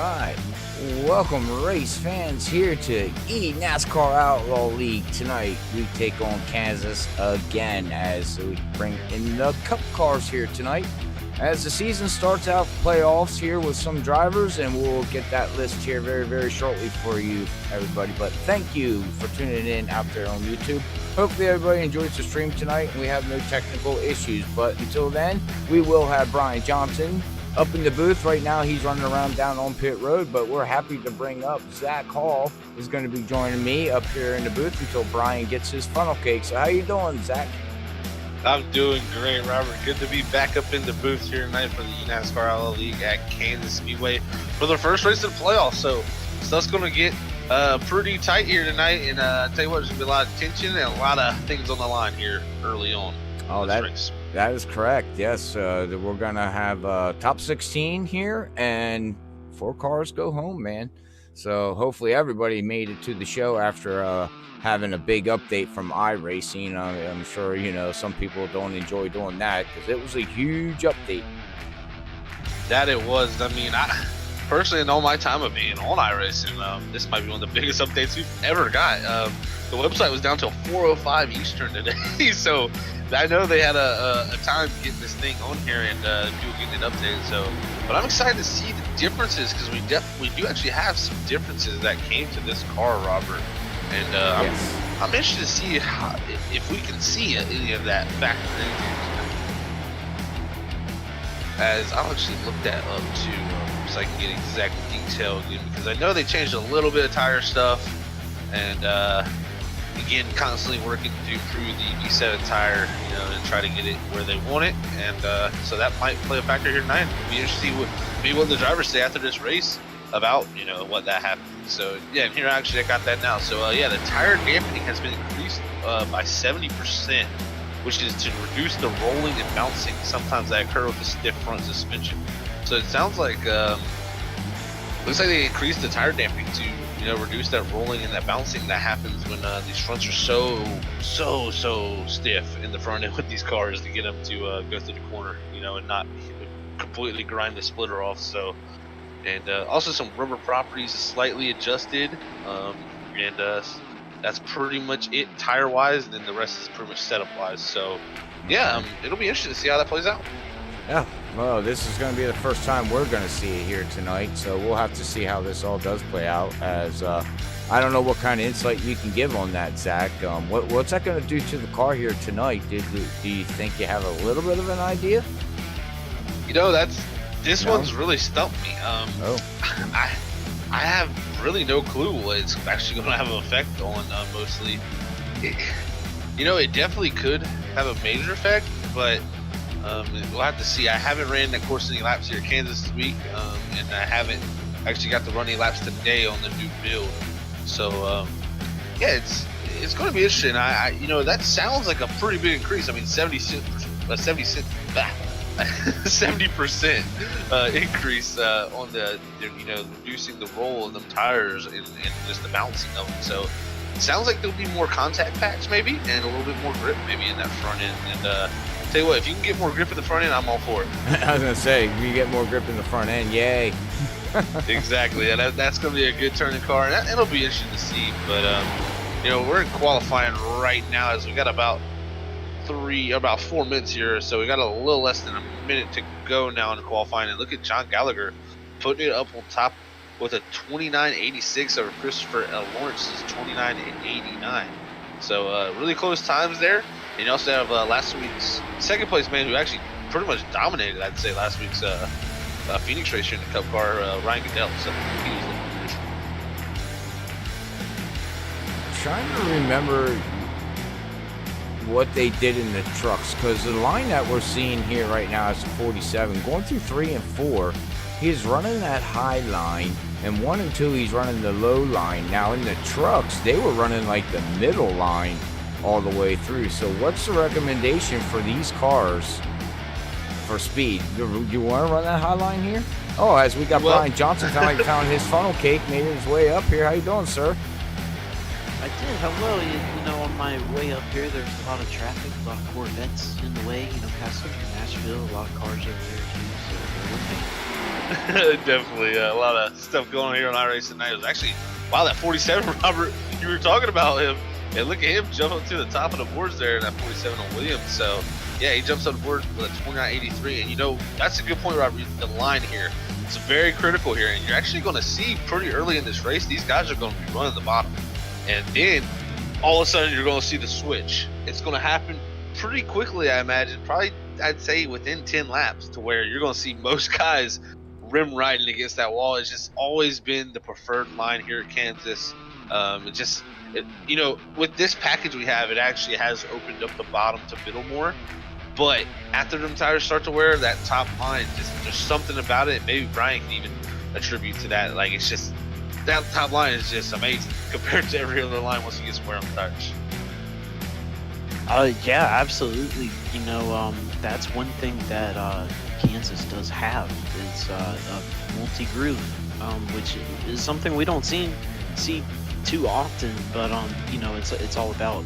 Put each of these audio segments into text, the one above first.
right. Welcome, race fans, here to eNascar Outlaw League. Tonight, we take on Kansas again as we bring in the Cup cars here tonight. As the season starts out, playoffs here with some drivers, and we'll get that list here very, very shortly for you, everybody. But thank you for tuning in out there on YouTube. Hopefully, everybody enjoys the stream tonight, and we have no technical issues. But until then, we will have Brian Johnson up in the booth. Right now, he's running around down on pit road, but we're happy to bring up Zach Hall is going to be joining me up here in the booth until Brian gets his funnel cake. So how you doing, Zach? I'm doing great, Robert. Good to be back up in the booth here tonight for the eNascar Outlaw League at Kansas Speedway for the first race of the playoffs. So stuff's going to get pretty tight here tonight, and I tell you what, there's going to be a lot of tension and a lot of things on the line here early on. Oh, that is correct. Yes, we're going to have top 16 here, and 4 cars go home, man. So hopefully everybody made it to the show after having a big update from iRacing. I'm sure, you know, some people don't enjoy doing that because it was a huge update. That it was. I mean, I personally, in all my time of being on iRacing, this might be one of the biggest updates we've ever got. The website was down till 4:05 Eastern today, so I know they had a time getting this thing on here and getting it updated. So, but I'm excited to see the differences because we do actually have some differences that came to this car, Robert. And Yes. I'm interested to see if we can see any of that factor in as I'll actually look that up too, so I can get exact detail again, because I know they changed a little bit of tire stuff, and again, constantly working to improve the V7 tire, you know, and try to get it where they want it, and so that might play a factor here tonight. It'll be interesting to see what the drivers say after this race about, you know, what that happened. So yeah, and here actually I got that now. So yeah, the tire dampening has been increased by 70%, which is to reduce the rolling and bouncing sometimes that occur with the stiff front suspension. So it sounds like looks like they increased the tire dampening to, you know, reduce that rolling and that bouncing that happens when these fronts are so stiff in the front end with these cars to get them to go through the corner, you know, and not completely grind the splitter off. So, and also some rubber properties slightly adjusted, and that's pretty much it tire wise, and then the rest is pretty much setup wise. So yeah, it'll be interesting to see how that plays out. Yeah, well, this is going to be the first time we're going to see it here tonight, so we'll have to see how this all does play out. As I don't know what kind of insight you can give on that, Zach. What's that going to do to the car here tonight? Do you think you have a little bit of an idea? You know, this one's really stumped me. I have really no clue what it's actually going to have an effect on. Mostly, you know, it definitely could have a major effect, but we'll have to see. I haven't ran, of course, any laps here at Kansas this week, and I haven't actually got to run any laps today on the new build. So yeah, it's going to be interesting. You know, that sounds like a pretty big increase. I mean, 70% increase on the, you know, reducing the roll of them tires and just the bouncing of them. So it sounds like there'll be more contact packs maybe, and a little bit more grip maybe in that front end. And tell you what, if you can get more grip in the front end, I'm all for it. I was going to say, if you get more grip in the front end, yay. Exactly, and that's going to be a good turning car, and it'll be interesting to see. But you know, we're in qualifying right now as we got about 4 minutes here, so we got a little less than a minute to go now in qualifying. And look at John Gallagher putting it up on top with a 29.86 over Christopher L. Lawrence's 29.89. So really close times there. And you also have last week's second place man who actually pretty much dominated, I'd say, last week's Phoenix race here in the Cup car, Ryan Goodell. So he was looking good. Trying to remember what they did in the trucks, because the line that we're seeing here right now is 47 going through 3 and 4. He's running that high line, and 1 and 2 he's running the low line. Now in the trucks they were running like the middle line all the way through. So what's the recommendation for these cars for speed? You want to run that high line here? Oh, as we got Brian Johnson found his funnel cake, made his way up here. How you doing, sir? I did. Hello. You know, on my way up here, there's a lot of traffic, a lot of Corvettes in the way. You know, passing through Nashville, a lot of cars over there too. So they're with me. Definitely a lot of stuff going on here on iRacing tonight. It was actually, wow, that 47, Robert, you were talking about him. And look at him jump up to the top of the boards there in that 47 on Williams. So, yeah, he jumps on the board with a 29.83. And, you know, that's a good point, Robert. The line here, it's very critical here. And you're actually going to see pretty early in this race, these guys are going to be running the bottom. And then, all of a sudden, you're going to see the switch. It's going to happen pretty quickly, I imagine. Probably, I'd say, within 10 laps to where you're going to see most guys rim riding against that wall. It's just always been the preferred line here at Kansas. You know, with this package we have, it actually has opened up the bottom to middle more. But after them tires start to wear, that top line, there's something about it. Maybe Brian can even attribute to that. Like, it's just, that top line is just amazing compared to every other line once you get wear on the tires. Yeah, absolutely. You know, that's one thing that Kansas does have is a multi-groove, which is something we don't see too often. But you know, it's all about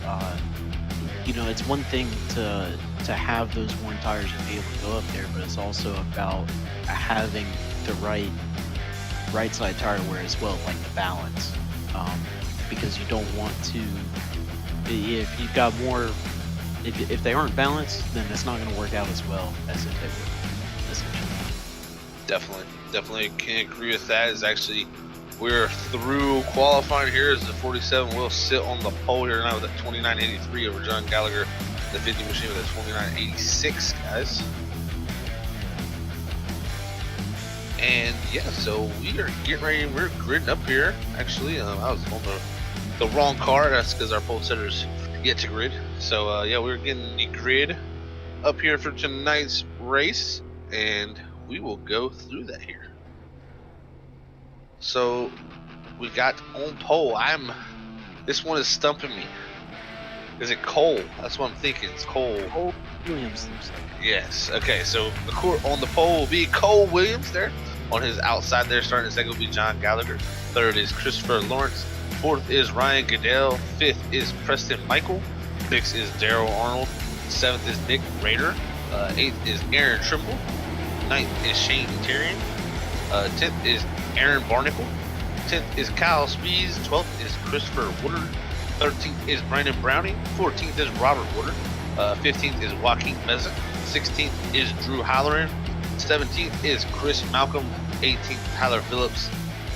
you know, it's one thing to have those worn tires and be able to go up there, but it's also about having the right side tire wear as well, like the balance, because you don't want to. If you've got more, if they aren't balanced, then it's not going to work out as well as if they were, essentially. Definitely can agree with that. Is actually, we're through qualifying here as the 47 will sit on the pole here now with a 29.83 over John Gallagher, the 50 machine with a 29.86, guys. And yeah, so we are getting ready. We're gridding up here. Actually, I was on the wrong car. That's because our pole setters get to grid. So yeah, we're getting the grid up here for tonight's race, and we will go through that here. So we got on pole. This one is stumping me. Is it Cole? That's what I'm thinking. It's Cole. Cole Williams. Yes. Okay. So on the pole will be Cole Williams there. On his outside there, starting second will be John Gallagher. Third is Christopher Lawrence. Fourth is Ryan Goodell. Fifth is Preston Michael. Sixth is Daryl Arnold. Seventh is Nick Rader. Eighth is Aaron Trimble. Ninth is Shane Tyrion. 10th is Aaron Barnicle. 10th is Kyle Spees. 12th is Christopher Woodard. 13th is Brandon Browning. 14th is Robert Woodard. 15th is Joaquin Meza. 16th is Drew Halloran. 17th is Chris Malcolm. 18th Tyler Phillips.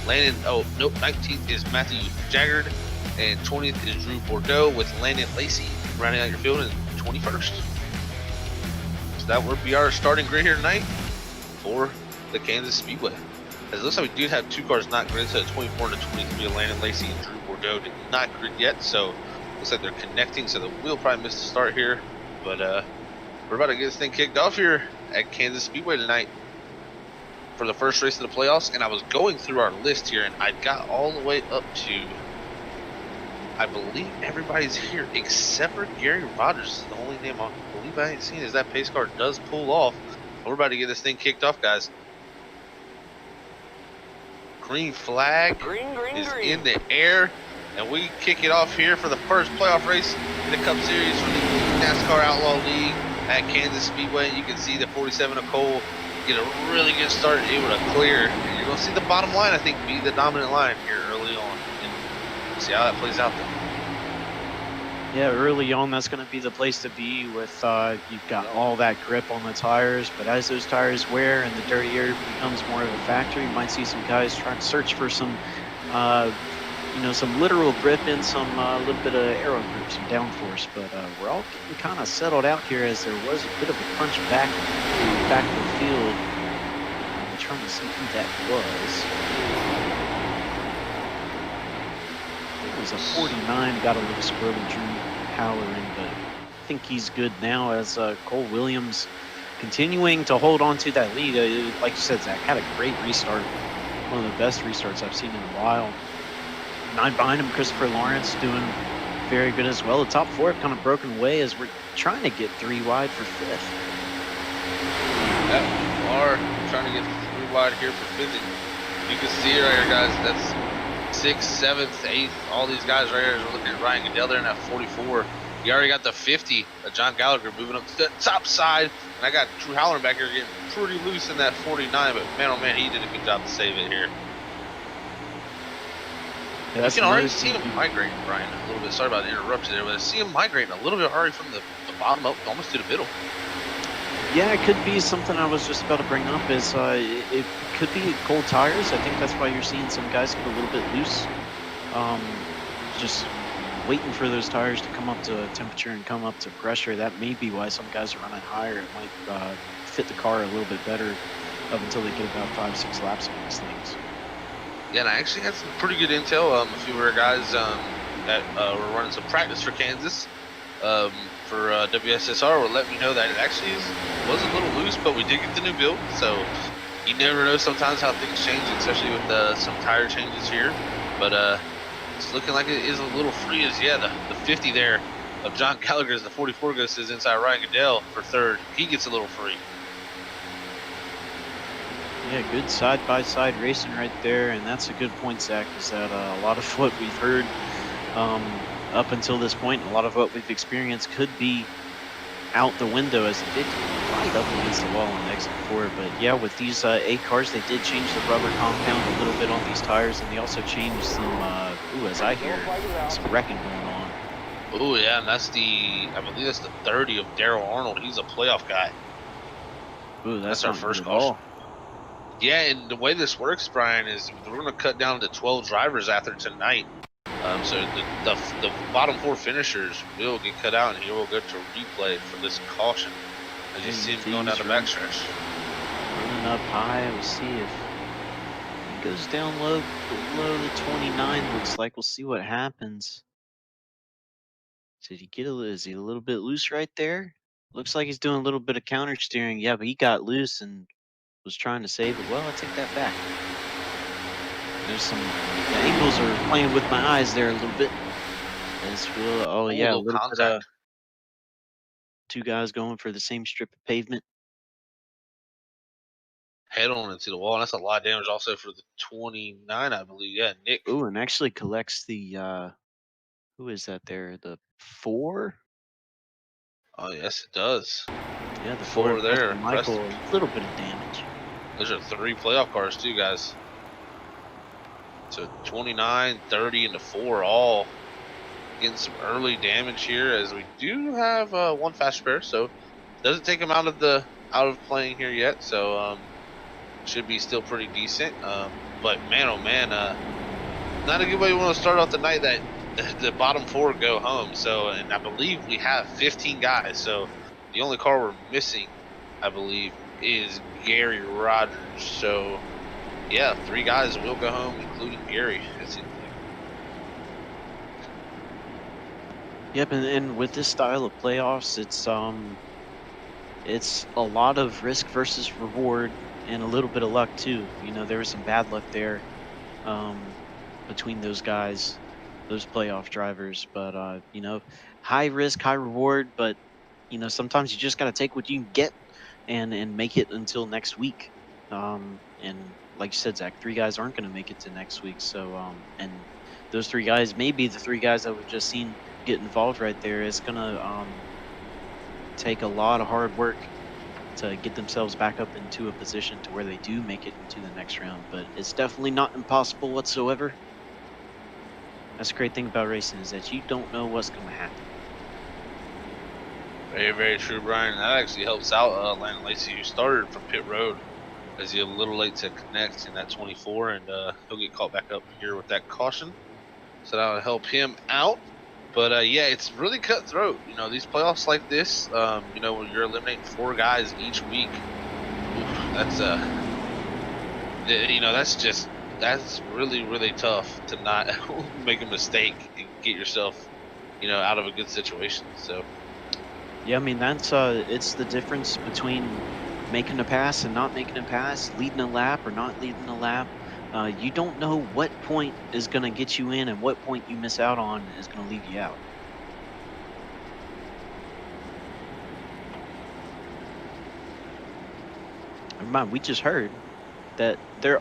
19th is Matthew Jaggard. And 20th is Drew Bordeaux with Landon Lacey rounding out your field in 21st. So that would be our starting grid here tonight for the Kansas Speedway. As it looks like we do have two cars not gridded, so 24 and 23, Landon Lacey and Drew Bordeaux did not grid yet, so looks like they're connecting, so we'll probably miss the start here. But we're about to get this thing kicked off here at Kansas Speedway tonight for the first race of the playoffs. And I was going through our list here, and I got all the way up to, I believe everybody's here except for Gary Rogers. The only name I believe I ain't seen is that pace car does pull off. We're about to get this thing kicked off, guys. Green flag is in the air, and we kick it off here for the first playoff race in the Cup Series for the eNascar Outlaw League at Kansas Speedway. You can see the 47 of Cole get a really good start, able to clear, and you're going to see the bottom line, I think, be the dominant line here early on, and we'll see how that plays out there. Yeah, early on, that's going to be the place to be with, you've got all that grip on the tires, but as those tires wear and the dirty air becomes more of a factor, you might see some guys trying to search for some, you know, some literal grip and some little bit of aero grip, some downforce, but we're all getting kind of settled out here as there was a bit of a crunch back of the field. I'm trying to see who that was. It was a 49, got a little squirrely Drew Halloran, but I think he's good now as Cole Williams continuing to hold on to that lead. Like you said, Zach, had a great restart. One of the best restarts I've seen in a while. 9 behind him, Christopher Lawrence doing very good as well. The top 4 have kind of broken away as we're trying to get 3 wide for 5th. Yeah, we are trying to get 3 wide here for 5th. You can see it right here, guys. That's 6th, 7th, 8th. All these guys right here. We're looking at Ryan Goodell there in that 44. You already got the 50 of John Gallagher moving up to the top side. And I got Drew Howland back here getting pretty loose in that 49. But man, oh man, he did a good job to save it here. Yeah, you can already see him migrating, Brian, a little bit. Sorry about the interruption there, but I see him migrating a little bit already from the bottom up almost to the middle. Yeah, it could be something I was just about to bring up is it could be cold tires. I think that's why you're seeing some guys get a little bit loose. Just waiting for those tires to come up to temperature and come up to pressure. That may be why some guys are running higher. It might fit the car a little bit better up until they get about 5-6 laps on these things. Yeah, and I actually had some pretty good intel. A few of our guys that were running some practice for Kansas for WSSR will let me know that it actually was a little loose, but we did get the new build. So you never know sometimes how things change, especially with some tire changes here. But it's looking like it is a little free as, yeah, the 50 there of John Gallagher as the 44 goes inside Ryan Goodell for third. He gets a little free. Yeah, good side-by-side racing right there, and that's a good point, Zach, is that a lot of what we've heard up until this point, a lot of what we've experienced could be out the window as the 50 right up against the wall on exit 4. But yeah, with these A cars, they did change the rubber compound a little bit on these tires, and they also changed some, as I hear, some wrecking going on. Oh, yeah, and that's I believe that's the 30 of Daryl Arnold. He's a playoff guy. Ooh, that's our first caution. Yeah, and the way this works, Brian, is we're going to cut down to 12 drivers after tonight. So the bottom 4 finishers will get cut out, and he will go to replay for this caution. As you see him going down the backstretch. Running up high, we'll see if he goes down low, below the 29. Looks like we'll see what happens. Did he get is he a little bit loose right there? Looks like he's doing a little bit of counter steering. Yeah, but he got loose and was trying to save it. Well, I take that back. There's some the angles are playing with my eyes there a little bit. As well, oh yeah, a little contact. bit of 2 guys going for the same strip of pavement. Head on into the wall. And that's a lot of damage also for the 29, I believe. Yeah, Nick. Oh, and actually collects the who is that there? The 4? Oh yes, it does. Yeah, the 4 there. Michael, a little bit of damage. Those are 3 playoff cars too, guys. So 29, 30, and the 4 all getting some early damage here, as we do have 1 fast spare, so doesn't take him out of playing here yet. So should be still pretty decent. But man, oh man, not a good way we want to start off the night that the bottom 4 go home. So, and I believe we have 15 guys. So the only car we're missing, I believe, is Gary Rogers. So yeah, 3 guys will go home, including Gary. It seems like. Yep, and with this style of playoffs, it's a lot of risk versus reward and a little bit of luck too. You know, there was some bad luck there between those guys, those playoff drivers. But you know, high risk, high reward. But you know, sometimes you just got to take what you can get and make it until next week. And like you said, Zach, 3 guys aren't going to make it to next week. So and those 3 guys, maybe the 3 guys that we've just seen get involved right there, is going to take a lot of hard work to get themselves back up into a position to where they do make it into the next round. But it's definitely not impossible whatsoever. That's the great thing about racing, is that you don't know what's going to happen. Very, very true, Brian. That actually helps out Landon Lacey, who started from pit road, as he's a little late to connect in that 24, and he'll get caught back up here with that caution. So that'll help him out. But yeah, it's really cutthroat. You know, these playoffs like this, you know, when you're eliminating 4 guys each week, that's you know, that's really, really tough to not make a mistake and get yourself, you know, out of a good situation. So yeah, I mean, that's it's the difference between making a pass and not making a pass, leading a lap or not leading a lap. You don't know what point is going to get you in and what point you miss out on is going to leave you out. Never mind, we just heard that there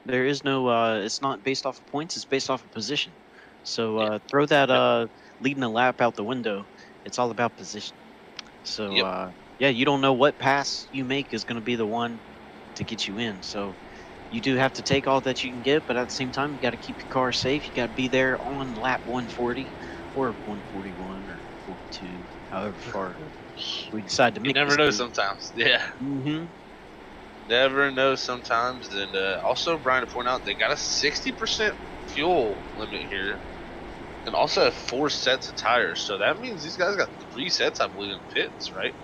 is no, it's not based off of points, it's based off of position. So throw that leading a lap out the window. It's all about position. So Yep. yeah, you don't know what pass you make is going to be the one to get you in. So you do have to take all that you can get, but at the same time, you got to keep your car safe. You got to be there on lap 140 or 141 or 42, however far we decide to You make never this know to. sometimes. Yeah. Mm-hmm. Never know sometimes. And also, Brian, to point out, they got a 60% fuel limit here. And also have 4 sets of tires. So that means these guys got 3 sets, I believe, in pits, right?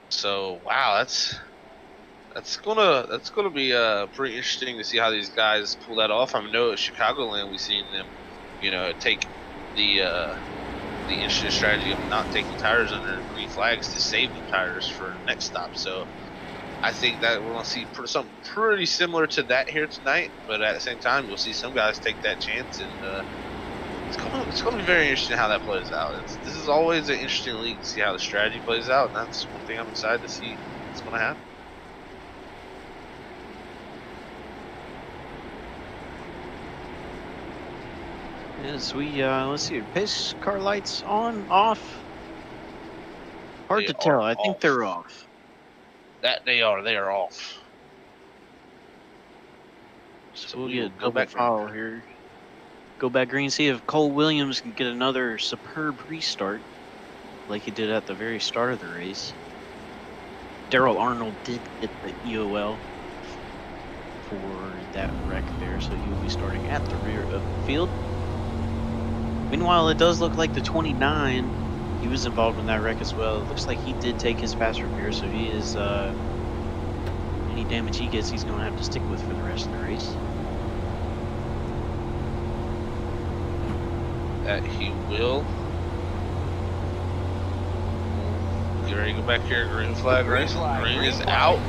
So wow, that's gonna be pretty interesting to see how these guys pull that off. I know at Chicagoland we've seen them, take the interesting strategy of not taking tires under green flags to save the tires for the next stop. So I think that we're gonna see something pretty similar to that here tonight. But at the same time, you'll see some guys take that chance, and it's gonna be very interesting how that plays out. This is always an interesting league to see how the strategy plays out, and that's one thing I'm excited to see what's gonna happen. As we let's see, pace car lights on, off. Hard They to are tell. I think they're off. off. That they are off. So So we'll we will get go double back green. foul here. Go back green. See if Cole Williams can get another superb restart, like he did at the very start of the race. Daryl Arnold did get the EOL for that wreck there, so he will be starting at the rear of the field. Meanwhile, it does look like the 29, he was involved in that wreck as well. It looks like he did take his fast repair, so he is, any damage he gets, he's going to have to stick with for the rest of the race. That he will. Get ready to go back here. Green flag race. Green is out.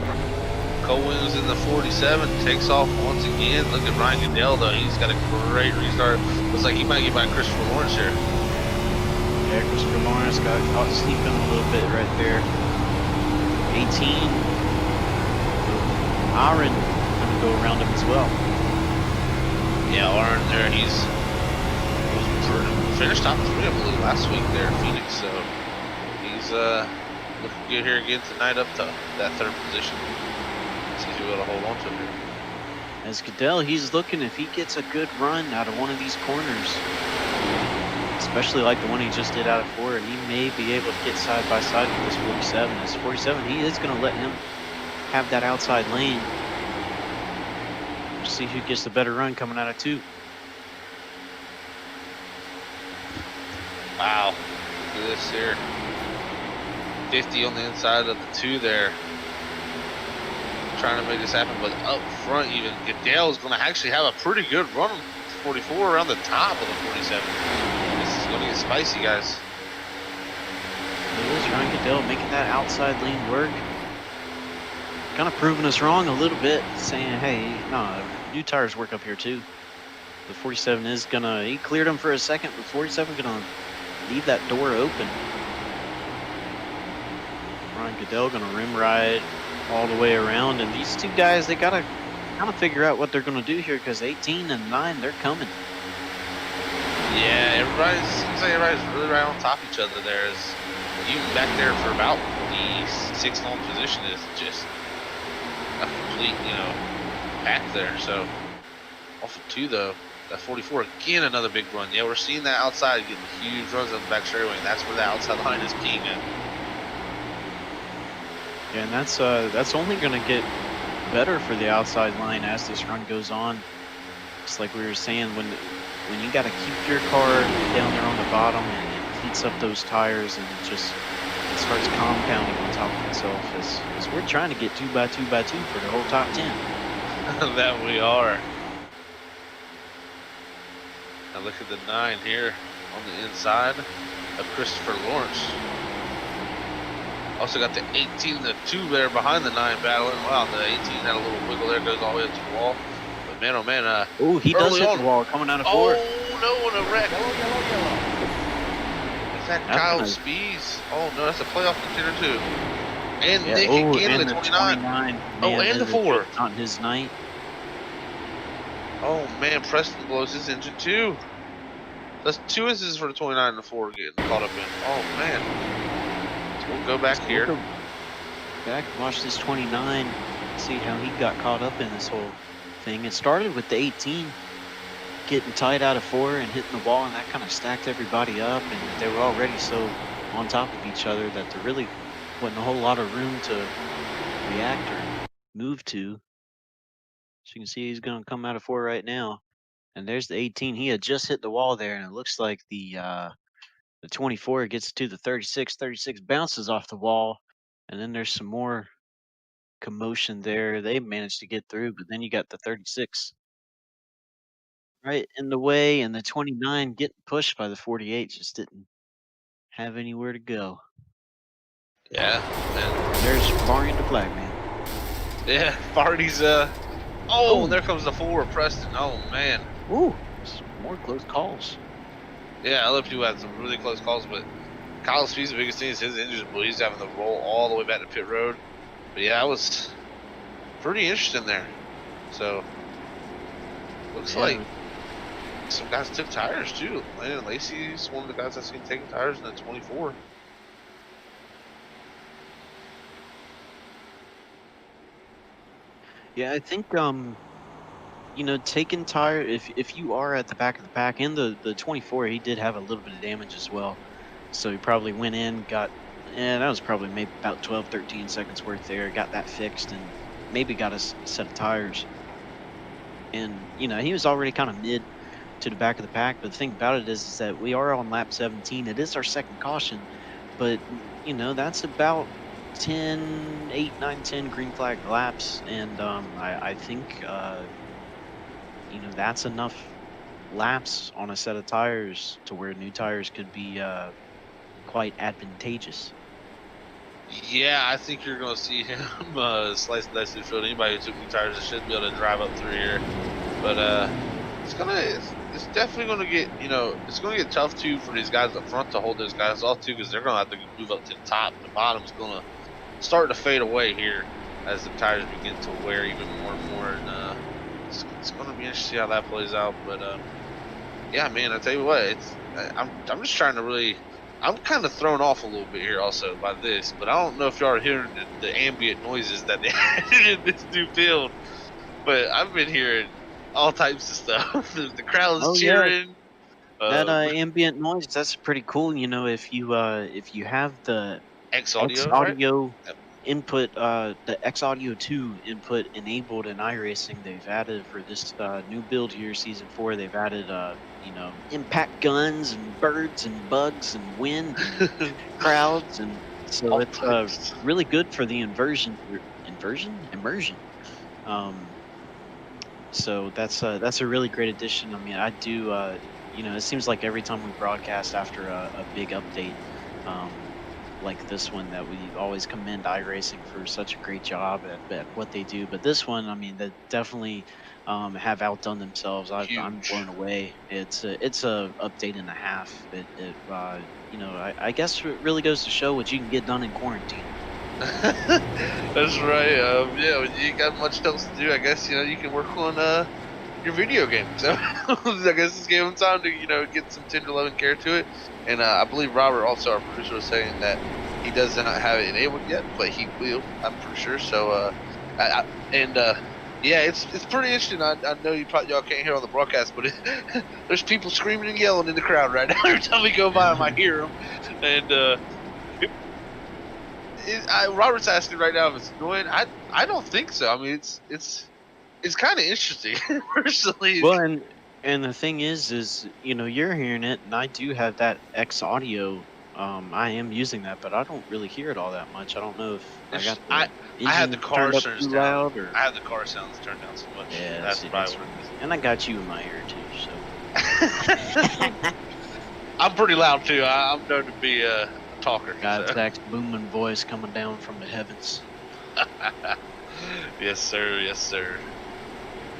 Cole Williams in the 47 takes off once again. Look at Ryan Goodell though. He's got a great restart. Looks like he might get by Christopher Lawrence here. Yeah, Christopher Lawrence got caught sleeping a little bit right there. 18. Aaron going to go around him as well. Yeah, Aaron there. He's finished top 3, I believe, last week there in Phoenix. So he's looking good here again tonight, up to that 3rd position. See if he'll be able to hold on to it. As Goodell, he's looking if he gets a good run out of one of these corners, especially like the one he just did out of 4, he may be able to get side by side with this 47. This 47, he is going to let him have that outside lane. We'll see who gets the better run coming out of 2. Wow, look at this here. 50 on the inside of the 2 there. Trying to make this happen, but up front even, Goodell's going to actually have a pretty good run on 44 around the top of the 47. This is going to get spicy, guys. It is Ryan Goodell making that outside lane work. Kind of proving us wrong a little bit, saying, hey, no, new tires work up here too. The 47 is gonna, he cleared him for a second, but 47 gonna leave that door open. Ryan Goodell gonna rim ride all the way around, and these 2 guys, they gotta kind of figure out what they're gonna do here, because 18 and 9, they're coming. Yeah, seems like everybody's really right on top of each other there. As you back there for about the 6th home position is just a complete, pack there. So off of 2 though, that 44 again, another big run. Yeah, we're seeing that outside getting huge runs on the back straightaway, and that's where the outside line is keying at. Yeah, and that's only gonna get better for the outside line as this run goes on. Just like we were saying, when you got to keep your car down there on the bottom, and it heats up those tires, and it starts compounding on top of itself. As we're trying to get 2 by 2 by 2 for the whole top 10. That we are. Now look at the 9 here on the inside of Christopher Lawrence. Also got the 18 and the 2 there behind the 9 battling. Wow, the 18 had a little wiggle there, goes all the way up to the wall. But man, oh man, oh, he does hit on the wall coming out of 4. Oh no, and a wreck. Yellow. Is that Kyle Spees? Oh no, that's a playoff contender too. And Yeah, Nick again, and the 29. Man, And the 4. on his night. Oh man, Preston blows his engine too. That's 2 instances for the 29 and the 4 getting caught up in. Oh man. So we'll go back here. We'll go back and watch this 29, see how he got caught up in this whole thing. It started with the 18 getting tight out of 4 and hitting the wall, and that kind of stacked everybody up, and they were already so on top of each other that there really wasn't a whole lot of room to react or move to. So you can see he's going to come out of 4 right now. And there's the 18. He had just hit the wall there, and it looks like the 24 gets to the 36. 36 bounces off the wall, and then there's some more commotion there. They managed to get through, but then you got the 36 right in the way, and the 29 getting pushed by the 48 just didn't have anywhere to go. Yeah. And There's barring the flag man. yeah, Barty's oh, and there comes the 4 Preston. Oh man. Ooh, some more close calls. Yeah, other people had some really close calls, but Kyle Speed's the biggest thing is his engine bleed. He's having to roll all the way back to pit road. But yeah, it was pretty interesting there. So looks like some guys took tires too. Landon Lacey's one of the guys I've seen taking tires in the 24. Yeah, I think you know, taking tire, if you are at the back of the pack, and the 24, he did have a little bit of damage as well. So he probably went in, got, that was probably maybe about 12, 13 seconds worth there, got that fixed, and maybe got a set of tires. And, you know, he was already kind of mid to the back of the pack, but the thing about it is that we are on lap 17. It is our second caution, but, you know, that's about 10, 8, 9, 10 green flag laps, and I think you know, that's enough laps on a set of tires to where new tires could be quite advantageous. Yeah, I think you're going to see him slice and dice the field. Anybody who took new tires should be able to drive up through here. But it's definitely going to get, you know, it's going to get tough too for these guys up front to hold those guys off too, because they're going to have to move up to the top. The bottom's going to start to fade away here as the tires begin to wear even more and more. And it's going to be interesting to see how that plays out. But yeah, man, I tell you what, I'm just trying to really. I'm kind of thrown off a little bit here also by this, but I don't know if y'all are hearing the ambient noises that they had in this new field. But I've been hearing all types of stuff. The crowd is cheering. Yeah. That ambient noise, that's pretty cool. You know, if you have the X audio, right? Yep. Input, the X Audio 2 input enabled in iRacing, they've added for this new build here, season 4. They've added, you know, impact guns and birds and bugs and wind and crowds, and so it's really good for the immersion. So that's a really great addition. I mean, I do, you know, it seems like every time we broadcast after a big update, like this one, that we always commend iRacing for such a great job at what they do. But this one, I mean, they definitely have outdone themselves. I'm blown away. It's a update and a half. You know, I guess it really goes to show what you can get done in quarantine. That's right. Yeah, when you got much else to do, I guess, you know, you can work on your video game. So I guess it's game time to, you know, get some tender love and care to it. And I believe Robert, also our producer, was saying that he does not have it enabled yet, but he will, I'm pretty sure. So yeah, it's pretty interesting. I know y'all can't hear on the broadcast, but there's people screaming and yelling in the crowd right now. Every time we go by them, I hear them. And Robert's asking right now if it's annoying. I don't think so. I mean, it's kind of interesting, personally. Well, and the thing is, you know, you're hearing it, and I do have that X Audio. I am using that, but I don't really hear it all that much. I don't know if I got I had the car sounds down. Loud, or... I had the car sounds turned down so much. Yeah, that's probably what it is. And I got you in my ear too, so. I'm pretty loud too. I'm known to be a talker. Got Zach's booming voice coming down from the heavens. Yes, sir. Yes, sir.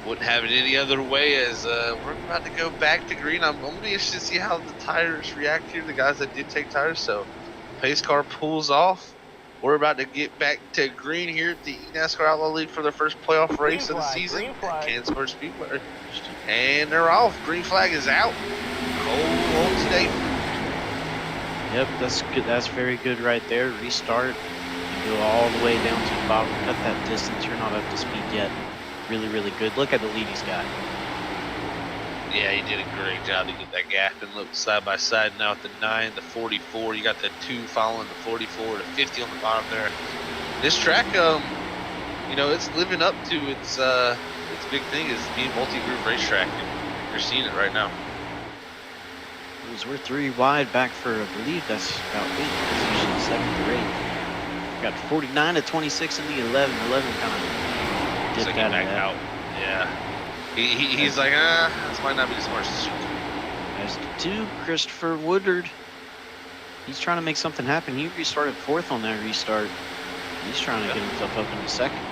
Wouldn't have it any other way, as we're about to go back to green. I'm going to be interested to see how the tires react here, the guys that did take tires. So pace car pulls off. We're about to get back to green here at the eNascar Outlaw League for their first playoff race of the season at Kansas Speedway. And they're off. Green flag is out. Old state. Yep, that's good. That's very good right there. Restart. You go all the way down to the bottom. Cut that distance. You're not up to speed yet. Really, really good. Look at the lead he's got. Yeah, he did a great job to get that gap and look side by side now at the 9, the 44. You got the 2 following the 44, the 50 on the bottom there. This track, you know, it's living up to its big thing is being multi-groove racetrack, and you're seeing it right now. We're 3 wide back for, I believe that's about 8th position, 7th or 8th. Got 49 to 26 in the 11. 11 kind of dipped Like out back of that. out. Yeah. He's like, this might not be the smartest decision. As the 2, Christopher Woodard. He's trying to make something happen. He restarted 4th on that restart. He's trying to get himself up in the 2nd.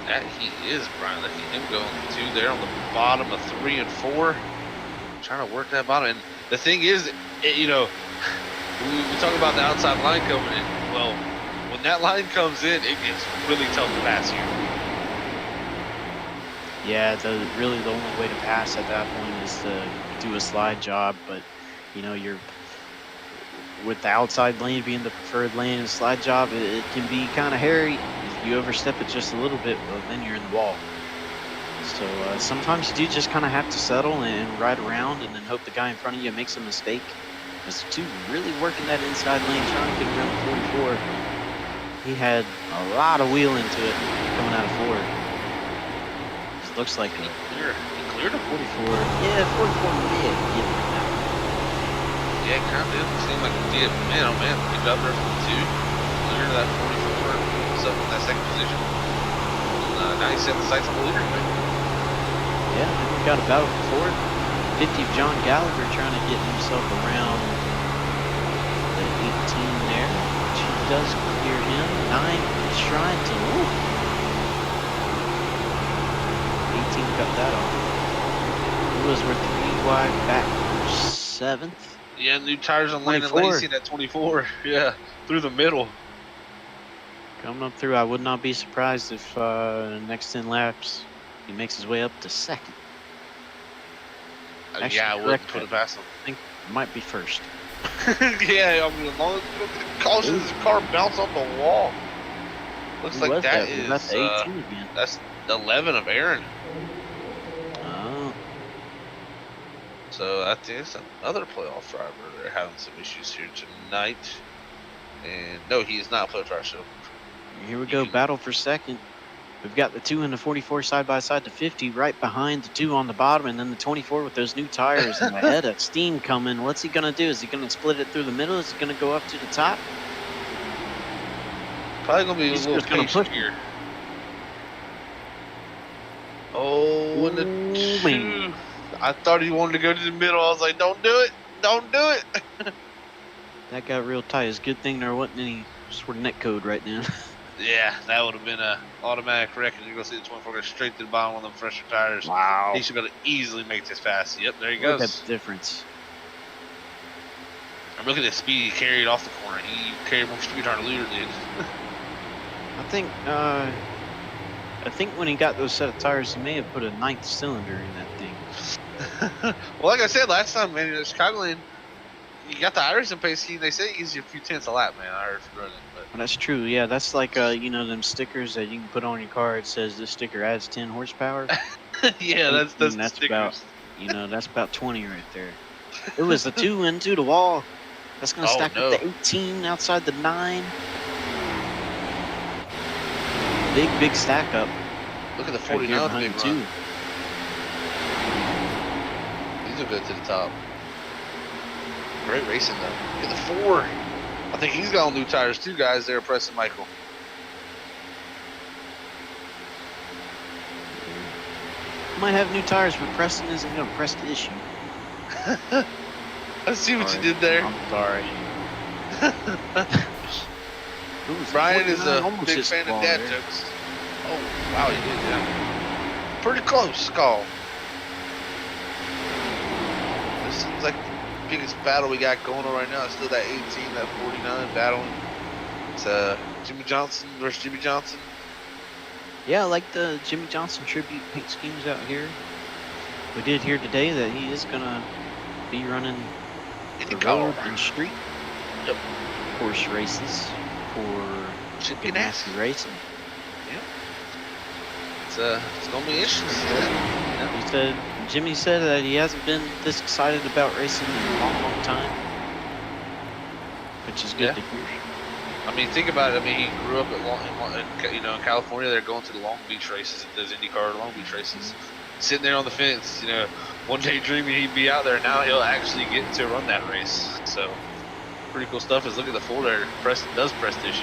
That he is, Brian. Look at him going 2 there on the bottom of 3 and 4. Trying to work that bottom. And the thing is, you know, we talk about the outside line coming in. Well, when that line comes in, it gets really tough to pass here. Yeah, really the only way to pass at that point is to do a slide job. But, you know, you're with the outside lane being the preferred lane, a slide job, it can be kind of hairy. If you overstep it just a little bit, well, then you're in the wall. So sometimes you do just kind of have to settle and ride around and then hope the guy in front of you makes a mistake. There's 2 really working that inside lane, trying to get around the 44. He had a lot of wheel into it coming out of 4. It looks like He cleared a 44. Yeah, 44 mid. Yeah, it kind of did seem like it did. Man, oh man, picked up there from 2. Cleared that 44. Was up in that 2nd position. And, now he set the sights on the leader. Yeah, we got about 450 of John Gallagher trying to get himself around the 18 there, which he does clear him. 9 is trying to. Ooh. 18 got that off. It was we're 3 wide back for 7th. Yeah, new tires on Landon Lacey at 24. Yeah, through the middle. Coming up through, I would not be surprised if next 10 laps he makes his way up to 2nd. Actually, yeah, I wouldn't put it past him. I think it might be 1st. Yeah, I mean, as long as you don't get cautions, his car bounce off the wall. Looks like that is that's 18 again. That's 11 of Aaron. Oh. So I think it's another playoff driver. They're having some issues here tonight. And no, he is not a playoff driver. So Here we go, battle for 2nd. We've got the 2 and the 44 side by side to 50, right behind the 2 on the bottom, and then the 24 with those new tires and the head of steam coming. What's he gonna do? Is he gonna split it through the middle? Is he gonna go up to the top? probably gonna be He's a little just gonna patient push here. Oh, and the Ooh, 2. man. I thought he wanted to go to the middle. I was like, don't do it. Don't do it. That got real tight. It's a good thing there wasn't any sort of net code right now. Yeah, that would have been a automatic wreck. And you're gonna see the 24 go straight to the bottom of them fresher tires. Wow. He should be able to easily make this pass. Yep, there he Look goes. at the difference. I'm looking at the speed he carried off the corner. He carried more speed than our leader did. I think when he got those set of tires, he may have put a 9th cylinder in that thing. Well, like I said last time, man, in Chicagoland, you got the iRacing pace key. They say it gives you a few tenths a lap, man. I heard from running, but That's true. Yeah, that's like you know, them stickers that you can put on your car. It says this sticker adds 10 horsepower. yeah, that's the that's stickers. about, you know, that's about 20 right there. It was the 2 into the wall. That's gonna stack up the 18 outside the 9. Big stack up. Look at the Right 49 here big behind run. 2. These are good to the top. Great racing though. Look at the 4. I think he's got new tires too, guys. There, Preston Michael. Might have new tires, but Preston isn't gonna press the issue. I see what you did there. I'm sorry. Brian is a almost big his fan of ball dad there. jokes. Oh, wow, he did, yeah. Pretty close call. This seems like the biggest battle we got going on right now. It's still that 18, that 49 battling. It's Jimmy Johnson versus Jimmy Johnson. Yeah, I like the Jimmy Johnson tribute paint schemes out here. We did hear today that he is gonna be running the IndyCar. road and street Yep. course races for Should be Ganassi nice. Racing. It's gonna be interesting. He said, Jimmy said that he hasn't been this excited about racing in a long, long time, which is good to hear. I mean, think about it. I mean, he grew up in California. They're going to the Long Beach races at those IndyCar Long Beach races. Sitting there on the fence, one day dreaming he'd be out there. Now he'll actually get to run that race. So, pretty cool stuff. Is look at the full there. Preston does Prestige.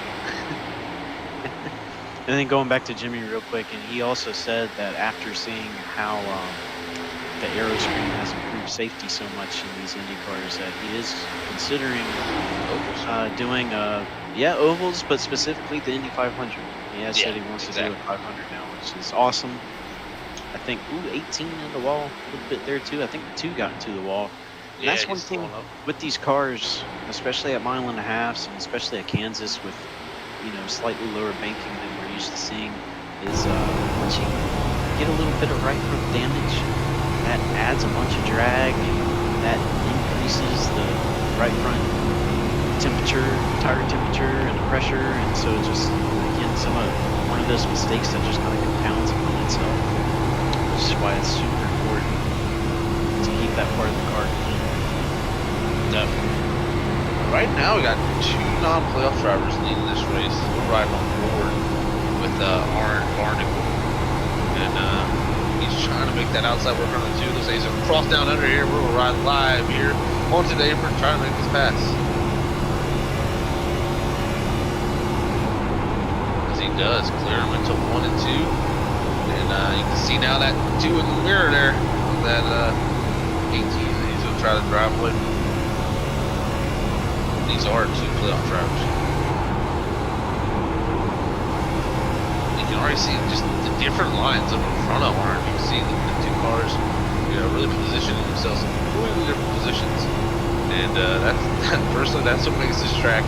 And then going back to Jimmy real quick, and he also said that after seeing how the aero screen has improved safety so much in these Indy cars, that he is considering doing ovals, but specifically the Indy 500. He has said he wants to do a 500 now, which is awesome. I think 18 in the wall, a little bit there too. I think 2 got into the wall. And that's one thing with these cars, especially at mile and a halves, and especially at Kansas with slightly lower banking than we're used to seeing, is once you get a little bit of right front damage, that adds a bunch of drag, that increases the right front temperature, tire temperature, and the pressure, and so it's just, again, one of those mistakes that just kind of compounds upon itself, which is why it's super important to keep that part of the car clean. Definitely. Right now, we got 2 non-playoff drivers leading this race. We're riding on board with Arn Barnacle, and he's trying to make that outside work on the 2. Looks like he's gonna cross down under here. We're gonna ride live here on today for trying to make this pass. As he does clear him into 1 and 2, and you can see now that 2 in the mirror there on that 18 that he's gonna try to drive with. These are 2 playoff drivers. You can already see just the different lines up in front of Arn. You can see the 2 cars, really positioning themselves in completely different positions. And personally, that's what makes this track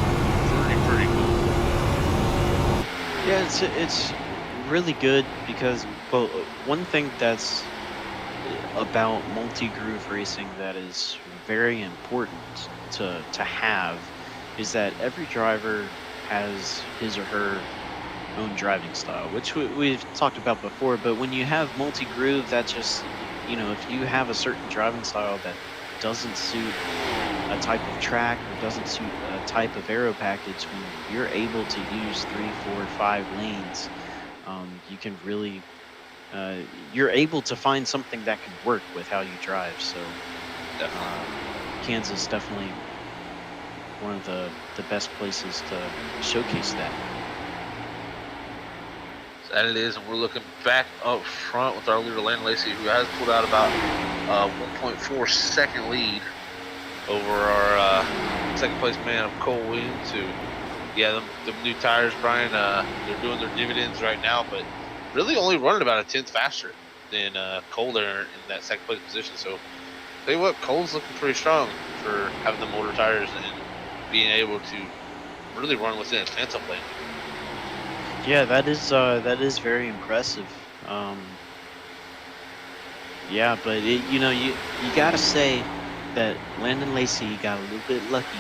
pretty cool. Yeah, it's really good because one thing that's about multi-groove racing that is very important to have is that every driver has his or her own driving style, which we've talked about before. But when you have multi-groove, that just, if you have a certain driving style that doesn't suit a type of track or doesn't suit a type of aero package, when you're able to use 3, 4, 5 lanes, you can really you're able to find something that can work with how you drive. So Kansas definitely one of the best places to showcase that. So that it is, and we're looking back up front with our leader Landon Lacey, who has pulled out about 1.4 second lead over our second place man of Cole Williams, who, them new tires, Brian, they're doing their dividends right now, but really only running about a 10th faster than Cole there in that second place position. So tell you what, Cole's looking pretty strong for having the older tires and being able to really run within a fence up lane. Yeah, that is very impressive. Yeah, but you gotta say that Landon Lacey got a little bit lucky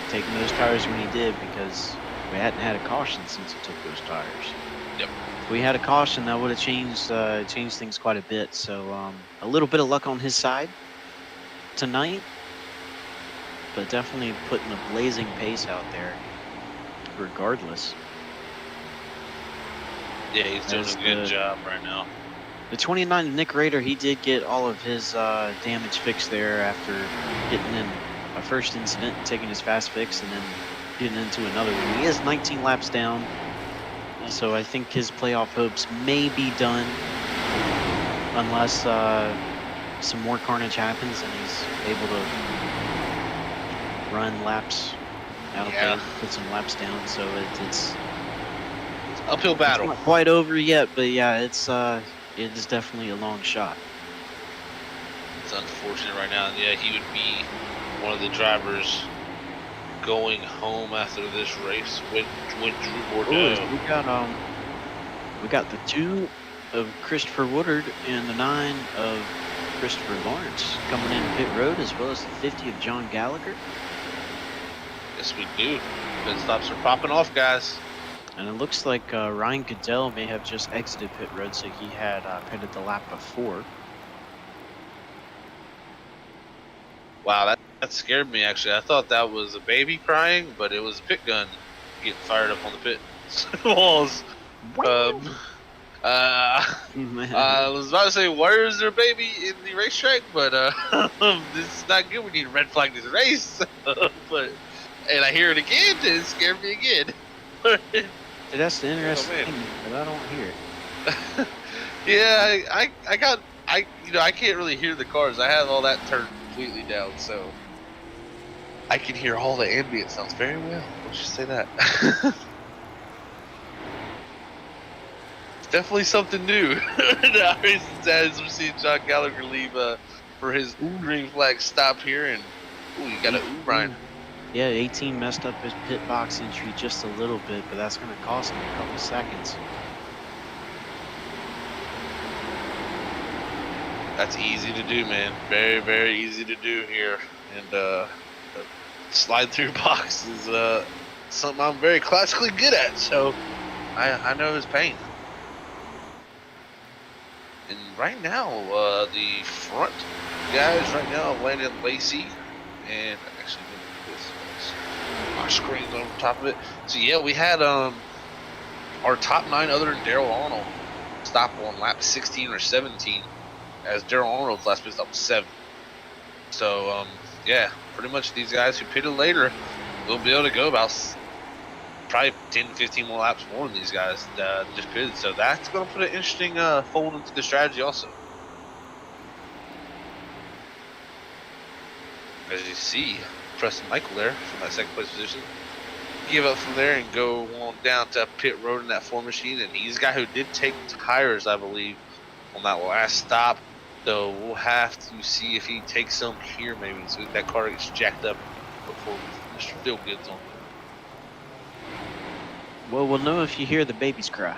taking those tires when he did, because we hadn't had a caution since he took those tires. Yep. If we had a caution, that would have changed things quite a bit. So a little bit of luck on his side tonight, but definitely putting a blazing pace out there regardless. Yeah, he's doing a good job right now. The 29, Nick Rader, he did get all of his damage fixed there after getting in a first incident, taking his fast fix, and then getting into another one. He is 19 laps down, so I think his playoff hopes may be done unless some more carnage happens and he's able to run laps out there, put some laps down. So it's uphill battle. It's not quite over yet, but yeah, it is definitely a long shot. It's unfortunate right now. Yeah, he would be one of the drivers going home after this race with Drew Bordeaux. We got the 2 of Christopher Woodard and the 9 of Christopher Lawrence coming in pit road, as well as the 50 of John Gallagher. Yes, we do. Pit stops are popping off, guys. And it looks like Ryan Goodell may have just exited pit road, so he had pitted the lap before. Wow, that scared me, actually. I thought that was a baby crying, but it was a pit gun getting fired up on the pit walls. I was about to say, where is their baby in the racetrack? But this is not good. We need to red flag this race. And I hear it again, and it scared me again. That's the interesting thing, but I don't hear it. Yeah, I can't really hear the cars. I have all that turned completely down, so I can hear all the ambient sounds very well. Let's just say that. It's definitely something new. As we're seeing John Gallagher leave for his green flag stop here, and you got a Brian. Yeah, 18 messed up his pit box entry just a little bit, but that's going to cost him a couple seconds. That's easy to do, man. Very, very easy to do here. And the slide through box is something I'm very classically good at, so I know his pain. And right now, the front guys right now, Landon Lacey, and actually my screen's on top of it. So yeah, we had our top 9 other than Daryl Arnold stop on lap 16 or 17, as Daryl Arnold's last pit stop was 7. So yeah, pretty much these guys who pitted later will be able to go about probably 10-15 more laps more than these guys that just pitted. So that's going to put an interesting fold into the strategy also. As you see, Preston Michael there from that second place position give up from there and go on down to pit road in that 4 machine, and he's a guy who did take tires, I believe, on that last stop. So we'll have to see if he takes some here, maybe, so that car gets jacked up before Mr. Feelgood's on. Well, we'll know if you hear the babies cry.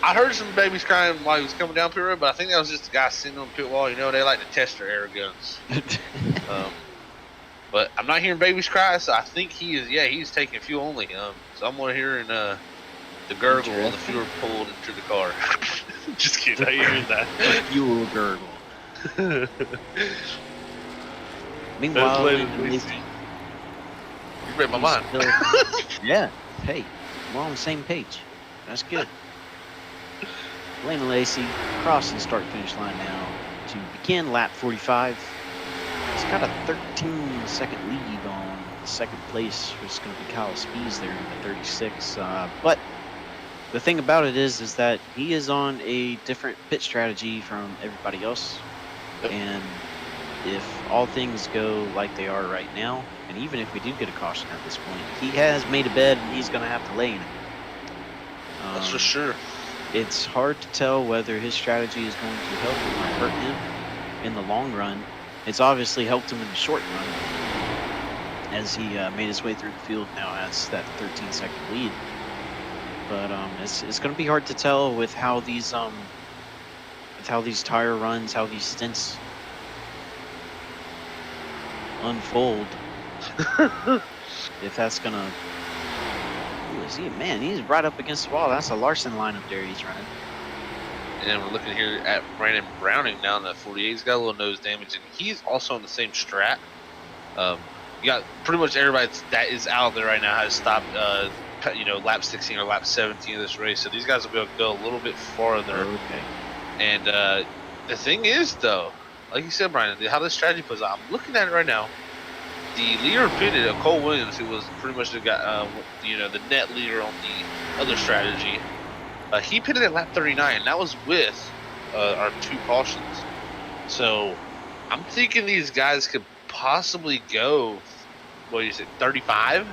I heard some babies crying while he was coming down pit road, but I think that was just a guy sitting on the pit wall. You know, they like to test their air guns. But I'm not hearing babies cry, so I think he is. Yeah, he's taking fuel only. So I'm gonna hearing the gurgle of the fuel pulled into the car. Just kidding. I hear that. Fuel gurgle. Meanwhile, you read my mind. Yeah. Hey, we're on the same page. That's good. Lane Lacey crossing the start-finish line now to begin lap 45. He's got a 13-second lead on the second place, which is going to be Kyle Spees there in the 36. But the thing about it is that he is on a different pit strategy from everybody else. And if all things go like they are right now, and even if we do get a caution at this point, he has made a bed and he's going to have to lay in it. That's for sure. It's hard to tell whether his strategy is going to help him or hurt him in the long run. It's obviously helped him in the short run, as he made his way through the field now has that 13-second lead. But it's going to be hard to tell with how these tire runs, how these stints unfold. If that's gonna, is he? Man, he's right up against the wall. That's a Larson line up there he's running. And we're looking here at Brandon Browning now in the 48. He's got a little nose damage, and he's also on the same strat. You got pretty much everybody that is out there right now has stopped, lap 16 or lap 17 of this race. So these guys will be able to go a little bit farther. Okay. And the thing is, though, like you said, Brian, how this strategy plays out, I'm looking at it right now. The leader pitted, Cole Williams, who was pretty much the guy, the net leader on the other strategy. He pitted at lap 39, and that was with our 2 cautions. So I'm thinking these guys could possibly go, 35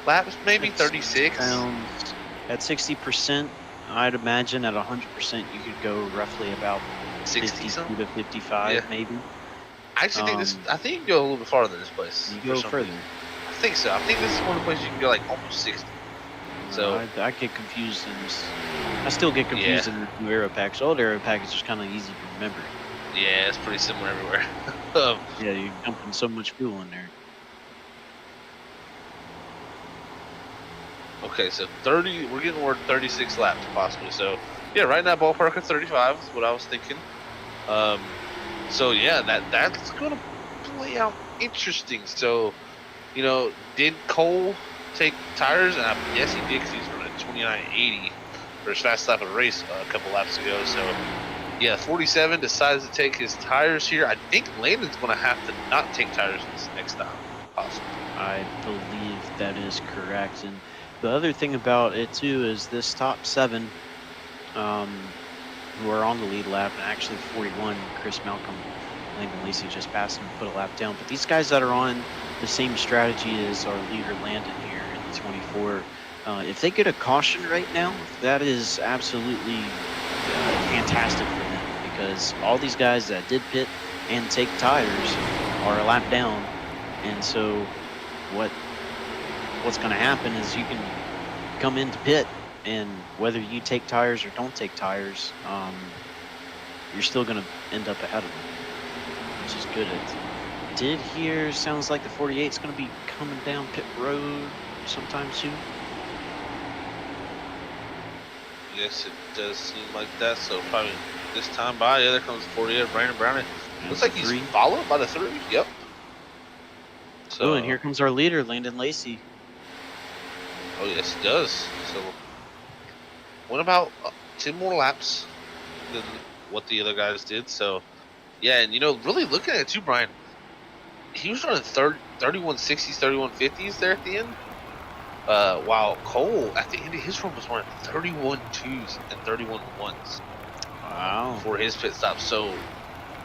laps, maybe 36. At 60%, I'd imagine at 100% you could go roughly about 60 50 to 55, maybe. I actually I think you can go a little bit farther than this place. You go further. I think so. I think this is one of the places you can go like almost 60. So I get confused in this. I still get confused in the new aero packs. Old aero pack is just kind of easy to remember. Yeah, it's pretty similar everywhere. Um, Yeah, you're dumping so much fuel in there. okay, so 30. We're getting toward 36 laps possibly. So yeah, right in that ballpark of 35 is what I was thinking. So yeah, that's gonna play out interesting. So did Cole take tires? And I guess he did because he's running 29.80 for his fast lap of the race a couple laps ago. So yeah, 47 decides to take his tires here. I think Landon's going to have to not take tires this next time, possibly. I believe that is correct. And the other thing about it too is this top 7, who are on the lead lap, and actually 41, Chris Malcolm, Landon Lacey just passed him, put a lap down. But these guys that are on the same strategy as our leader Landon here in the 24, if they get a caution right now, that is absolutely fantastic for them, because all these guys that did pit and take tires are a lap down. And so what's going to happen is you can come into pit, and whether you take tires or don't take tires, you're still going to end up ahead of them, which is good. It did here, sounds like the 48 is going to be coming down pit road sometime soon. Yes, it does seem like that. So probably this time by, yeah, there comes 48, Brandon Brown. Looks like he's followed by the 3. Yep. So, and here comes our leader, Landon Lacey. Oh, yes, it does. So, what about 10 more laps than what the other guys did? So, yeah, and really looking at it too, Brian, he was running 3160s, 3150s there at the end. While Cole, at the end of his run, was running 31.2s and 31.1s. Wow. For his pit stop. So,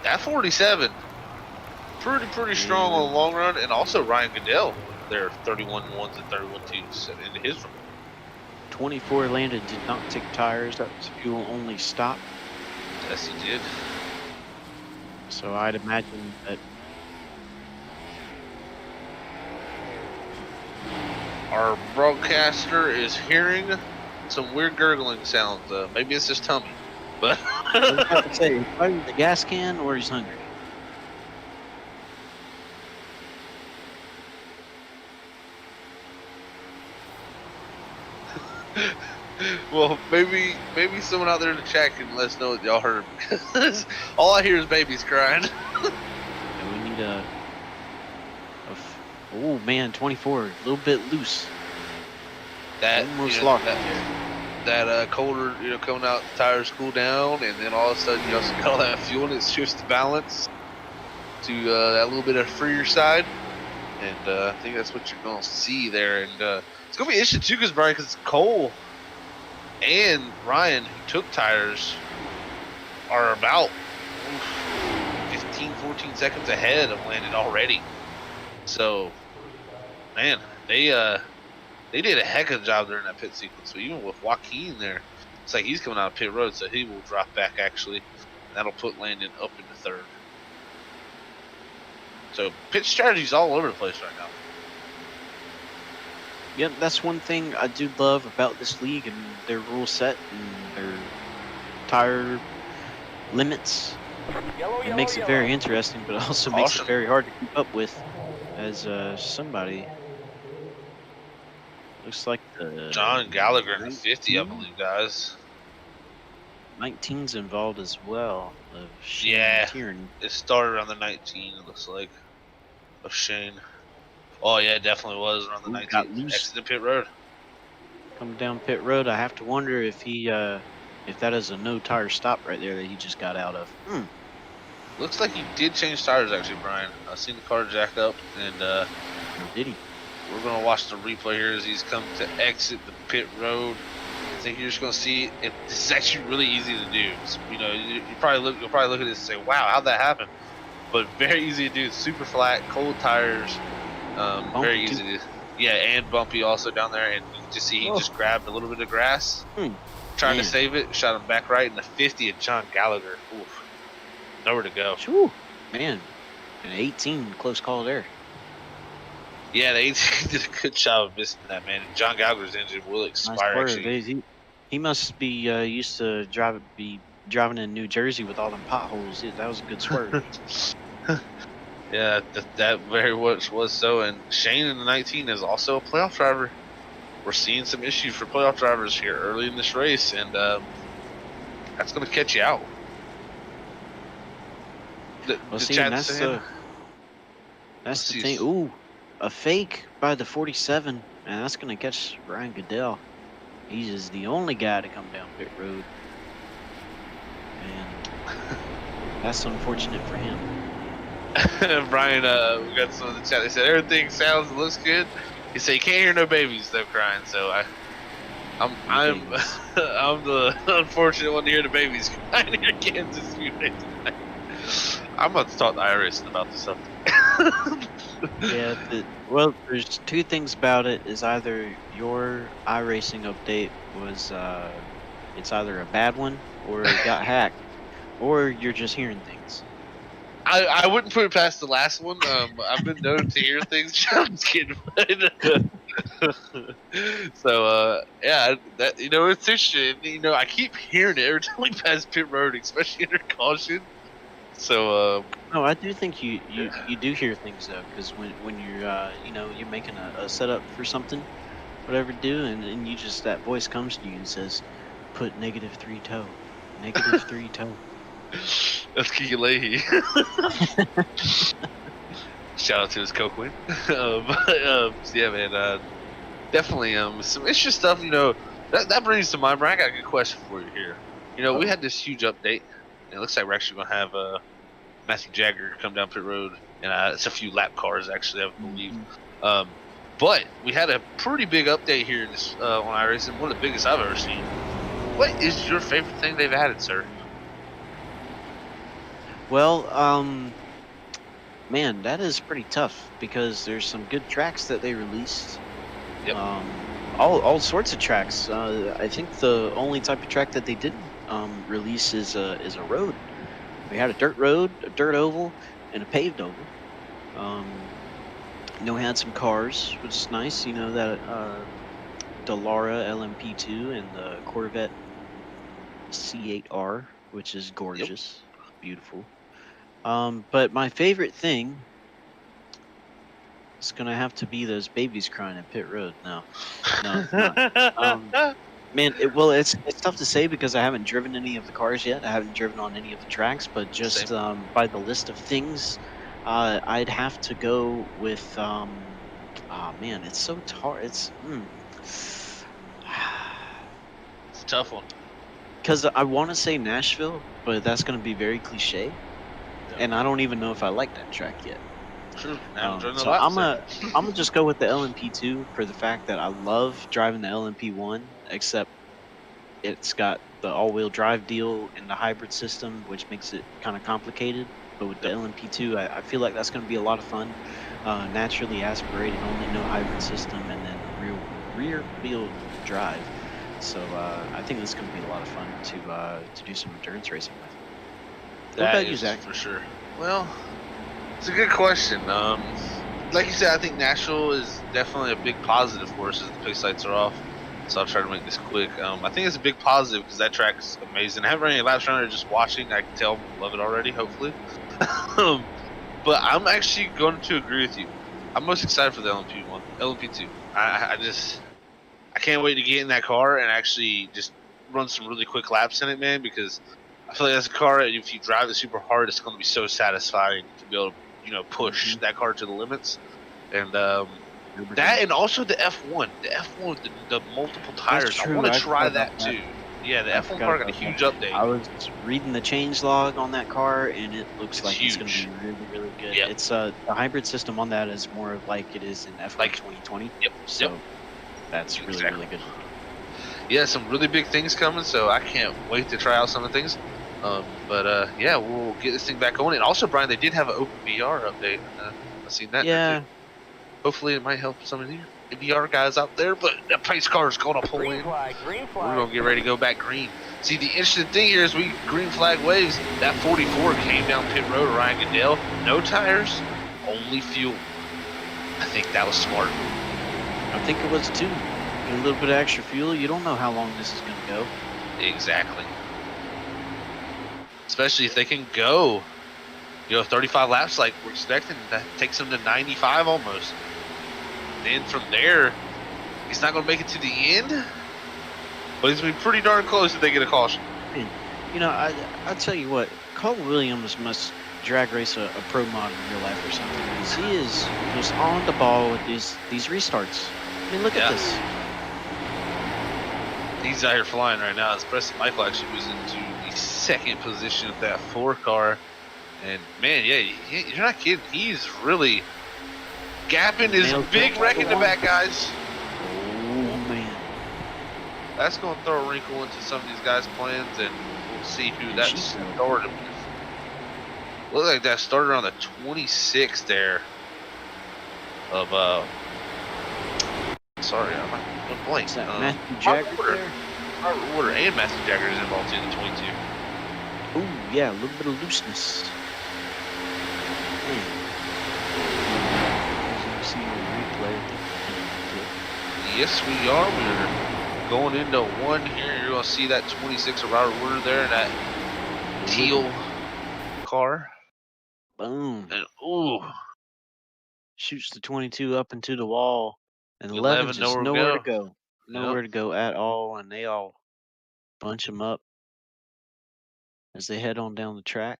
that 47, pretty strong on the long run. And also Ryan Goodell, there 31.1s and 31.2s into his run. 24, Landon did not take tires. That was fuel only stop. Yes, he did. So I'd imagine that our broadcaster is hearing some weird gurgling sounds. Maybe it's his tummy, but I was about to say, either the gas can or he's hungry. Well, maybe someone out there in the chat can let us know what y'all heard. All I hear is babies crying. And we need oh man, 24, a little bit loose. That almost locked. That colder, coming out, the tires cool down, and then all of a sudden you also got all that fuel, and it shifts the balance to that little bit of freer side. And I think that's what you're gonna see there. And it's gonna be interesting too, because Brian, because Cole and Ryan, who took tires, are about 15, 14 seconds ahead of Landon already. So, man, they did a heck of a job during that pit sequence. So even with Joaquin there, it's like he's coming out of pit road, so he will drop back actually. That'll put Landon up into 3rd. So pit strategy's all over the place right now. Yep, that's one thing I do love about this league and their rule set and their tire limits. It makes it very interesting, but also makes it very hard to keep up with. As somebody looks like the John Gallagher in the 50, I believe, guys. 19's involved as well. Yeah, Tierney. It started around the 19. It looks like of Shane. Oh yeah, it definitely was around the 19. Exited pit road. Coming down pit road, I have to wonder if he, if that is a no tire stop right there that he just got out of. Looks like he did change tires actually, Brian. I've seen the car jack up, and did he? We're gonna watch the replay here as he's come to exit the pit road. I think you're just gonna see it. This is actually really easy to do. So, you'll probably look at this and say, "Wow, how'd that happen?" But very easy to do. Super flat, cold tires. Very easy to. Yeah, and bumpy also down there. And you can just see he just grabbed a little bit of grass, trying to save it. Shot him back right in the 50 of John Gallagher. Oof. Nowhere to go. Whew. Man, an 18 close call there. Yeah, the 18 did a good job of missing that, man. And John Gallagher's engine will expire. Nice. He must be used to be driving in New Jersey with all them potholes. That was a good swerve. Yeah, that very much was so. And Shane in the 19 is also a playoff driver. We're seeing some issues for playoff drivers here early in this race, and that's going to catch you out. Well, The see, and chat's saying, that's the see, thing. Ooh, a fake by the 47, and that's gonna catch Brian Goodell. He's just the only guy to come down pit road, and that's unfortunate for him. Brian, we got some in the chat. They said everything sounds and looks good. He said you can't hear no babies though crying. So I'm Babies. I'm the unfortunate one to hear the babies crying here in Kansas Speedway tonight. I'm about to talk to iRacing about this stuff. Yeah. Well, there's two things about it. Is either your iRacing update was it's either a bad one or it got hacked, or you're just hearing things. I wouldn't put it past the last one. I've been known to hear things. I'm just kidding. So yeah, that it's interesting. I keep hearing it every time we pass pit road, especially under caution. So No, I do think you do hear things though, because when you're you're making a setup for something, whatever to do, and you just that voice comes to you and says, "Put -3 toe, -3 toe." that's Kiki Leahy. Shout out to his coke win. So yeah, man. Definitely some interesting stuff. That brings to mind. Brian, I got a good question for you here. We had this huge update. And it looks like we're actually gonna have Matthew Jagger come down pit road, and it's a few lap cars actually, I believe. But we had a pretty big update here in this on iRacing, one of the biggest I've ever seen. What is your favorite thing they've added, sir? Well, man, that is pretty tough because there's some good tracks that they released. Yep. All sorts of tracks. I think the only type of track that they didn't release is a road. We had a dirt road, a dirt oval, and a paved oval. We had some cars, which is nice. That Dallara LMP2 and the Corvette C8R, which is gorgeous, beautiful. But my favorite thing is gonna have to be those babies crying at pit road. No, it's not. Man, it's tough to say because I haven't driven any of the cars yet. I haven't driven on any of the tracks, but just by the list of things, I'd have to go with. Oh man, it's so hard. It's it's a tough one. Because I want to say Nashville, but that's going to be very cliche, and I don't even know if I like that track yet. True. So I'm gonna just go with the LMP2 for the fact that I love driving the LMP1, except it's got the all-wheel drive deal and the hybrid system, which makes it kind of complicated. But with the LMP2, I feel like that's going to be a lot of fun. Naturally aspirated, only no hybrid system, and then rear wheel drive. So I think this is going to be a lot of fun to do some endurance racing with. What about you, Zach? For sure. Well, it's a good question. Like you said, I think Nashville is definitely a big positive for us as the pace lights are off. So I'll try to make this quick. I think it's a big positive because that track is amazing. I haven't run any laps around it, just watching. I can tell, love it already, hopefully. But I'm actually going to agree with you. I'm most excited for the LMP2. I can't wait to get in that car and actually just run some really quick laps in it, man, because I feel like that's a car, if you drive it super hard, it's going to be so satisfying to be able to, push that car to the limits. And that, and also the F1. The F1 with the multiple tires. I want to try that too. Yeah, the F1 car got a huge update. I was reading the change log on that car, and it looks like it's going to be really, really good. Yep. It's the hybrid system on that is more like it is in F1 2020. Yep. So that's really, really good. Yeah, some really big things coming, so I can't wait to try out some of the things. But yeah, we'll get this thing back going. And also, Brian, they did have an OpenVR update. I've seen that. Yeah. Hopefully, it might help some of the VR guys out there. But the pace car is going to pull in. Green flag. We're going to get ready to go back green. See, the interesting thing here is we green flag waves. That 44 came down pit road, Ryan Goodell. No tires, only fuel. I think that was smart. I think it was too. Get a little bit of extra fuel. You don't know how long this is going to go. Exactly. especially if they can go, 35 laps like we're expecting. That takes them to 95 almost. Then from there, he's not going to make it to the end, but he's going to be pretty darn close if they get a caution. I tell you what, Cole Williams must drag race a pro mod in real life or something, because he is just on the ball with these restarts. I mean, look at this. He's out here flying right now. As Preston Michael actually moves into the second position of that 4 car. And man, yeah, you're not kidding. He's really gapping his big wreck in the back, guys. Oh man, that's going to throw a wrinkle into some of these guys' plans, and we'll see who that started with. Looks like that started on the 26th there of sorry, I'm not blank. Matthew Jagger there? Robert Order and Matthew Jagger is involved in the 22. Oh yeah, a little bit of looseness. Yes, we are. We're going into one here. You're going to see that 26 of Robert Order there in that teal car. Boom. And ooh. Shoots the 22 up into the wall. And 11 just nowhere to go. Nowhere to go at all. And they all bunch him up as they head on down the track.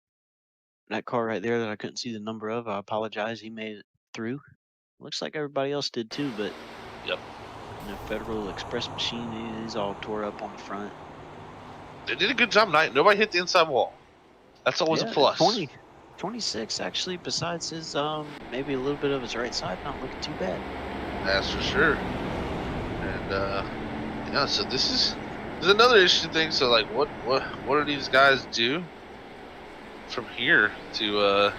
That car right there that I couldn't see the number of, I apologize. He made it through. Looks like everybody else did too, but the Federal Express machine is all tore up on the front. They did a good job tonight. Nobody hit the inside wall. That's always a plus. 26 actually, besides his maybe a little bit of his right side, not looking too bad. That's for sure. And so there's another interesting thing. So like, what do these guys do from here to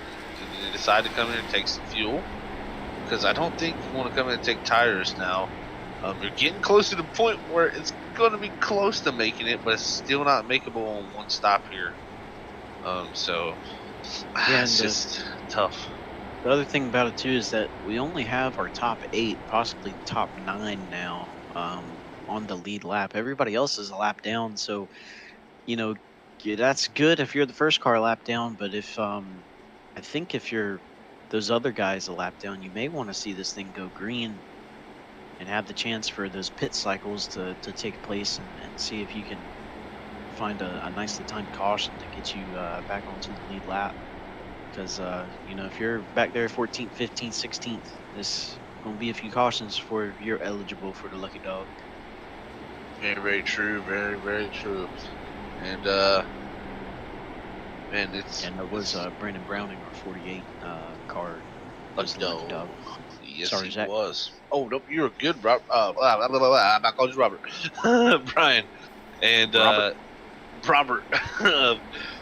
decide to come in and take some fuel? Because I don't think you want to come in and take tires now. You're getting close to the point where it's going to be close to making it, but it's still not makeable on one stop here. So it's just tough. The other thing about it too is that we only have our top 8, possibly top 9 now on the lead lap. Everybody else is a lap down, so that's good if you're the first car lap down. But if I think if you're those other guys a lap down, you may want to see this thing go green and have the chance for those pit cycles to take place and see if you can find a nicely timed caution to get you back onto the lead lap. Because, if you're back there 14th, 15th, 16th, there's going to be a few cautions before you're eligible for the lucky dog. Very, very true. Very, very true. And, man, And it was Brandon Browning, our 48 car. No. Yes, Sorry, he Zach. was. Oh, no, you're good, Robert. I'm not calling you Robert. Brian. And, Robert.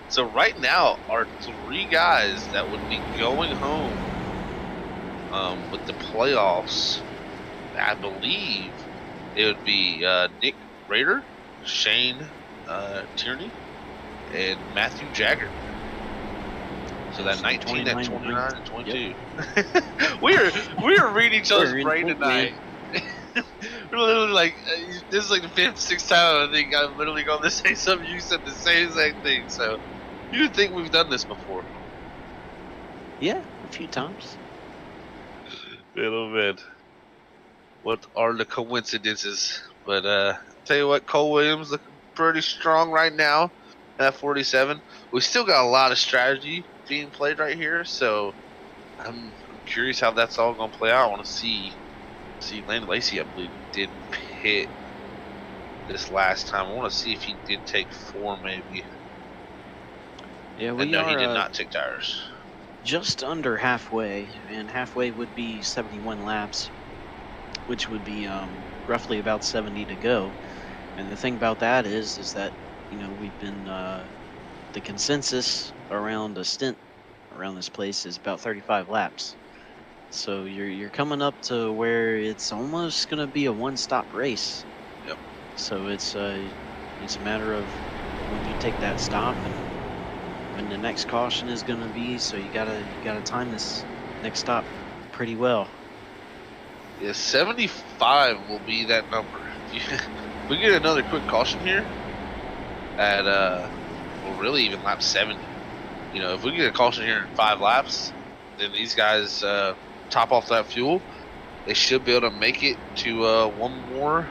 So right now, our 3 guys that would be going home with the playoffs, I believe it would be Nick Rader, Shane Tierney, and Matthew Jagger. So that 19, that 29, and 22. Yep. we are reading each other's brain tonight. We're literally like, this is like the 5th, 6th time I think I'm literally going to say something. You said the same exact thing. So you would think we've done this before. Yeah, a few times. Oh man, what are the coincidences? But tell you what, Cole Williams looking pretty strong right now at 47. We still got a lot of strategy being played right here, so I'm curious how that's all going to play out. I want to see Landon Lacey, I believe, did pit this last time. I want to see if he did take 4 maybe. Yeah, he did not take tires. Just under halfway, and halfway would be 71 laps, which would be roughly about 70 to go. And the thing about that is that we've been the consensus around a stint around this place is about 35 laps. So you're coming up to where it's almost gonna be a one-stop race. Yep. So it's a matter of when you take that stop and when the next caution is gonna be. So you gotta time this next stop pretty well. Yeah, 75 will be that number. If we get another quick caution here at or really even lap 70. You know, if we get a caution here in 5 laps, then these guys top off that fuel. They should be able to make it to one more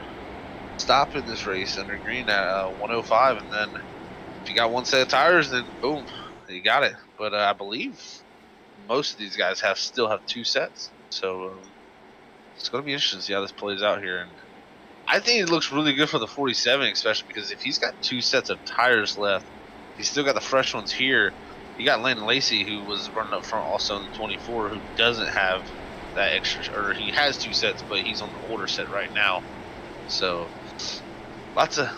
stop in this race under green at 105, and then if you got one set of tires, then boom, you got it. But I believe most of these guys still have 2 sets, so it's going to be interesting to see how this plays out here. And I think it looks really good for the 47, especially because if he's got 2 sets of tires left, he's still got the fresh ones here. You got Landon Lacey, who was running up front also in the 24, who doesn't have that extra, or he has 2 sets, but he's on the older set right now. So lots of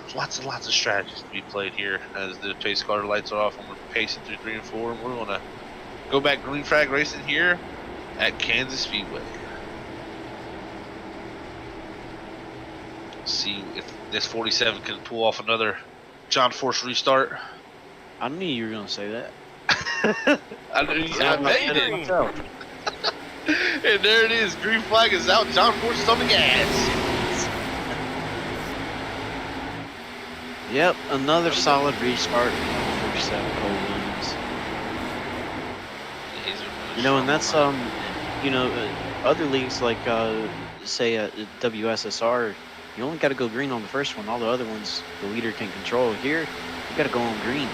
strategies to be played here as the pace car lights are off, and we're pacing through 3 and 4, and we're going to go back green flag racing here at Kansas Speedway. See if this 47 can pull off another John Force restart. I knew you were going to say that. I bet you did. And there it is. Green flag is out. John Force is on the gas. Yep, another solid restart. 47 Cole Williams. You know, and that's you know, other leagues like say WSSR, you only got to go green on the first one. All the other ones the leader can control. Here, you got to go on green.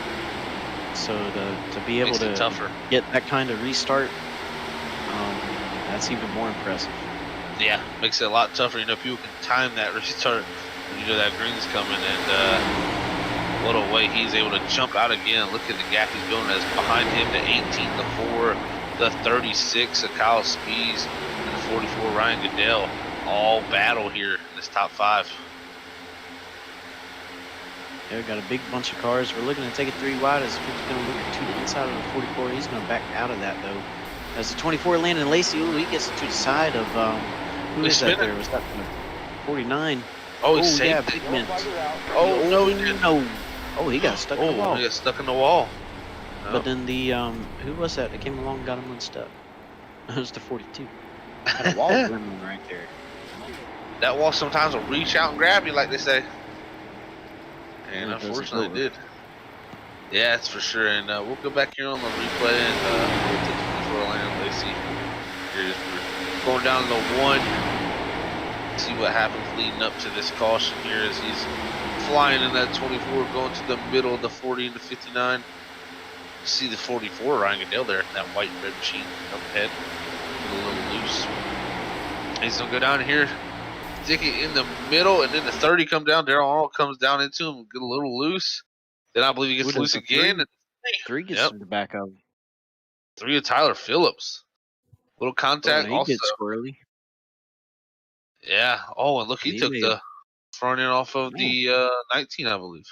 So to be able to get that kind of restart, that's even more impressive. Yeah, makes it a lot tougher. You know, people can time that restart when you know that green's coming, and what a way he's able to jump out again. Look at the gap he's building as behind him, the 18, the 4, the 36 of Kyle Spees, and the 44 Ryan Goodell. All battle here in this top 5. Yeah, we got a big bunch of cars. We're looking to take it 3 wide as he's going to look to the inside of the 44. He's going to back out of that, though. As the 24, Landon Lacey, ooh, he gets to the side of, who is that there? Was that the 49? Oh, he saved yeah, it. big mint. Oh, no, he didn't. No. Oh, he got stuck in the wall. He got stuck in the wall. But then the, who was that came along and got him unstuck? That was the 42. Got a wall glimmering right there. That wall sometimes will reach out and grab you, like they say. And unfortunately, it did. Yeah, that's for sure. And we'll go back here on the replay and we'll take the for Landon Lacey. Here's we're going down to the 1. See what happens leading up to this caution here as he's flying in that 24, going to the middle of the 40 and the 59. See the 44, Ryan Goodell there, that white and red machine up ahead. Get a little loose. He's going to go down here, stick it in the middle, and then the 30 come down. Daryl Arnold comes down into him, get a little loose. Then I believe he gets loose again. 3 gets to the back of him. 3 of Tyler Phillips. Little contact he also. gets squirrely. Yeah. Oh, and look, he took the front end off of the 19, I believe.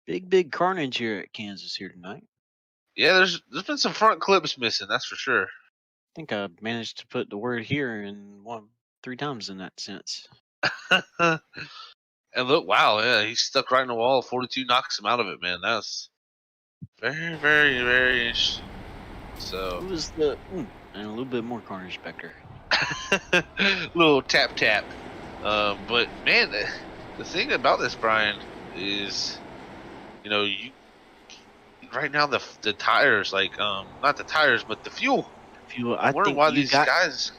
Big carnage here at Kansas here tonight. Yeah, there's been some front clips missing, that's for sure. I think I managed to put the word here in 3 times in that sense. And look, wow, yeah, he's stuck right in the wall. 42 knocks him out of it, man. That's very, very, very interesting. So it was the and a little bit more carnage back there. little tap. But man, the thing about this, Brian, is you know right now the tires, like not the tires, but the fuel. I wonder think why these guys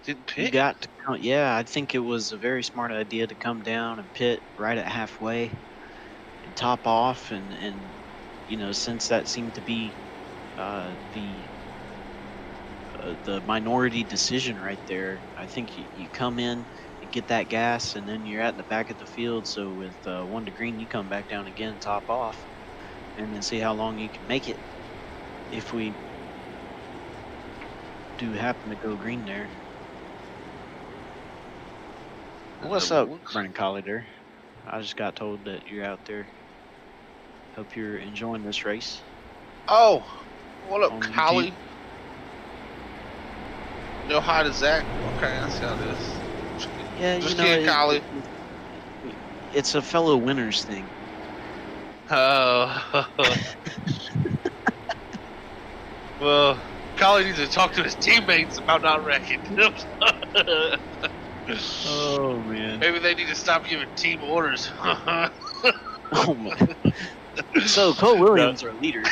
didn't pit. You got to come, yeah, I think it was a very smart idea to come down and pit right at halfway and top off, and you know, since that seemed to be the minority decision right there, I think you come in and get that gas, and then you're at the back of the field. So with 1 to green, you come back down again, top off, and then see how long you can make it. If we do happen to go green there. What's up, Brennan Collider? I just got told that you're out there. Hope you're enjoying this race. Oh, what up, Collie? No, hi to Zach. Okay, that's how it is. Yeah, just you know, Collie. It's a fellow winners thing. Oh. Well, Collie needs to talk to his teammates about not wrecking. Oh man. Maybe they need to stop giving team orders. Oh my. So Cole Williams, our leader,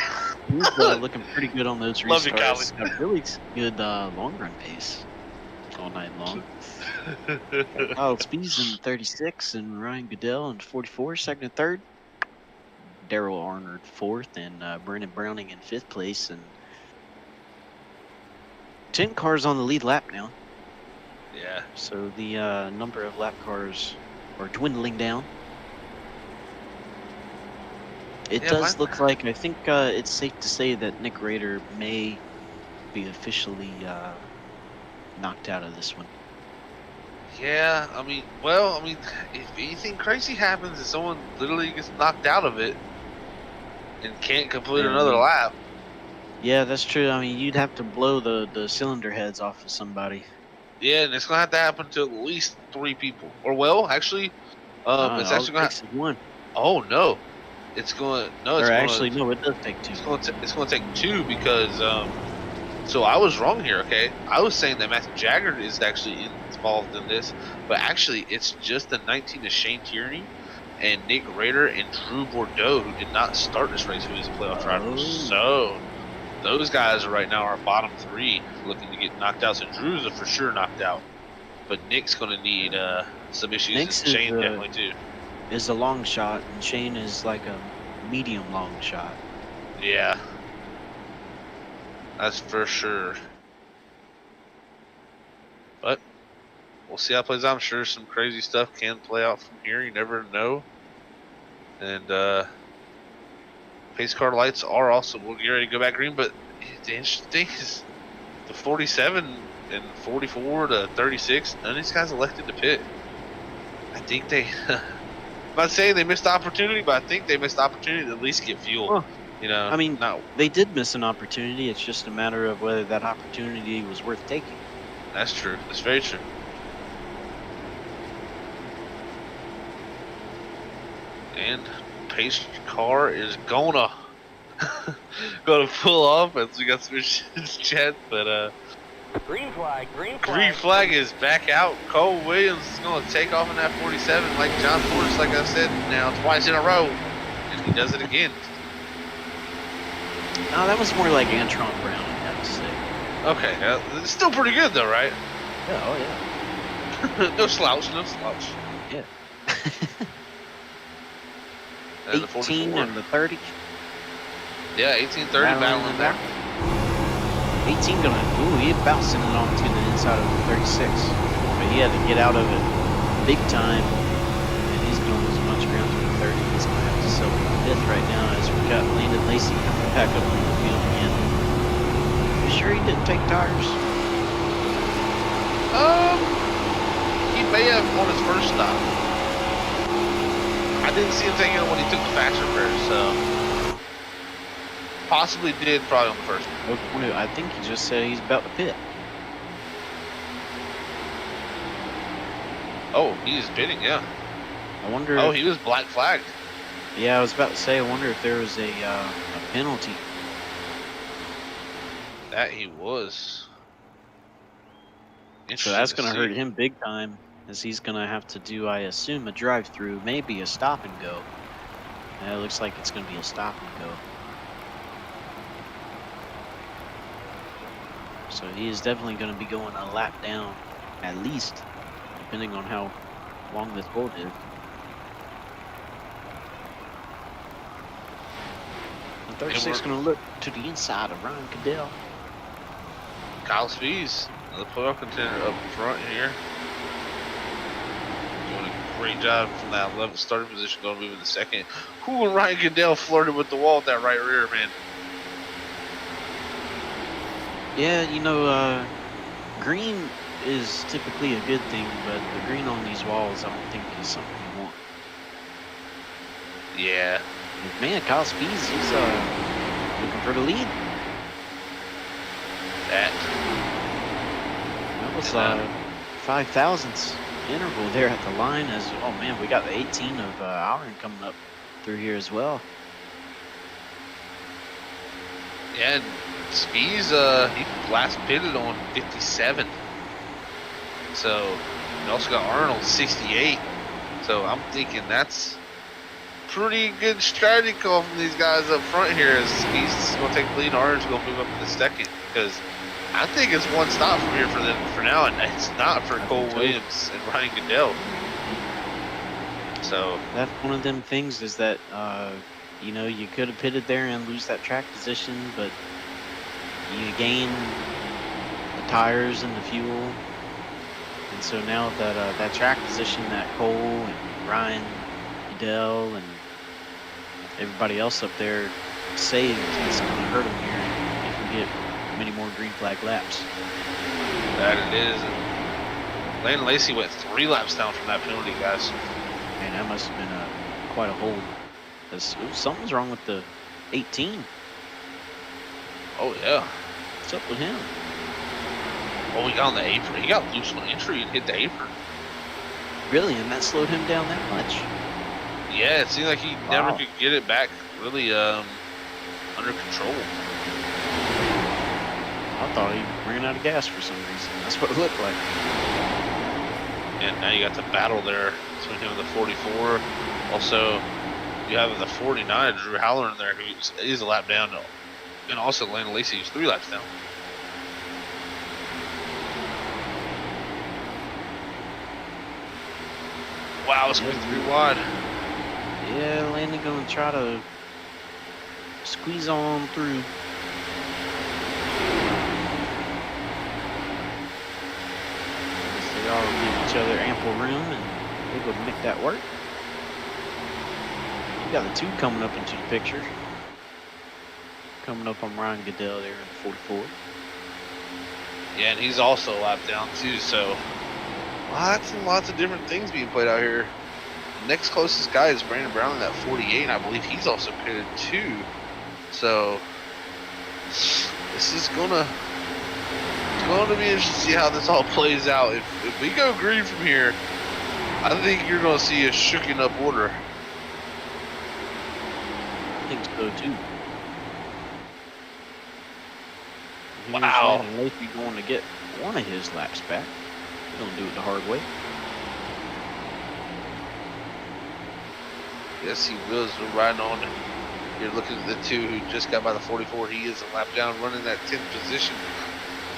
he's looking pretty good on those Love you, restarts. Got really good long run pace all night long. Kyle Spees in 36 and Ryan Goodell in 44, second and third. Daryl Arnold fourth and Brennan Browning in fifth place. And 10 cars on the lead lap now. Yeah. So the number of lap cars are dwindling down. It does look like, I think it's safe to say that Nick Rader may be officially knocked out of this one. Yeah, I mean, if anything crazy happens, if someone literally gets knocked out of it and can't complete another lap. Yeah, that's true. I mean, you'd have to blow the cylinder heads off of somebody. Yeah, and it's going to have to happen to at least 3 people. Or, well, actually, it's actually going to one. Oh, no. It's going no. It's or gonna, actually, no, it does take 2. It's going to take 2 because so I was wrong here. Okay, I was saying that Matthew Jagger is actually involved in this, but actually it's just the 19 of Shane Tierney and Nick Rader and Drew Bordeaux who did not start this race, who is a playoff driver. So those guys right now are bottom 3 looking to get knocked out. So Drew's a for sure knocked out, but Nick's going to need some issues. Nick's and Shane definitely too. Is a long shot, and Shane is like a medium long shot. Yeah, that's for sure. But we'll see how it plays out. I'm sure some crazy stuff can play out from here. You never know. And pace car lights are also, we'll get ready to go back green. But the interesting thing is the 47 and 44 to 36, none of these guys elected to pit. I think they... I'm not saying they missed the opportunity, but I think they missed the opportunity to at least get fuel. Well, you know, I mean, no, they did miss an opportunity. It's just a matter of whether that opportunity was worth taking. That's true. That's very true. And pace car is gonna pull off as we got some chat, but Green flag. green flag is back out. Cole Williams is going to take off in that 47 like John Forrest, like I said, now twice in a row. And he does it again. No, that was more like Antron Brown, I have to say. Okay, it's still pretty good though, right? Yeah, oh yeah. No slouch, no slouch. Yeah. And 18 and the 30. Yeah, 18-30 battling there. 18 gonna, he bouncing it onto the inside of the 36. But he had to get out of it big time. And he's gonna lose a bunch of ground to the 30. He's gonna have to settle for 5th right now as we've got Landon Lacey coming back up on the field again. You sure he didn't take tires? He may have on his first stop. I didn't see him taking it when he took the fast repair, so possibly did probably on the first one. I think he just said he's about to pit. Oh, he is pitting, yeah. I wonder. Oh, he was black flagged. Yeah, I was about to say. I wonder if there was a penalty. That he was. So that's going to hurt him big time, as he's going to have to do, I assume, a drive-through, maybe a stop and go. Yeah, it looks like it's going to be a stop and go. So he is definitely going to be going a lap down, at least, depending on how long this hold is. And 36 going to look to the inside of Ryan Goodell. Kyle Spees, another playoff contender up front here. Doing a great job from that 11th starting position, going to move in the second. Who and Ryan Goodell flirted with the wall with that right rear, man. Yeah, you know, green is typically a good thing, but the green on these walls, I don't think is something you want. Yeah. Man, Kyle Spees, he's looking for the lead. That was 5 thousandths interval there at the line. As oh man, we got the 18 of Aaron coming up through here as well. Yeah, and Spees, he last pitted on 57. So, we also got Arnold 68. So, I'm thinking that's pretty good strategy call from these guys up front here. As he's going to take the lead, Orange will move up to the second, because I think it's one stop from here for them for now, and it's not for Cole Williams and Ryan Goodell. So that's one of them things is that you know, you could have pitted there and lose that track position, but you gain the tires and the fuel, and so now that that track position that Cole and Ryan Goodell and everybody else up there saved is going to hurt them here if we get many more green flag laps. that it is. And Landon Lacey went 3 laps down from that penalty, guys. Man, that must have been quite a hold. Something's wrong with the 18. Oh yeah. What's up with him? Oh, he got on the apron. He got loose on entry and hit the apron. Really? And that slowed him down that much? Yeah, it seemed like he never could get it back really under control. I thought he ran out of gas for some reason. That's what it looked like. And now you got the battle there between him and the 44. Also, you have the 49, Drew Howler in there, who is a lap down. And also Landon Lacey, who's 3 laps down. Wow, it's going to be 3 wide. Yeah, Landon going to try to squeeze on through. They all give each other ample room and able to make that work. You got the 2 coming up into the picture. Coming up on Ryan Goodell there in 44. Yeah, and he's also a lap down too, so lots and lots of different things being played out here. The next closest guy is Brandon Brown in that 48, and I believe he's also pitted too. So this is gonna be interesting to see how this all plays out. If we go green from here, I think you're gonna see a shooken up order. I think so too. Wow. Here's Lacey going to get one of his laps back. He's going to do it the hard way. Yes, he will. We're riding on. You're looking at the 2 who just got by the 44. He is a lap down, running that 10th position.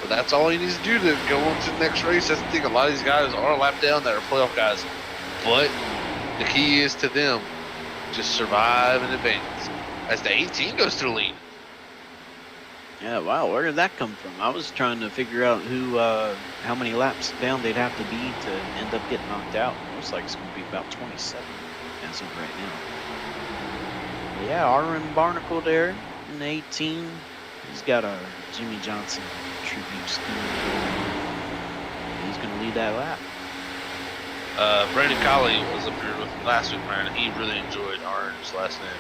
But that's all he needs to do to go on to the next race. That's the thing. A lot of these guys are a lap down that are playoff guys. But the key is to them just survive and advance as the 18 goes to the lead. Yeah, wow, where did that come from? I was trying to figure out how many laps down they'd have to be to end up getting knocked out. It looks like it's going to be about 27 as of right now. But yeah, Aaron Barnacle there in the 18. He's got a Jimmy Johnson tribute scheme. He's going to lead that lap. Brandon Colley was up here with me last week, man, and he really enjoyed Orange's last name.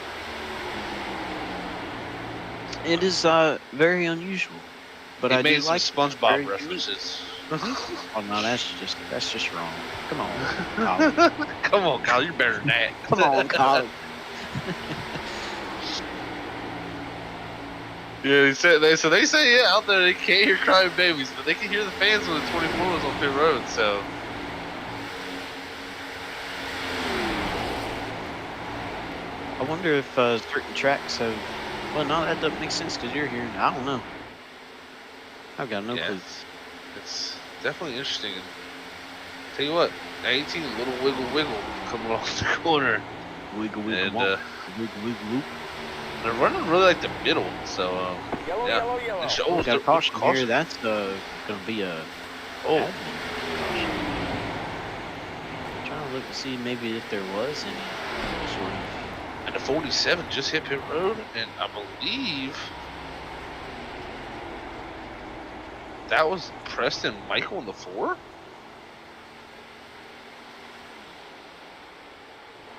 It is very unusual, but I made do like some SpongeBob references. Oh no, that's just wrong. Come on, Colin. Come on, Kyle, you're better than that. Come on, Colin. Yeah, they say yeah out there they can't hear crying babies, but they can hear the fans when the 24 was on pit road. So I wonder if certain tracks have. Well, no, that doesn't make sense because you're here. I don't know. I've got no clue. It's definitely interesting. And tell you what, 18, a little wiggle coming off the corner. Wiggle, and wiggle, wiggle. they're running really like the middle. So Yellow. Oh, got a caution here. That's going to be a. Oh. I'm trying to look and see maybe if there was any sort of. And the 47 just hit pit road, and I believe that was Preston Michael in the 4.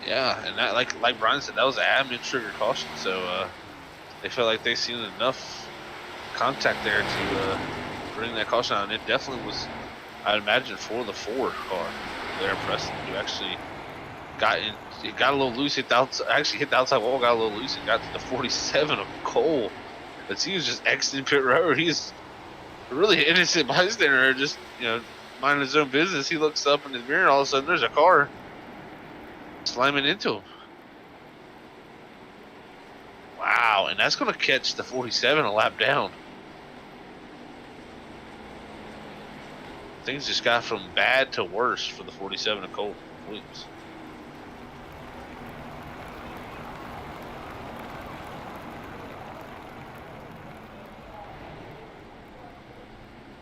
Yeah, and that like Brian said, that was an admin trigger caution. So they felt like they seen enough contact there to bring that caution out. And it definitely was, I'd imagine, for the 4 car there, Preston, who actually it got a little loose, hit the outside wall, got a little loose, and got to the 47 of Cole. But he was just exiting pit road. He's a really innocent bystander, just minding his own business. He looks up in his mirror, and all of a sudden there's a car slamming into him. Wow, and that's going to catch the 47 a lap down. Things just got from bad to worse for the 47 of Cole Williams.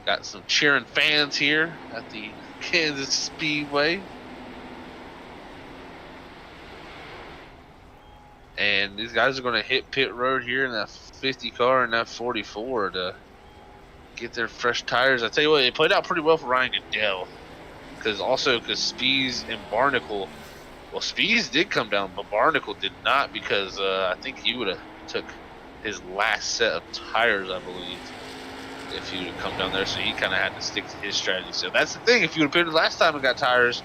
Got some cheering fans here at the Kansas Speedway. And these guys are going to hit pit road here in that 50 car and that 44 to get their fresh tires. I tell you what, it played out pretty well for Ryan Goodell. Because Spees and Barnacle, well, Spees did come down, but Barnacle did not, because I think he would have took his last set of tires, I believe, if he would have come down there. So he kind of had to stick to his strategy. So that's the thing. If you would have pitted last time and got tires,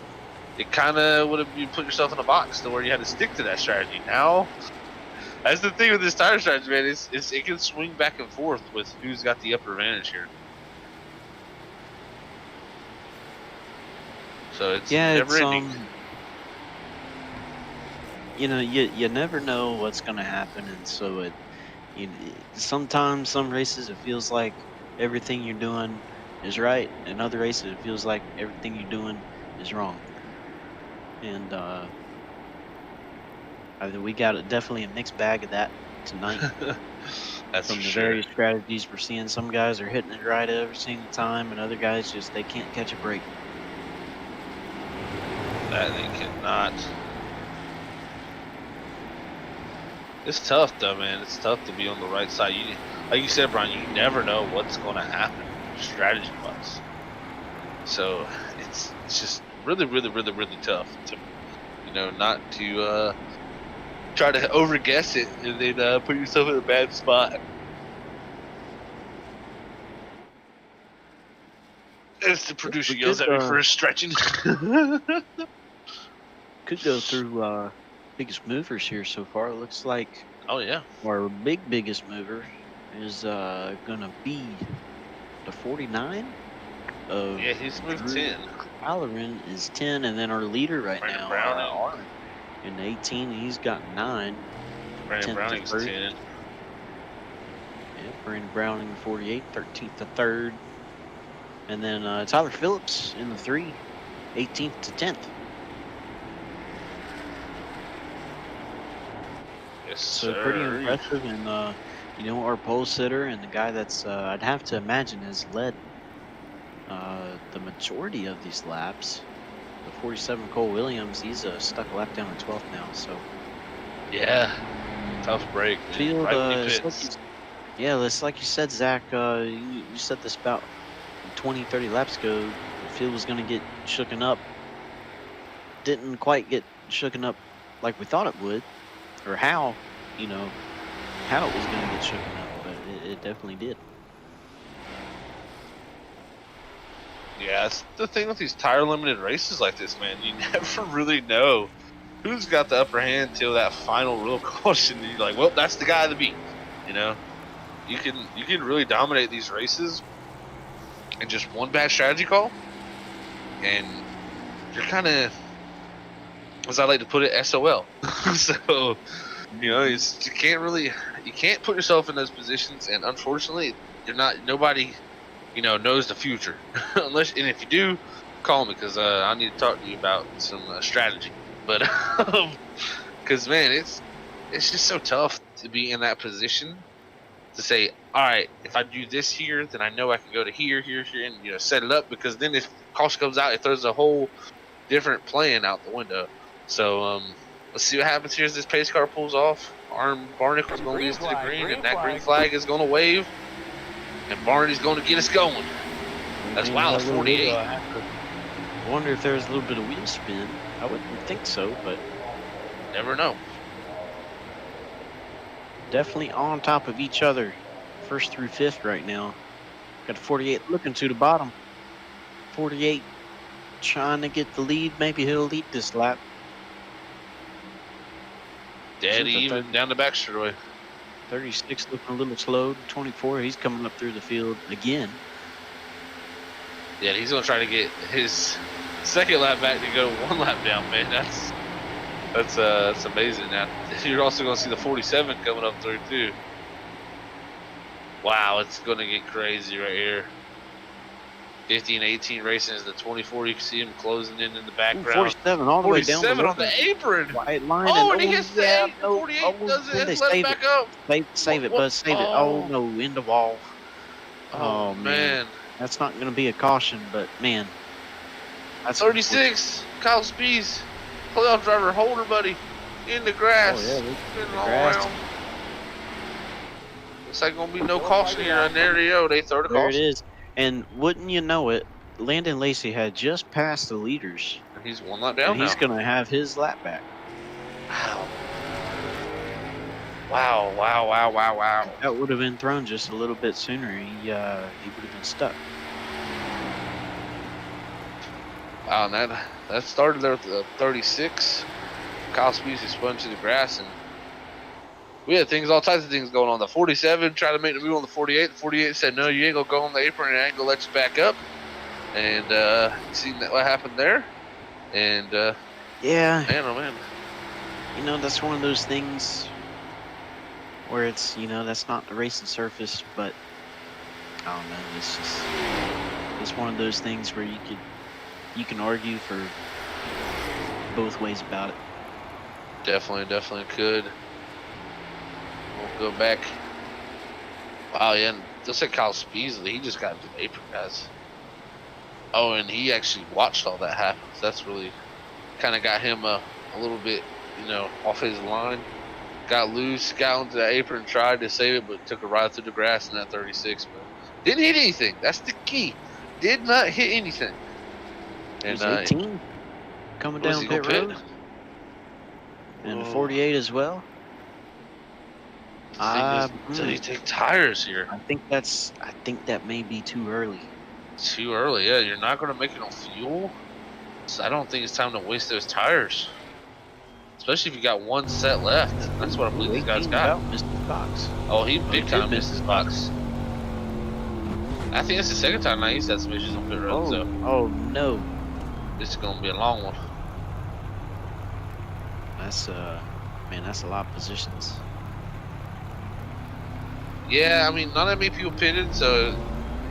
it kind of would have, you put yourself in a box to where you had to stick to that strategy. Now, that's the thing with this tire strategy, man. It can swing back and forth with who's got the upper advantage here. So it's never ending. You know, you never know what's going to happen, and so sometimes some races it feels like everything you're doing is right, and other races it feels like everything you're doing is wrong. And we got definitely a mixed bag of that tonight. That's from for the sure. various strategies we're seeing. Some guys are hitting it right every single time, and other guys just they can't catch a break. That they cannot. It's tough though, man. It's tough to be on the right side. Like you said, Brian, you never know what's going to happen strategy-wise. So it's just really, really, really, really tough to, not to try to overguess it and then put yourself in a bad spot. As the producer yells at me for stretching. Could go through biggest movers here so far. It looks like our biggest mover is gonna be the 49 of he's moved 10. Halloran is 10, and then our leader right Brandon now Browning. in 18 he's got 9. Brandon Browning's 10. Yeah, Brandon Browning 48, 13th to 3rd. And then Tyler Phillips in the 3, 18th to 10th. Yes, So sir. pretty impressive. And, our pole sitter and the guy that's, I'd have to imagine, has led the majority of these laps. The 47 Cole Williams, he's stuck a lap down in 12th now. So yeah, tough break. Field, right it's like you said, Zach. You said this about 20, 30 laps ago. The field was going to get shooken up. Didn't quite get shooken up like we thought it would, or how it was going to get shooken up, but it definitely did. Yeah, that's the thing with these tire limited races like this, man. You never really know who's got the upper hand till that final real caution. And you're like, well, that's the guy to beat. You can really dominate these races and just one bad strategy call, and you're kind of, as I like to put it, SOL. So, you can't put yourself in those positions, and unfortunately, nobody, knows the future. And if you do, call me, because I need to talk to you about some strategy. But, because man, it's just so tough to be in that position to say, all right, if I do this here, then I know I can go to here, and set it up, because then if caution comes out, it throws a whole different plan out the window. So let's see what happens here as this pace car pulls off. Barnacle's going to lead us to the green, and that green flag is going to wave, and Barney's going to get us going. That's the 48. I wonder if there's a little bit of wheel spin. I wouldn't think so, but never know. Definitely on top of each other, 1st through 5th right now. Got 48 looking to the bottom. 48 trying to get the lead. Maybe he'll lead this lap. Dead even down the back straightaway. 36 looking a little slow. 24, he's coming up through the field again. Yeah, he's going to try to get his second lap back to go 1 lap down, man. That's amazing. Now you're also going to see the 47 coming up through too. Wow, it's going to get crazy right here. 50 and 18 racing is the 24. You can see him closing in the background. 47 all the way down the 47 on road. the apron. White line. Oh, and he hits the 8. The 48 does it and let it back up. Save it, bud. Save it. Oh, no. In the wall. Oh, man. That's not going to be a caution, but, man. That's 36. Kyle Spees. Playoff driver. Holder, buddy. In the grass. Oh, yeah. Spinning all around. Looks like going to be no caution here on Rio. They throw the caution. There it is. And wouldn't you know it, Landon Lacey had just passed the leaders. And he's one lap down and he's going to have his lap back. Wow. Wow. That would have been thrown just a little bit sooner. He would have been stuck. Wow, and that started there with the 36. Kyle Spees spun to the grass, and we had all types of things going on. The 47 tried to make the move on the 48. The 48 said, no, you ain't going to go on the apron, and I ain't going to let you back up. And seen what happened there. And, yeah. Man, oh, man. You know, that's one of those things where it's, that's not the racing surface, but I don't know. It's one of those things where you can argue for both ways about it. Definitely could. We'll go back. Wow, yeah. Just like Kyle Speesley, he just got into the apron, guys. Oh, and he actually watched all that happen. So that's really kind of got him a little bit, off his line. Got loose, got onto the apron, tried to save it, but took a ride through the grass in that 36. But didn't hit anything. That's the key. Did not hit anything. And 18 coming down pit road. And the 48 as well. Did he take tires here? I think that may be too early. Too early, yeah. You're not going to make it on fuel. So I don't think it's time to waste those tires. Especially if you got one set left. That's what I believe these guys got. Missed his box. Oh, he big time missed his box. I think it's the second time now he's had some issues on pit road. Oh no. This is going to be a long one. That's a lot of positions. Yeah, I mean, not that many people pitted, so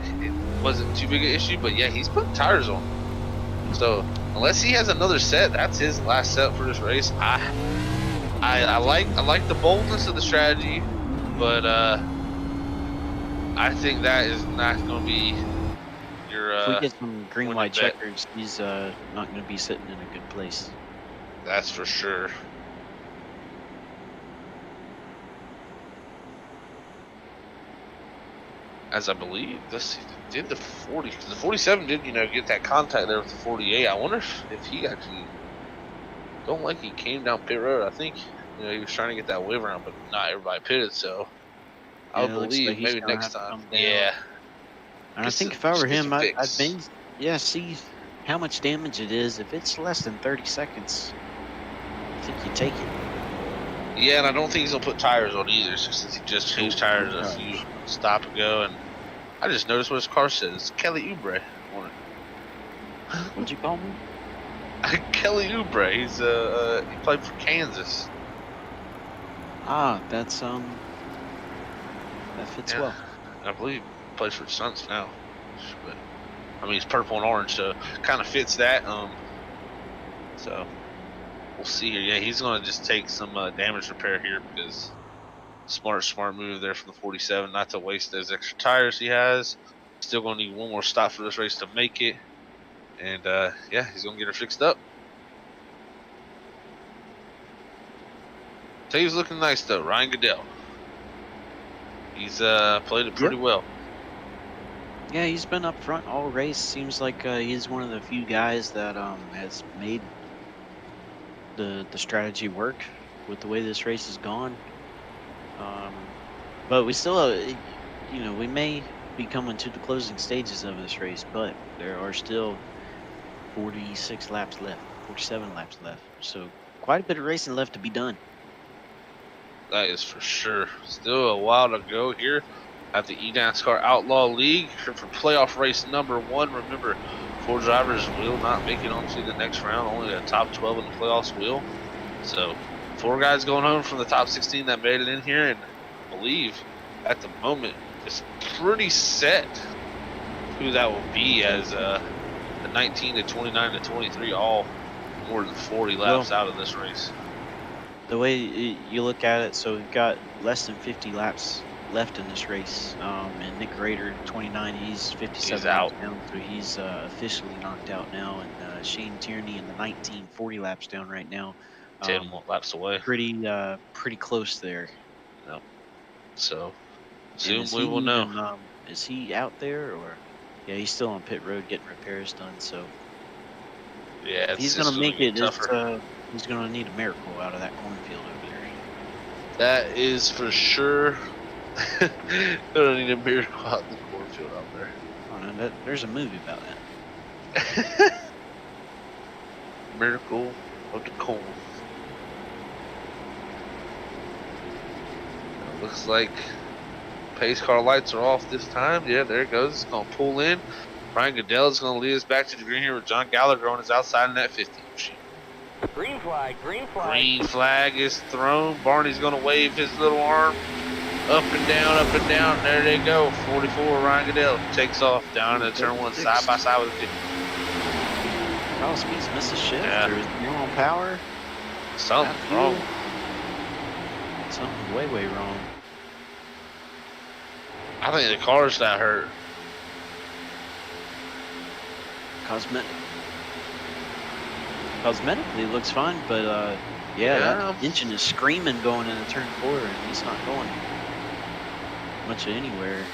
it wasn't too big an issue. But yeah, he's putting tires on. So unless he has another set, that's his last set for this race. I like the boldness of the strategy, but I think that is not going to be your. If we get some green white checkers, he's not going to be sitting in a good place. That's for sure. As I believe this did the 40, the 47 did get that contact there with the 48. I wonder if he actually he came down pit road. I think he was trying to get that wave around, but not everybody pitted. So I would believe like maybe next time. Yeah. And I think if I were him, I'd see how much damage it is. If it's less than 30 seconds, I think you take it. Yeah, and I don't think he's gonna put tires on either, since he just changed tires a few stop ago. And I just noticed what his car says. It's Kelly Oubre on it. What'd you call me? Kelly Oubre. He's he played for Kansas. That's that fits well. I believe he plays for the Suns now. But I mean, he's purple and orange, so kind of fits that. So we'll see here. Yeah, he's going to just take some damage repair here because smart move there from the 47, not to waste those extra tires he has. Still going to need one more stop for this race to make it. And yeah, he's going to get her fixed up. Tell you he's looking nice though, Ryan Goodell. He's played it pretty well. Yeah, he's been up front all race. Seems like he's one of the few guys that has made the strategy work with the way this race has gone. But we still, we may be coming to the closing stages of this race, but there are still 46 laps left, 47 laps left. So quite a bit of racing left to be done. That is for sure. Still a while to go here at the eNascar Outlaw League for playoff race number 1. Remember, 4 drivers will not make it onto the next round. Only the top 12 in the playoffs will. So 4 guys going home from the top 16 that made it in here, and I believe at the moment it's pretty set who that will be as the 19 to 29 to 23 all more than 40 laps out of this race. The way you look at it, so we've got less than 50 laps left in this race, and Nick Rader, 29, he's 57 He's out. laps down, so he's officially knocked out now. And Shane Tierney in the 19, 40 laps down right now. 10 laps away. Pretty close there. Yep. So And soon is we he will know. even, is he out there, or yeah, he's still on pit road getting repairs done. So Yeah, if he's gonna make it, he's gonna need a miracle out of that cornfield over there. That is for sure. Don't need a miracle out in the cornfield out there. Oh, no, there's a movie about that. Miracle of the corn. Looks like pace car lights are off this time. Yeah, there it goes. It's going to pull in. Brian Goodell is going to lead us back to the green here with John Gallagher on his outside in that 50 machine. Green flag, green flag. Green flag is thrown. Barney's going to wave his little arm up and down, up and down. There they go. 44, Ryan Goodell takes off down to turn 1 side by side with the 50. Crosby's missed a shift. Yeah. Or is he on power? Something's wrong. Something way wrong. I think the car's not hurt. Cosmetically looks fine, but yeah, that engine is screaming going into turn 4, and he's not going much of anywhere.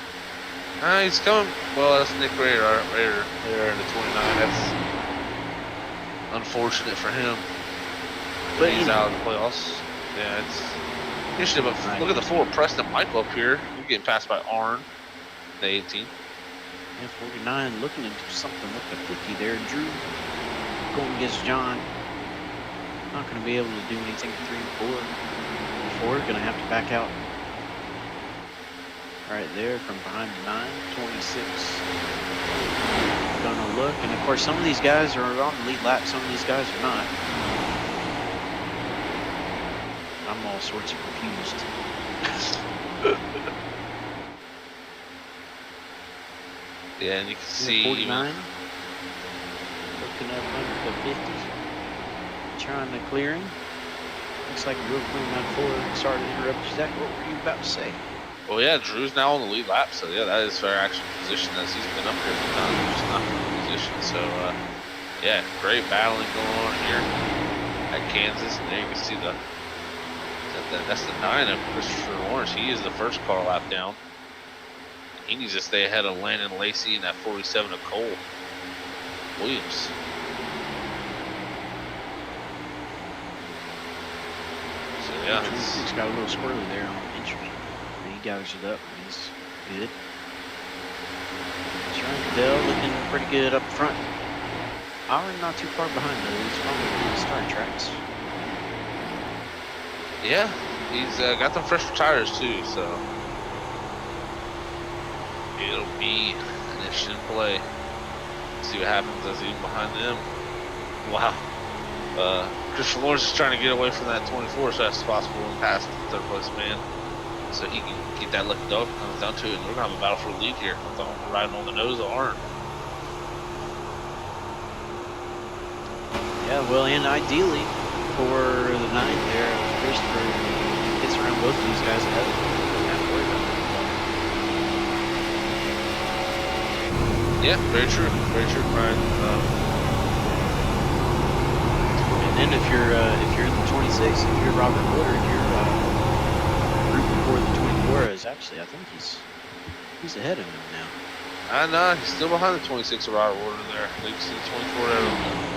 He's coming. Well, that's Nick Rader there in the 29. That's unfortunate for him. But he's out of the playoffs. Yeah, it's interesting. But look at the 4, Preston Michael up here. He's getting passed by Arn, the 18. And 49 looking to do something with the 50 there. Drew going against John. Not going to be able to do anything for 3 and 4. 4 going to have to back out. Right there from behind the 9, 26. Gonna look, and of course some of these guys are on the lead lap, some of these guys are not. I'm all sorts of confused. Yeah, and you can see 49. Looking up under the 50. Trying to clear him. Looks like real clean on 4. Sorry to interrupt you, Zach. What were you about to say? Well, yeah, Drew's now on the lead lap, so yeah, that is fair action position as he's been up here for time, just not in position. So, yeah, great battling going on here at Kansas. And there you can see that's the 9 of Christopher Lawrence. He is the first car lap down. He needs to stay ahead of Landon Lacey and that 47 of Cole Williams. So, yeah, He's got a little squirrely there on the entry. He gathers it up. He's good. Ryan Goodell looking pretty good up front. Aaron not too far behind though. He's probably in the start tracks. Yeah, he's got them fresh tires too, so it'll be an interesting play. See what happens as he's behind them. Wow. Christopher Lawrence is trying to get away from that 24 as fast as possible and pass the 3rd place man, so he can get that lucky dog when it comes down to it. And we're gonna have a battle for the lead here. I'm riding on the nose of Arn. Yeah, well, and ideally for the 9 there, Christopher gets around both of these guys ahead of him. Yeah, very true, Brian. And then if you're in the 26, if you're Robert Woodard, you're rooting for the 24. Is actually, I think he's ahead of him now. I know, he's still behind the 26 of Robert Woodard there. You can see the 24 there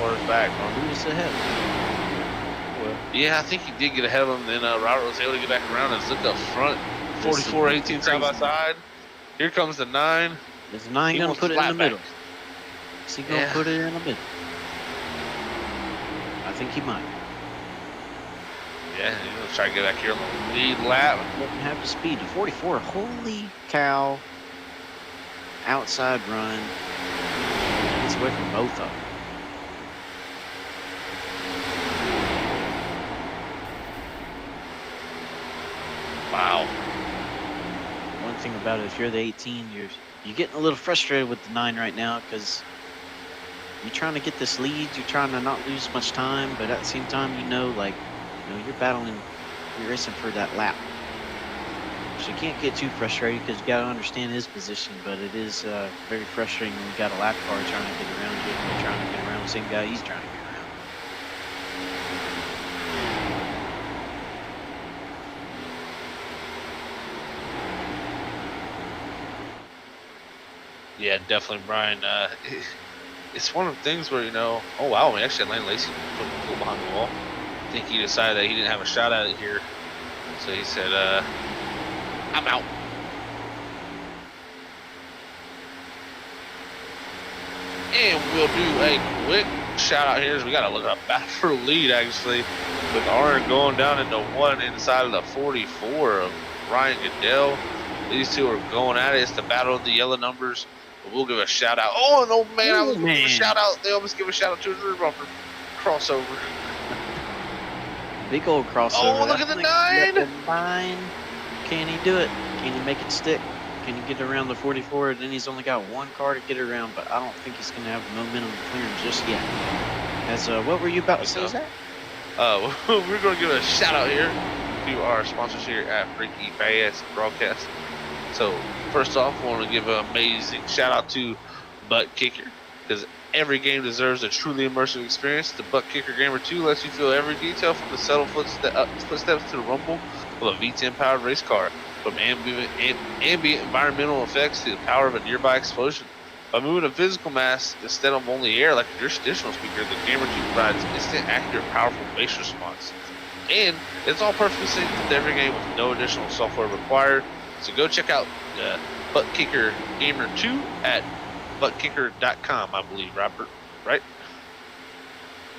on his back. Who's ahead? Well, yeah, I think he did get ahead of him. Then Robert was able to get back around and look up front. 44, 18 side by side. Here comes the 9. Is 9 going to put it in the middle? Is he going to put it in the middle? I think he might. Yeah, he's going to try to get back here on the lead lap. Doesn't have the speed to 44. Holy cow. Outside run. Gets away from both of them. thing about it, if you're the 18, you're getting a little frustrated with the 9 right now because you're trying to get this lead. You're trying to not lose much time, but at the same time, you're battling, you're racing for that lap. So you can't get too frustrated because you got to understand his position. But it is very frustrating when you got a lap car trying to get around you, and you're trying to get around the same guy he's trying to get around. Yeah, definitely, Brian. It's one of the things where, oh wow, we actually Atlanta Lacey put the foot behind the wall. I think he decided that he didn't have a shot at it here, so he said, "I'm out." And we'll do a quick shout out here as we got to look up battle for lead actually, with Aaron going down into one inside of the 44 of Ryan Goodell. These two are going at it. It's the battle of the yellow numbers. But we'll give a shout out. Oh no, man! I was going to give a shout out. They almost give a shout out to his rear bumper crossover. Big old crossover. Oh, look at the 9. Can he do it? Can he make it stick? Can he get around the 44? Then he's only got one car to get around, but I don't think he's going to have the momentum to clear him just yet. As what were you about to say, Zach? We're going to give a shout out here to our sponsors here at Freaky Fast Broadcast. So first off, I want to give an amazing shout out to Butt Kicker, because every game deserves a truly immersive experience. The Butt Kicker Gamer 2 lets you feel every detail from the subtle footsteps to the rumble of a V10 powered race car, from ambient environmental effects to the power of a nearby explosion. By moving a physical mass instead of only air like your traditional speaker, the Gamer 2 provides instant, accurate, powerful bass response. And it's all perfectly synced with every game with no additional software required. So go check out Butt Kicker Gamer 2 at buttkicker.com, I believe, Robert, right?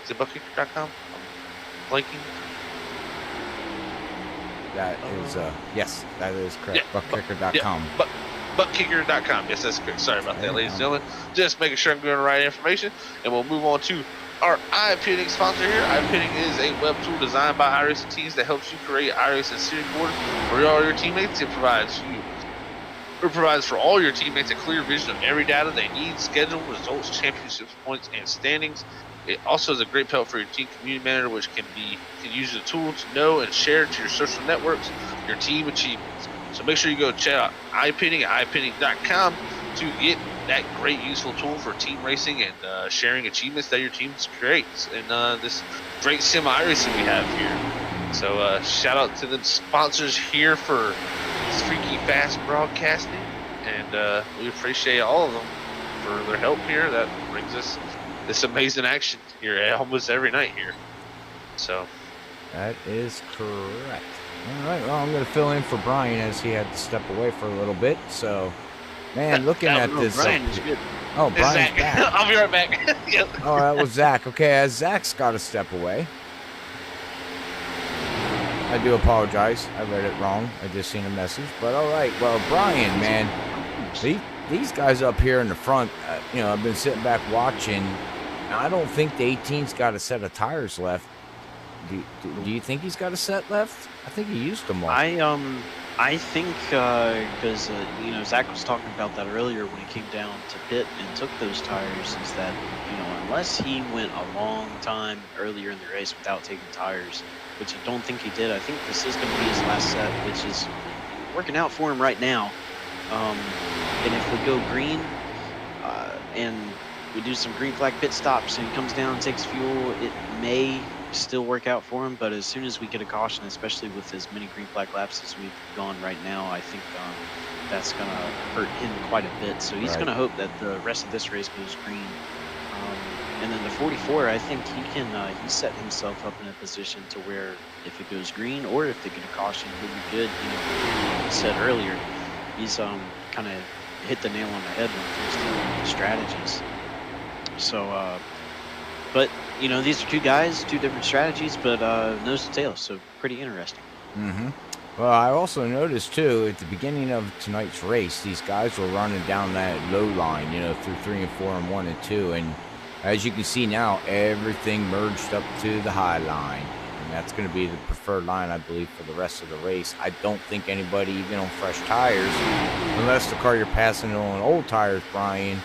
Is it buttkicker.com? I'm blanking. That is, yes, that is correct. Yeah, buttkicker.com. Yeah, buttkicker.com. Yes, that's correct. Sorry about that, ladies and gentlemen. Just making sure I'm giving the right information. And we'll move on to our iPitting sponsor here. iPitting is a web tool designed by iRacing teams that helps you create iRacing series board for all your teammates. It provides for all your teammates a clear vision of every data they need, schedule, results, championships, points, and standings. It also is a great help for your team community manager, which can use the tool to know and share to your social networks your team achievements. So make sure you go check out iPitting at iPitting.com to get that great useful tool for team racing and sharing achievements that your teams creates in this great sim iRacing we have here. So shout out to the sponsors here for Freaky Fast Broadcasting, and we appreciate all of them for their help here. That brings us this amazing action here almost every night here. So that is correct. All right, well, I'm going to fill in for Brian as he had to step away for a little bit. So, man, looking at this. Brian is good. Oh, Brian's Zach. back. I'll be right back. Yep. Oh, that was Zach. Okay, as Zach's got to step away. I do apologize. I read it wrong. I just seen a message. But all right, well, Brian, man, these guys up here in the front, I've been sitting back watching. I don't think the 18's got a set of tires left. Do you think he's got a set left? I think he used them all. I think because Zach was talking about that earlier when he came down to pit and took those tires, is that unless he went a long time earlier in the race without taking tires, which I don't think he did, I think this is going to be his last set, which is working out for him right now. And if we go green and we do some green flag pit stops and he comes down and takes fuel, it may still work out for him. But as soon as we get a caution, especially with as many green flag laps as we've gone right now, I think that's going to hurt him quite a bit. So he's going to hope that the rest of this race goes green. And then the 44, I think he set himself up in a position to where if it goes green or if they get a caution, he'll be good. Like I said earlier, he's kind of hit the nail on the head when it comes to strategies. So, but these are two guys, two different strategies, but nose to tail, so pretty interesting. Mm-hmm. Well, I also noticed too at the beginning of tonight's race, these guys were running down that low line, through 3 and 4 and 1 and 2, and as you can see now, everything merged up to the high line. And that's going to be the preferred line, I believe, for the rest of the race. I don't think anybody, even on fresh tires, unless the car you're passing on old tires, Brian,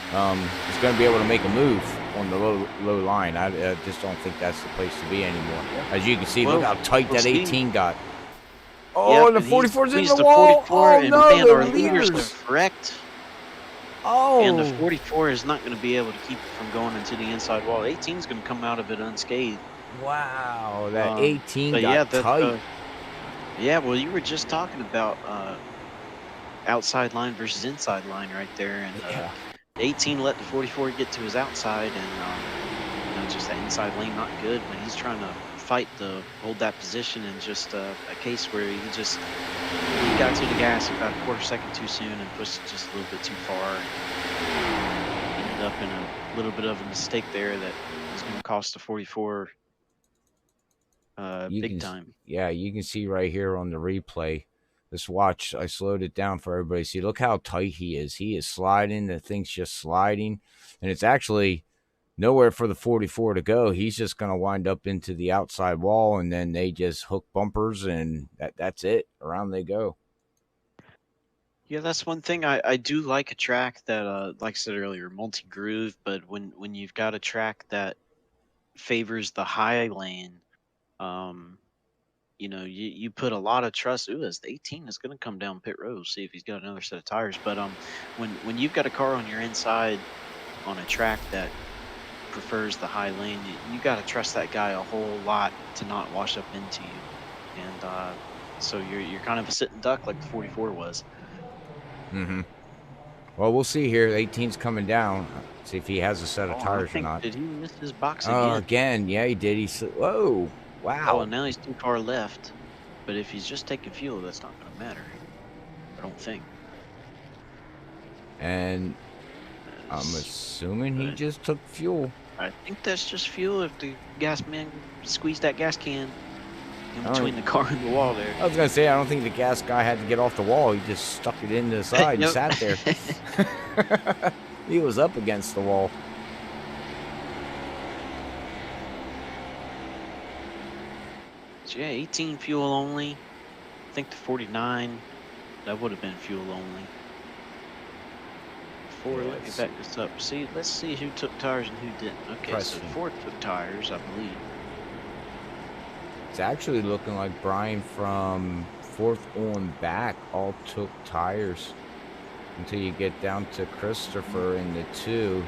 is going to be able to make a move on the low line. I just don't think that's the place to be anymore. As you can see, look how tight that 18 got. Oh, and the 44's in the wall. 44, oh, and no, man, the our leaders leaders. have wrecked. Oh. And the 44 is not going to be able to keep it from going into the inside wall. 18 is going to come out of it unscathed. Wow, that 18 got yeah, tight. Yeah, well, you were just talking about outside line versus inside line right there. And Yeah. 18 let the 44 get to his outside, and just that inside lane not good when he's trying to fight to hold that position, and just a case where he got to the gas about a quarter second too soon and pushed it just a little bit too far, and ended up in a little bit of a mistake there that was going to cost the 44 big time. Yeah, you can see right here on the replay. Let's watch. I slowed it down for everybody to see. Look how tight he is. He is sliding. The thing's just sliding, and it's actually nowhere for the 44 to go. He's just going to wind up into the outside wall, and then they just hook bumpers, and that's it. Around they go. Yeah, that's one thing I do like a track that, like I said earlier, multi-groove. But when you've got a track that favors the high lane, you put a lot of trust. Ooh, as the 18 is going to come down pit road, see if he's got another set of tires. But when you've got a car on your inside on a track that prefers the high lane, you got to trust that guy a whole lot to not wash up into you, and so you're kind of a sitting duck like the 44 was. Mm-hmm. Well, we'll see here. The 18's coming down. See if he has a set of tires or not. Did he miss his box again? Oh, again. Yeah, he did. Whoa. Wow. Oh, and now he's too far left. But if he's just taking fuel, that's not going to matter. I don't think. And I'm assuming he just took fuel. I think that's just fuel if the gas man squeezed that gas can in between the car and the wall there. I was going to say, I don't think the gas guy had to get off the wall. He just stuck it into the side and sat there. He was up against the wall. So yeah, 18 fuel only. I think the 49, that would have been fuel only. Let me back this up. See, let's see who took tires and who didn't. Okay, so Ford took tires, I believe. It's actually looking like Brian from fourth on back all took tires until you get down to Christopher in the 2.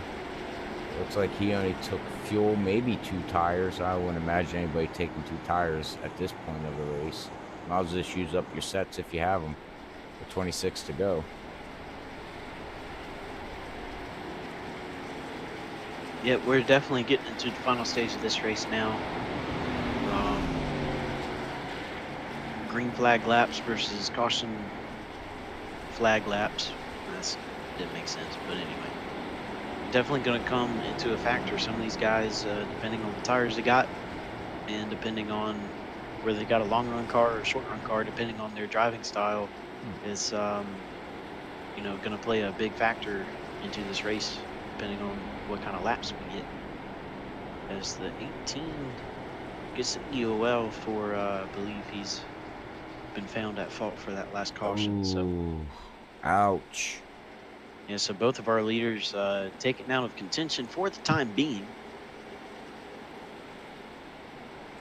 Looks like he only took fuel, maybe 2 tires. I wouldn't imagine anybody taking 2 tires at this point of the race. Might as well just use up your sets if you have them. With 26 to go. Yeah, we're definitely getting into the final stage of this race now. Green flag laps versus caution flag laps. That didn't make sense, but anyway. Definitely going to come into a factor. Some of these guys, depending on the tires they got, and depending on whether they got a long run car or a short run car, depending on their driving style, is going to play a big factor into this race, depending on what kind of laps we get. As the 18 gets an EOL for, I believe he's been found at fault for that last caution. Ooh, so, ouch. Yeah, so both of our leaders taken out of contention for the time being.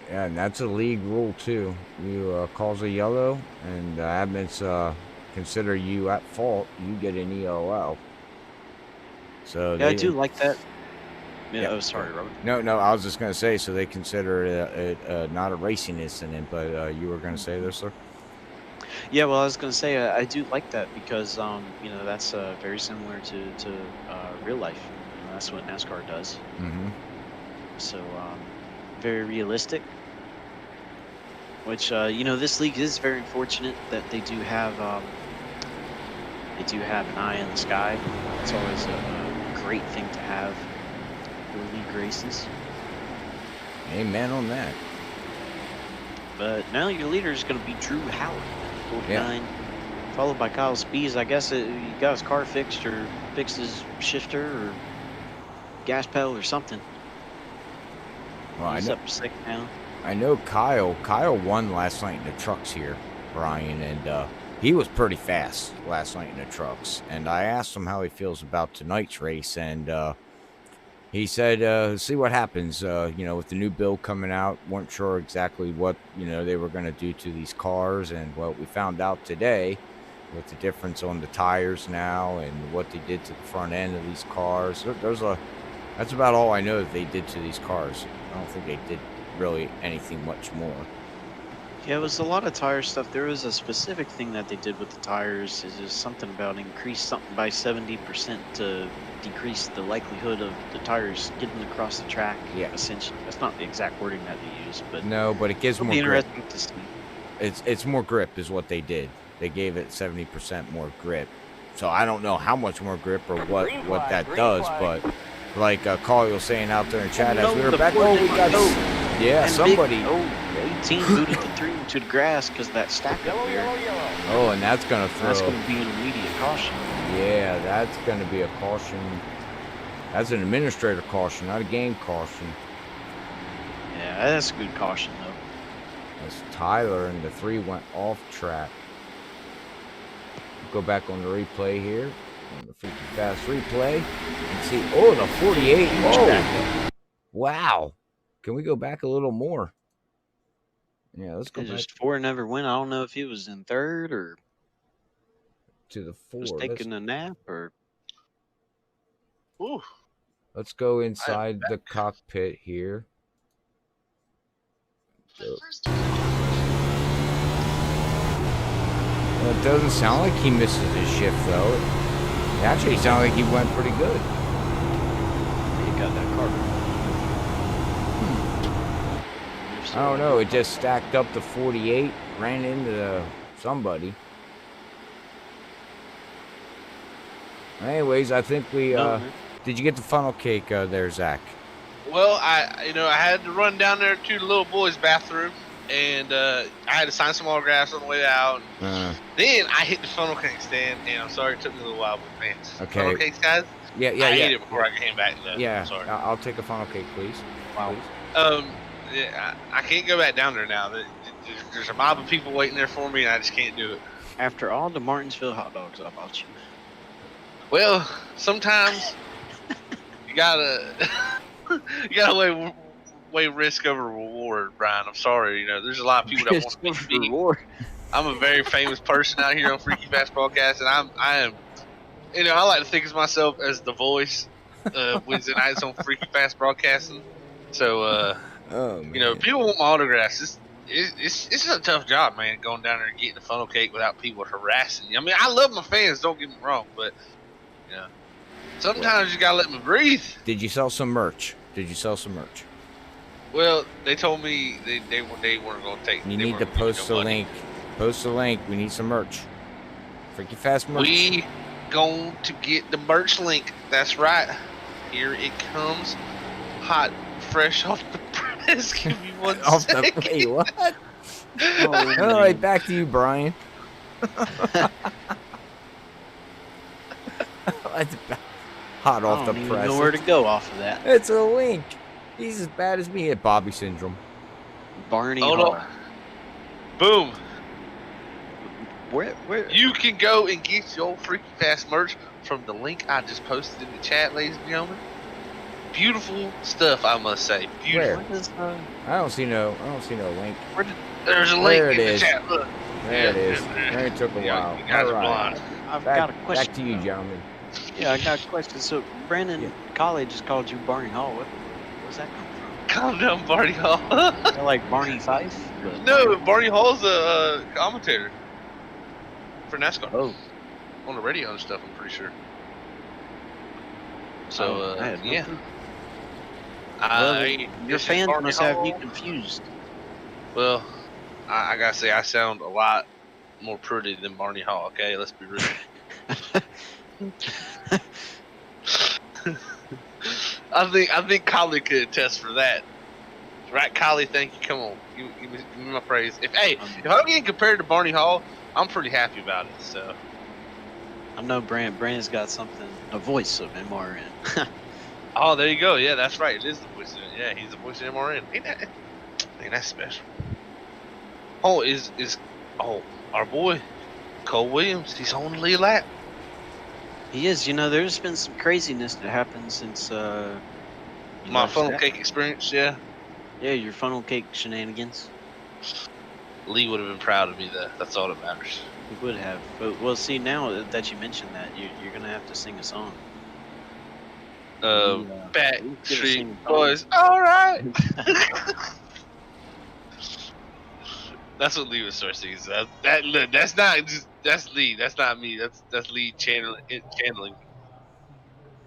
Yeah, and that's a league rule too. You calls a yellow, and admins consider you at fault. You get an EOL. So yeah, I do like that. Yeah, oh, sorry, Robert. No, I was just going to say, so they consider it not a racing incident, but you were going to say this, sir? Yeah, well, I was going to say I do like that because that's very similar to real life. That's what NASCAR does. Mm-hmm. So very realistic. Which this league is very fortunate that they do have an eye in the sky. It's always a great thing to have for league races. Amen on that. But now your leader is going to be Drew Howard, 49, followed by Kyle Spees. I guess he got his car fixed or fixed his shifter or gas pedal or something. Well, He's up to 6th now. I know Kyle. Kyle won last night in the trucks here, Brian, and he was pretty fast last night in the trucks. And I asked him how he feels about tonight's race, and he said, "See what happens. With the new build coming out, weren't sure exactly what they were going to do to these cars, and what we found out today, with the difference on the tires now and what they did to the front end of these cars. That's about all I know that they did to these cars. I don't think they did really anything much more." Yeah, it was a lot of tire stuff. There was a specific thing that they did with the tires. Is just something about increase something by 70% to decrease the likelihood of the tires getting across the track. Yeah. Essentially, that's not the exact wording that they use, but No, but it gives it'll more be grip. interesting to see. It's more grip is what they did. They gave it 70% more grip. So I don't know how much more grip or what Green that flag, green does, flag. but like Carl was saying out there in chat as we were the back. poor Oh, we thing got go. yeah, And somebody. Big 18 booted the through to the grass because that stack up Yellow, there. yellow, yellow. Oh, and that's gonna throw. That's going to be an immediate caution. Yeah, that's gonna be a caution. That's an administrator caution, not a game caution. Yeah, that's a good caution though. That's Tyler, and the 3 went off track. Go back on the replay here, on the freaking fast replay, and see. Oh, the 48. Oh, wow. Can we go back a little more? Yeah, let's go It's back just 4 never win. I don't know if he was in third or to the 4. was taking a nap or. Ooh. Let's go inside the cockpit here. So, well, it doesn't sound like he misses his shift, though. It actually sounded like he went pretty good. He got that car. I don't know. It just stacked up to 48, ran into somebody. Anyways, I think we. Did you get the funnel cake there, Zach? Well, I had to run down there to the little boy's bathroom, and I had to sign some autographs on the way out. Then I hit the funnel cake stand, and I'm sorry it took me a little while, but man, Okay. funnel cakes, guys. Yeah. I ate it before I came back. Though. Yeah. I'm sorry. I'll take a funnel cake, please. Wow. Yeah, I can't go back down there now. There's a mob of people waiting there for me, and I just can't do it. After all the Martinsville hot dogs I bought you. Well, sometimes you gotta weigh risk over reward, Brian. I'm sorry. There's a lot of people that want to be me. Reward. I'm a very famous person out here on Freaky Fast Broadcast, and I am. I like to think of myself as the voice Wednesday nights on Freaky Fast Broadcasting. So, Oh, man. people want my autographs. It's a tough job, man, going down there and getting the funnel cake without people harassing you. I mean, I love my fans, don't get me wrong, but sometimes you gotta let me breathe. Did you sell some merch? Well, they told me they weren't gonna take. You need to post the link. Post the link. We need some merch. Freaky Fast merch. We going to get the merch link. That's right. Here it comes, hot, fresh off the press. Give me one Off second. the wait, what? Oh, All right, back to you, Brian. That's hot I off the don't even press. know where to go off of that. It's a link. He's as bad as me at Bobby syndrome. Barney Hold Hall. on. Boom. Where? You can go and get your Freaky Fast merch from the link I just posted in the chat, ladies and gentlemen. Beautiful stuff, I must say. Beautiful. Where is, I don't see no link. There's a link There it in is. the chat. Look. There it is. Yeah. It took a Yeah, while. you guys All are right. blind. I've got a question. Back to you, though. gentlemen. Yeah, I got a question. So, Brandon, Yeah. college just called you Barney Hall. Where's that come from? Calm down, Barney Hall. Kinda like Barney Fife? But- No, Barney Hall's a commentator for NASCAR Oh, on the radio and stuff. I'm pretty sure. So I had no yeah, clue. Well, your this is fans Barney must have you Hall. confused. Well, I gotta say I sound a lot more pretty than Barney Hall. Okay, let's be real. I think Collie could attest for that. Right, Collie? Thank you. Come on, give me my praise. If I'm getting compared to Barney Hall, I'm pretty happy about it. So I know Brandon's got something, a voice of MRN. oh, there you go. Yeah, that's right. It is the voice. Yeah, he's the voice of MRN. Man, that's special. Oh, our boy Cole Williams? He's on the lead lap. He is. You know, there's been some craziness that happened since you My left funnel Zach. cake experience, yeah. Yeah, your funnel cake shenanigans. Lee would have been proud of me. That's all that matters. He would have. But well, see, now that you mentioned that, you're gonna have to sing a song. We, Back we get to Street sing a song. Boys. All right. That's what Lee was start singing. So that's not just that's Lee. That's not me. That's Lee channeling.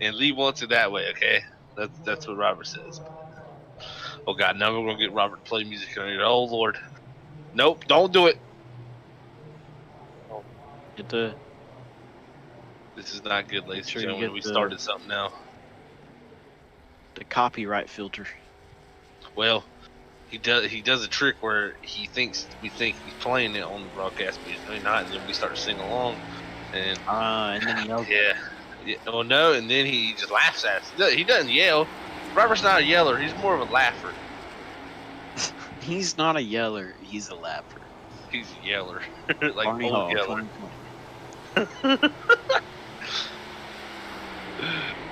And Lee wants it that way. Okay, that's what Robert says. Oh God, now we're gonna get Robert to play music on here. Oh Lord, nope, don't do it. Get the This is not good, ladies sure and you gentlemen. get We the- started something now. copyright filter. Well, he does a trick where we think he's playing it on the broadcast, but he's really not. And then we start to sing along, and And then he yells. yeah. Oh no, and then he just laughs at us. He doesn't yell. Robert's not a yeller. He's more of a laugher. He's not a yeller. He's a laugher. He's a yeller, like Barney old Hall, yeller. 2020.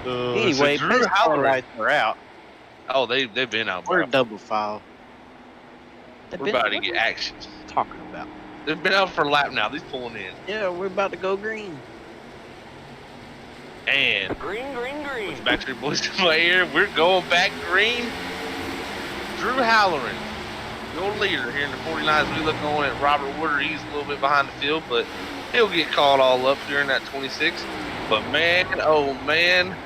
Anyway, so Drew best Halloran. highlights are out. Oh, they've been out, We're bro. a double file. We're about to get action. Talking about. They've been out for a lap now. These pulling in, Yeah, we're about to go green. and Green, green, green. Backstreet Boys in my ear. We're going back green. Drew Halloran, your leader here in the 49s. We look on at Robert Woodard. He's a little bit behind the field, but he'll get caught all up during that 26. But man, oh man,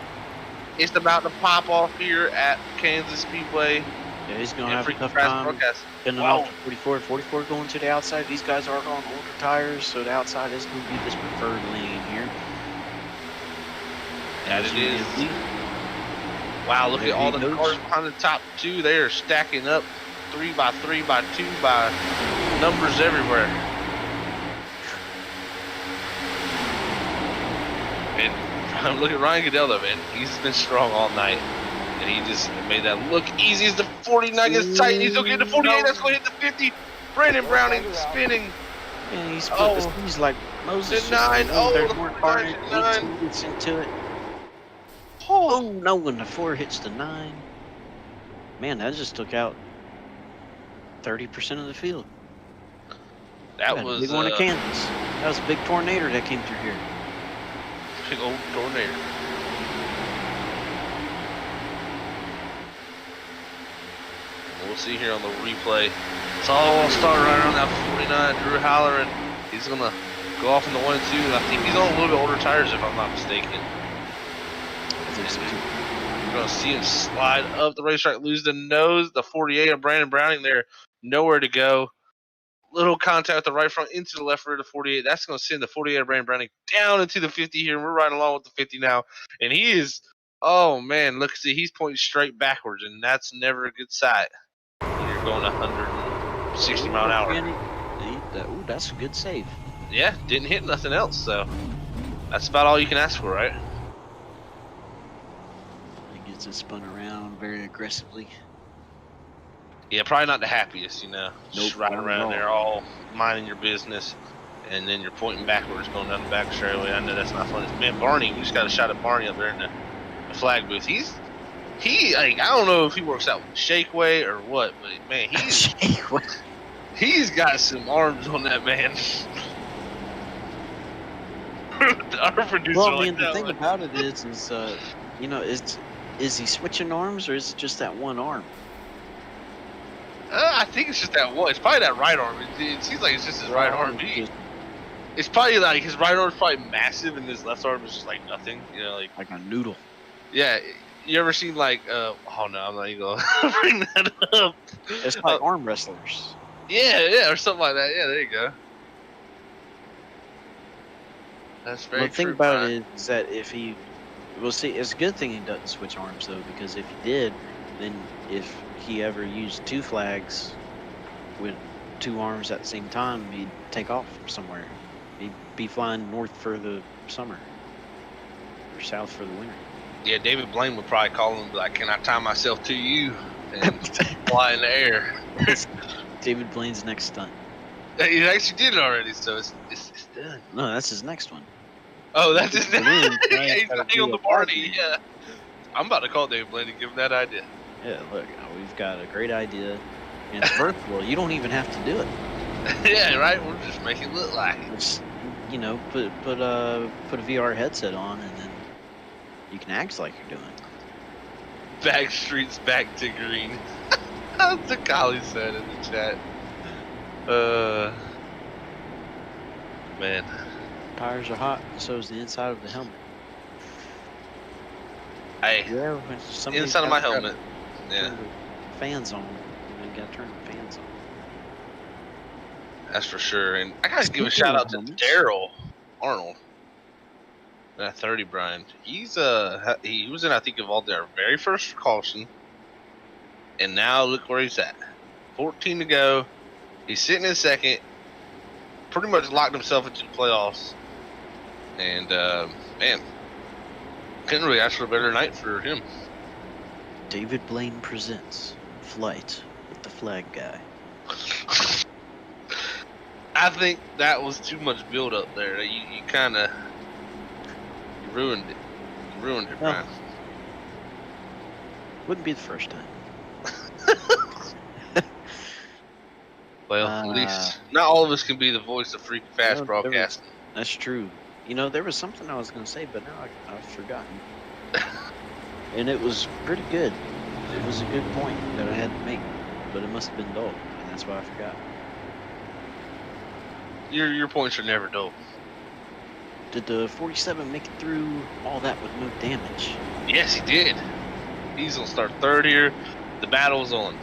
it's about to pop off here at Kansas Speedway. Yeah, he's going to And have a freaking tough crash time broadcast. getting Wow. off the 44. 44 going to the outside. These guys are on older tires, so the outside is going to be this preferred lane here. That As it you is. can see, Wow, look There at all he the goes. cars behind the top two. They are stacking up 3 by 3 by 2 by numbers everywhere. And look at Ryan Goodell, though, man. He's been strong all night. And he just made that look easy as the 49 gets tight. And he's going to get the 48. That's going to hit the 50. Brandon Browning spinning. and he's put Oh. the C's like Moses. The 9. Oh, There's the more 49 car. hit the 9. 18 gets into it. Oh, Oh no! When the 4 hits the 9, man, that just took out 30% of the field. that Had a was big one in Kansas. That was a big tornado that came through here. big old tornado. We'll see here on the replay. It's all started right around that 49. Drew Halloran, he's going to go off in the 1 and 2. And I think he's on a little bit older tires, if I'm not mistaken. I think so too. We're going to see him slide up the racetrack, lose the nose. The 48 of Brandon Browning there, nowhere to go. Little contact with the right front into the left rear of the 48. That's going to send the 48 of Brandon Browning down into the 50 here. And we're riding along with the 50 now. And he is, oh man, look, see, he's pointing straight backwards. And that's never a good sight. You're going 160 mile an hour. Ooh, that's a good save. Yeah, didn't hit nothing else. So that's about all you can ask for, right? He gets it spun around very aggressively. Yeah, probably not the happiest, you know. Just Nope, riding not at around all. there all minding your business, and then you're pointing backwards going down the back straightaway. I know that's not fun. Man, Barney, we just got a shot at Barney up there in the flag booth. He like, I don't know if he works out with Shakeway or what, but man, he's got some arms on that man. Our producer Well, I like mean, the that thing one. about it is you know, is he switching arms or is it just that one arm? I think it's just that one. It's probably that right arm. It seems like it's just his right arm. It's probably like his right arm is probably massive and his left arm is just like nothing. You know, like Like a noodle. yeah. You ever seen like oh no, I'm not even gonna bring that up. It's like arm wrestlers. Yeah, or something like that. Yeah, there you go. That's very Well, the thing true, about Brian. it is that if he, well, see, it's a good thing he doesn't switch arms though, because if he did, then if he ever used 2 flags with 2 arms at the same time, he'd take off from somewhere. He'd be flying north for the summer or south for the winter. Yeah, David Blaine would probably call him and be like, "Can I tie myself to you and fly in the air?" David Blaine's next stunt. He actually did it already, so it's done. No, that's his next one. Oh, that's his name. Balloon, now Yeah, he's he's gotta hanging on do the a part Barney. name. Yeah. I'm about to call David Blaine and give him that idea. Yeah, look, we've got a great idea, and it's virtual. You don't even have to do it. Yeah, right. We'll just make it look like it. Just, you know, put a VR headset on, and then you can act like you're doing it. Back streets back to green. That's what Collie said in the chat. Man. Tires are hot, so is the inside of the helmet. Hey, Yeah, somebody's inside of my gotta helmet. Yeah, turn the fans on. You gotta turn the fans on. that's for sure. And I gotta give a Speaking shout of out to helmets. Daryl Arnold. That 30 Brian. He was in, I think, of all their very first caution. And now look where he's at. 14 to go. He's sitting in second. Pretty much locked himself into the playoffs. And man, couldn't really ask for a better night for him. David Blaine presents Flight with the Flag Guy. I think that was too much build up there. You kind of ruined it. You ruined it, Well, Brian. Wouldn't be the first time. Well, at least not all of us can be the voice of freaking fast broadcasting. That's true. You know, there was something I was going to say, but now I've forgotten. And it was pretty good. It was a good point that I had to make, but it must have been dull, and that's why I forgot. Your points are never dull. Did the 47 make it through all that with no damage? Yes, he did. He's gonna start third here. The battle's on.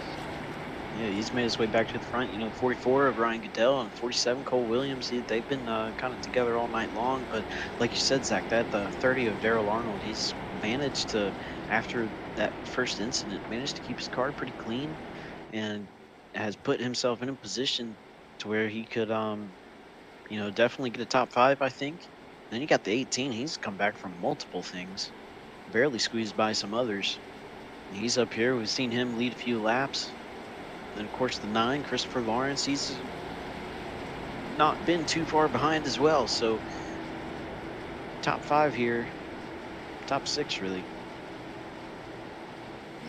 Yeah, he's made his way back to the front. You know, 44 of Ryan Goodell and 47 Cole Williams. They've been kind of together all night long. But like you said, Zach, that the 30 of Daryl Arnold, he's managed to, after that first incident, managed to keep his car pretty clean, and has put himself in a position to where he could, you know, definitely get a top 5, I think. Then you got the 18. He's come back from multiple things, barely squeezed by some others. He's up here. We've seen him lead a few laps. Then, of course, the 9, Christopher Lawrence, he's not been too far behind as well. So, top 5 here, top 6 really.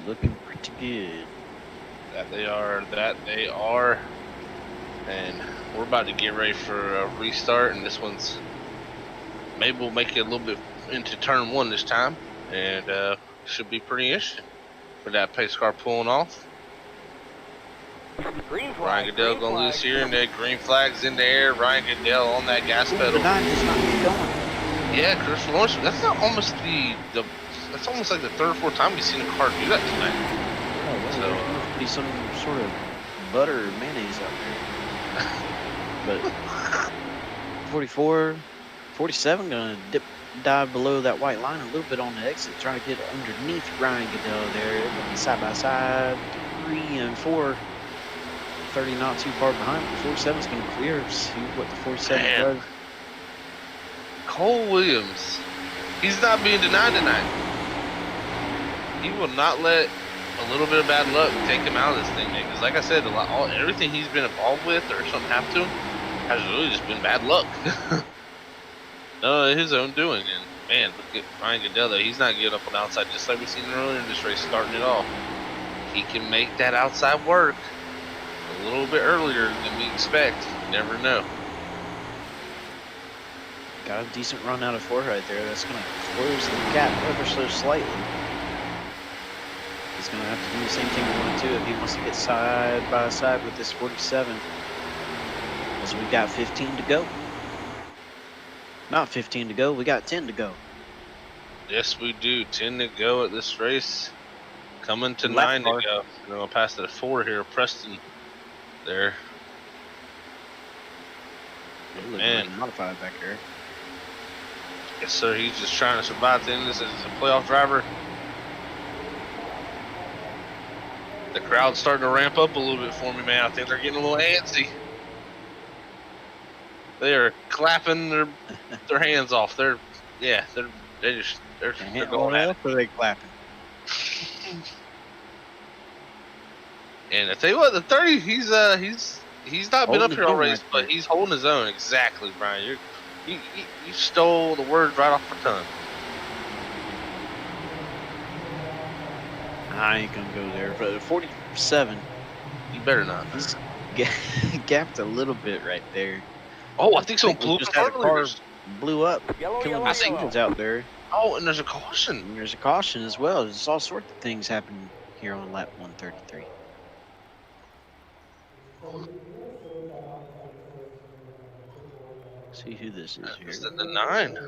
Looking pretty good. That they are. And we're about to get ready for a restart, and this one's, maybe we'll make it a little bit into turn 1 this time, and should be pretty interesting for that pace car pulling off. Green flag. Ryan Goodell green gonna flag. lose here, and that green flag's in the air. Ryan Goodell on that gas The pedal. 9 does not get going. Yeah, Christopher Lawrence. That's not almost that's almost like the 3rd or 4th time we've seen a car do that tonight. Oh, well, So, there must be some sort of butter or mayonnaise out there. But 44, 47 gonna dive below that white line a little bit on the exit, trying to get underneath Ryan Goodell there. They're going side by side, 3 and 4. 30 not too far behind, but 47's going to clear. See what the 47 Man. does. Cole Williams, he's not being denied tonight. He will not let a little bit of bad luck take him out of this thing, man. Because, like I said, everything he's been involved with or something happened to him has really just been bad luck. No, his own doing. And man, look at Ryan Goodell. He's not getting up on the outside, just like we've seen earlier in this race, starting it off. He can make that outside work a little bit earlier than we expect. You never know. Got a decent run out of 4 right there. That's going to close the gap ever so slightly. He's going to have to do the same thing he wanted to if he wants to get side by side with this 47. As we got 15 to go. Not 15 to go, we got 10 to go. Yes, we do. 10 to go at this race. Coming to Lap 9 car. to go. And we'll pass it at 4 here. Preston there. It looked Man. like modified back there. Yes, sir. He's just trying to survive the end of this as a playoff driver. The crowd's starting to ramp up a little bit for me, man. I think they're getting a little antsy. They are clapping their hands off. They're going What at it. else are they clapping? And I tell you what, the 30, he's not been Holding up his here all own race, right but there. he's holding his own. Exactly, Brian. You stole the words right off my tongue. I ain't gonna go there. But 47, You better not. he's gapped a little bit right there. Oh, I think I someone think we blew up in just had a front of the car leaders. blew up, Yellow, killing yellow, the yellow. seagulls out there. Oh, and there's a caution. And there's a caution as well. There's all sorts of things happening here on lap 133. See who this is here. Is it the 9?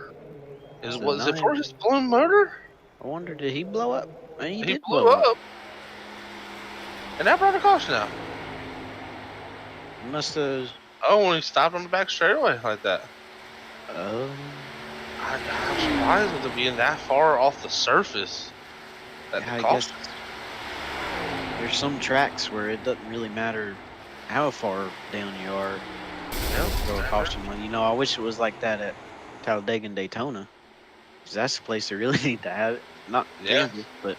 It's the Was it 9. for his blown motor? I wonder, did he blow up? He He did blew blow up. up. And that brought a caution out. He must have. Oh, when he stopped on the back straightaway like that. Oh. I'm surprised with it being that far off the surface. That Yeah, the I guess caution. there's some tracks where it doesn't really matter how far down you are. Throw a caution one. You know, I wish it was like that at Talladega and Daytona, because that's the place they really need to have it. Not Yeah. Kansas, but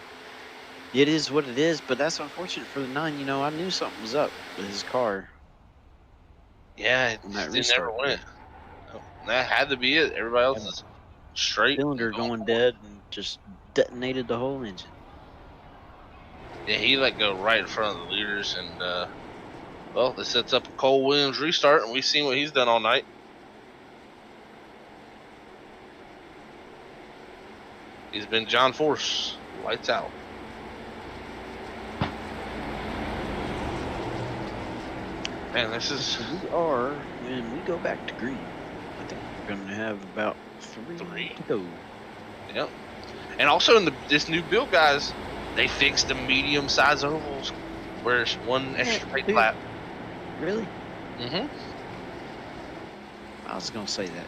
it is what it is. But that's unfortunate for the 9. You know, I knew something was up with his car. Yeah, On that it never restart went. That had to be it. Everybody else is straight. Cylinder and going going forward. dead and just detonated the whole engine. Yeah, he let go right in front of the leaders, and well, this sets up a Cole Williams restart, and we've seen what he's done all night. He's been John Force, lights out. Man, this is So we are, when we go back to green, I think we're going to have about 3 to go. Yep. And also in this new build, guys, they fixed the medium-sized ovals where it's one extra paint dude. lap. Really? Mm-hmm. I was going to say that.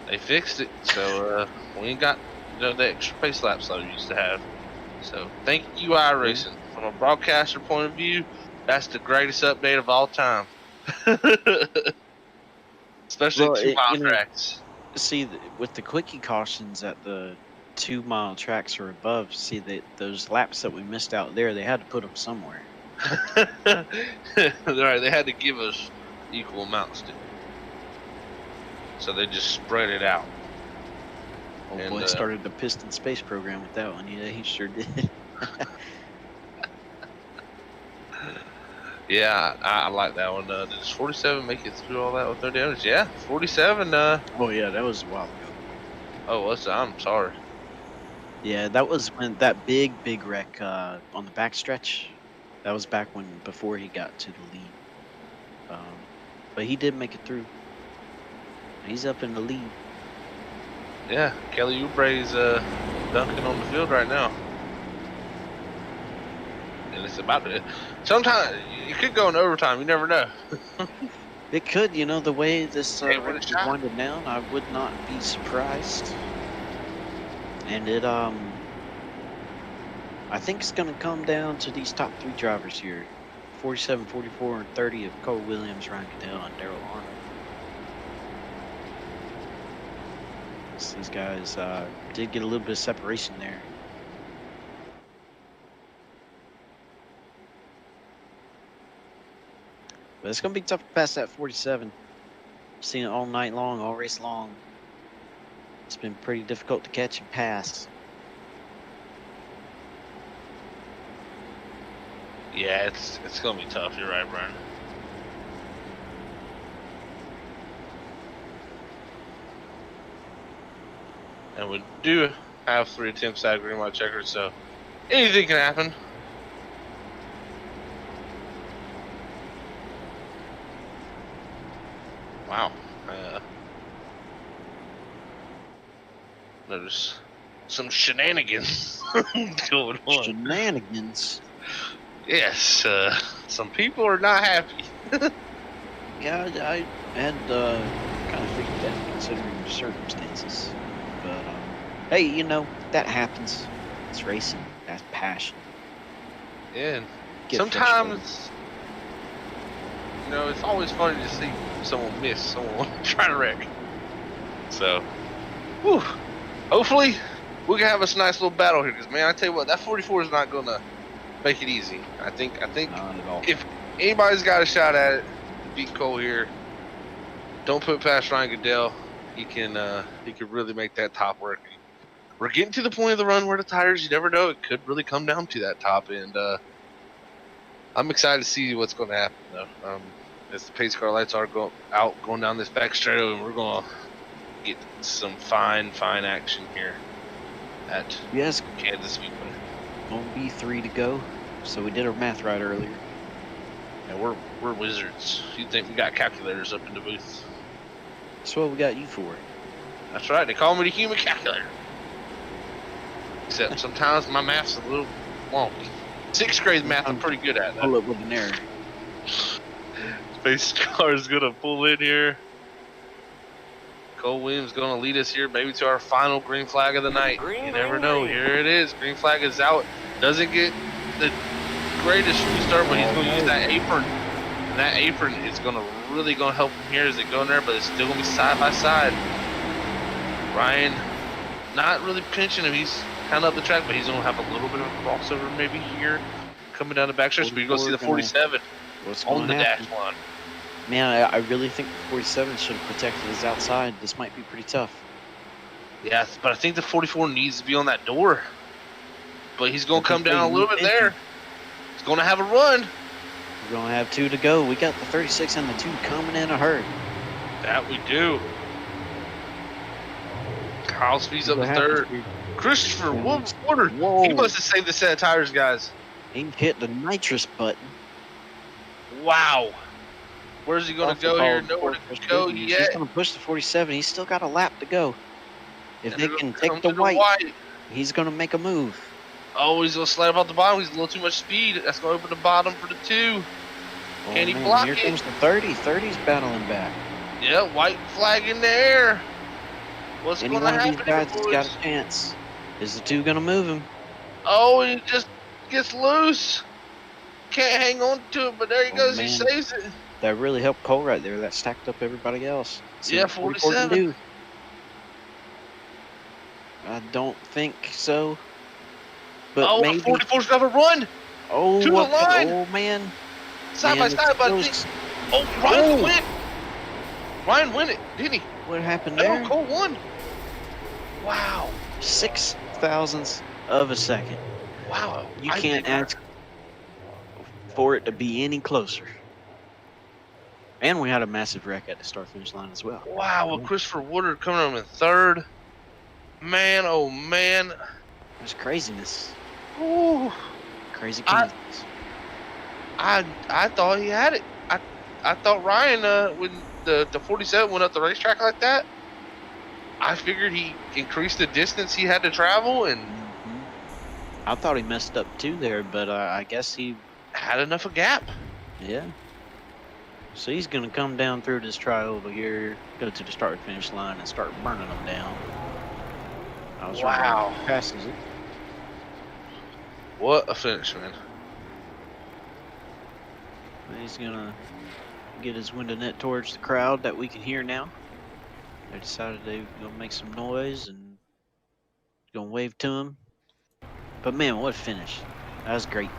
They fixed it, so we ain't got the extra pace laps that we used to have. So thank you, iRacing. From a broadcaster point of view, that's the greatest update of all time. Especially Well, 2-mile you know, tracks. See, with the quickie cautions at the 2-mile tracks or above, see that those laps that we missed out there, they had to put them somewhere. Right, they had to give us equal amounts, dude. So they just spread it out. Oh And, boy, started the piston space program with that one. Yeah, he sure did. Yeah, I like that one. Did 47 make it through all that with no damage? Yeah, 47. Oh yeah, that was a while ago. Oh, I'm sorry. Yeah, that was when that big wreck on the backstretch. That was back before he got to the lead. But he did make it through. He's up in the lead. Yeah, Kelly Oubre's dunking on the field right now. And it's about to. Sometimes it could go in overtime. You never know. It could, you know, the way this Hey, what a race is shot. winding down, I would not be surprised. And it, I think it's going to come down to these top 3 drivers here. 47, 44, and 30 of Cole Williams, Ryan Cadell, and Darrell Arnold. So these guys did get a little bit of separation there. But it's going to be tough to pass that 47. Seen it all night long, all race long. It's been pretty difficult to catch and pass. Yeah, it's gonna be tough. You're right, Brian. And we do have 3 attempts at green light checker, so anything can happen. Wow. There's some shenanigans going on. Shenanigans. Yes, some people are not happy. Yeah, I had kind of figured that considering the circumstances. But hey, you know, that happens. It's racing. That's passion. And Get sometimes, you know, it's always funny to see someone miss, someone trying to wreck. So, whew, hopefully we can have us a nice little battle here. Because, man, I tell you what, that 44 is not going to make it easy. I think Not at all. if anybody's got a shot at it, beat Cole here. Don't put past Ryan Goodell. He can really make that top work. We're getting to the point of the run where the tires, you never know, it could really come down to that top end. I'm excited to see what's going to happen though. As the pace car lights are going down this back straight, and we're going to get some fine action here at Yes, Kansas Speedway. gonna be 3 to go. So we did our math right earlier. Yeah, we're wizards. You'd think we got calculators up in the booth. That's what we got you for. That's right. They call me the human calculator. Except sometimes my math's a little wonky. 6th grade math I'm pretty good at. Pull up with an error. Space car is gonna pull in here. Cole Williams gonna lead us here, maybe to our final green flag of the night. You never know. Here it is. Green flag is out. Doesn't get the greatest restart, but he's gonna use that apron. And that apron is really gonna help him here as they go in there, but it's still gonna be side by side. Ryan not really pinching him. He's kind of up the track, but he's gonna have a little bit of a crossover maybe here coming down the backstretch. But you're gonna see the 47 on the dash line. Man, I really think the 47 should have protected his outside. This might be pretty tough. Yeah, but I think the 44 needs to be on that door. But he's going to come down a little bit there. He's going to have a run. We're going to have 2 to go. We got the 36 and the 2 coming in a hurry. That we do. Kyle speeds up to 3rd. Christopher Woodard. Whoa. He must have saved the set of tires, guys. He hit the nitrous button. Wow. Where's he going to go here? Nowhere to go yet. He's going to push the 47. He's still got a lap to go. If And they they're can gonna take come the to white, he's going to make a move. Oh, he's going to slide up off the bottom. He's a little too much speed. That's going to open the bottom for the 2. Oh, Can he man, block here it? comes the 30. 30's battling back. Yeah, white flag in the air. What's Any going to one of these happen guys here, has got boys? a chance. Is the 2 going to move him? Oh, he just gets loose. Can't hang on to it, but there he Oh, goes. He man. saves it. That really helped Cole right there. That stacked up everybody else. See Yeah, what 44 can 47. do. I don't think so. But Oh, maybe. 44's got to run. Oh, to the what line. Oh, man. Side Man, by side, but I it's think. Oh, Ryan Oh. win. Ryan win it, didn't he? What happened No, there? Cole won. Wow. 6 thousandths of a second. Wow. You can't ask for it to be any closer. And we had a massive wreck at the start-finish line as well. Wow, with Christopher Woodard coming up in 3rd. Man, oh man. There's craziness. Ooh. Crazy I- Kansas. I thought he had it. I thought Ryan, when the 47 went up the racetrack like that, I figured he increased the distance he had to travel and I thought he messed up too there, but I guess he, had enough of gap. yeah. So he's going to come down through this trioval here, go to the start-finish line, and start burning them down. I was Wow. right. Passes it. What a finish, man. He's going to get his window net towards the crowd that we can hear now. They decided they were going to make some noise and going to wave to him. But man, what a finish. That was great.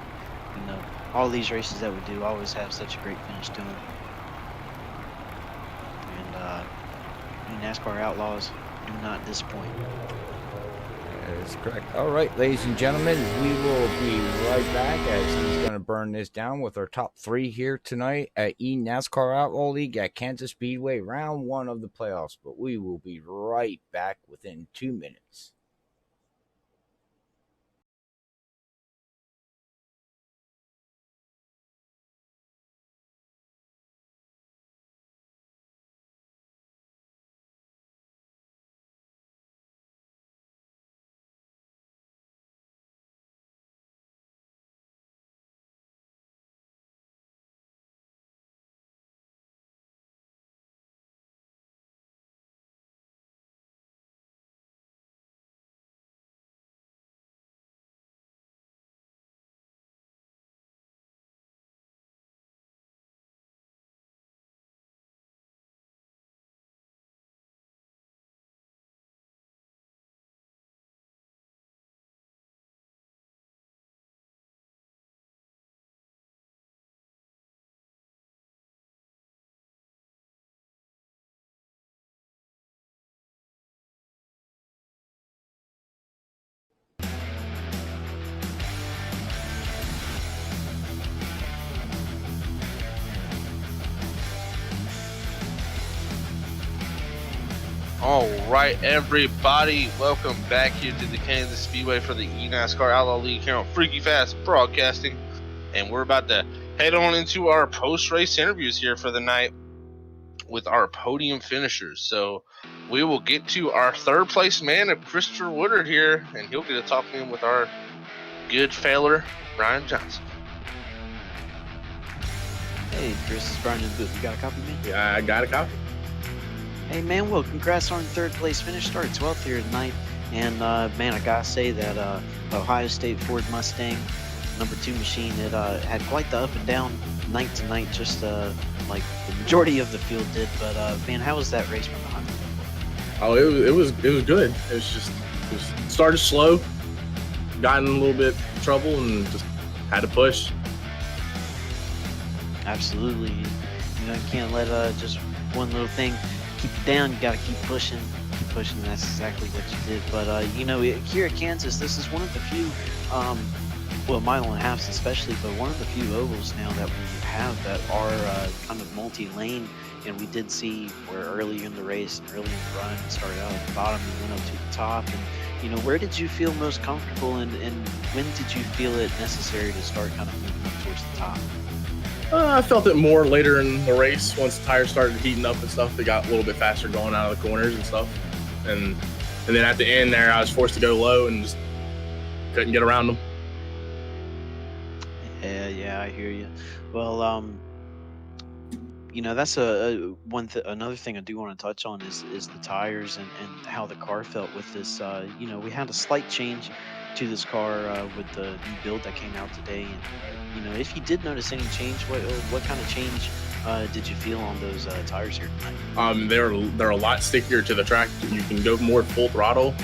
You know, all these races that we do always have such a great finish to them. And NASCAR Outlaws do not disappoint. That is correct. All right, ladies and gentlemen, we will be right back as he's going to burn this down with our top 3 here tonight at eNascar Outlaw League at Kansas Speedway, round 1 of the playoffs. But we will be right back within 2 minutes. All right, everybody, welcome back here to the Kansas Speedway for the eNascar Outlaw League here on Freaky Fast Broadcasting, and we're about to head on into our post-race interviews here for the night with our podium finishers. So we will get to our third place man, Christopher Woodard here, and he'll get to talking with our good feller, Ryan Johnson. Hey, Chris, it's Brian in the booth. You got a copy, man? Yeah, I got a copy. Hey, man, well, congrats on third place finish. Started 12th here tonight. And, man, I gotta say that Ohio State Ford Mustang number 2 machine, it had quite the up and down night to night, just like the majority of the field did. But, man, how was that race from behind? Oh, it was good. It started slow, got in a little bit of trouble, and just had to push. Absolutely. You know, you can't let just one little thing keep you down. You got to keep pushing. And that's exactly what you did. But, you know, here at Kansas, this is one of the few, well, mile and a halves especially, but one of the few ovals now that we have that are kind of multi-lane. And we did see where early in the race and early in the run, it started out at the bottom and went up to the top. And, you know, where did you feel most comfortable, and when did you feel it necessary to start kind of moving up towards the top? I felt it more later in the race once the tires started heating up and stuff. They got a little bit faster going out of the corners and stuff. And then at the end there, I was forced to go low and just couldn't get around them. Yeah, I hear you. Well, you know, that's another thing I do want to touch on is the tires and how the car felt with this. You know, we had a slight change to this car with the new build that came out today. And, you know, if you did notice any change, what kind of change did you feel on those tires here tonight? They're a lot stickier to the track. You can go more full throttle,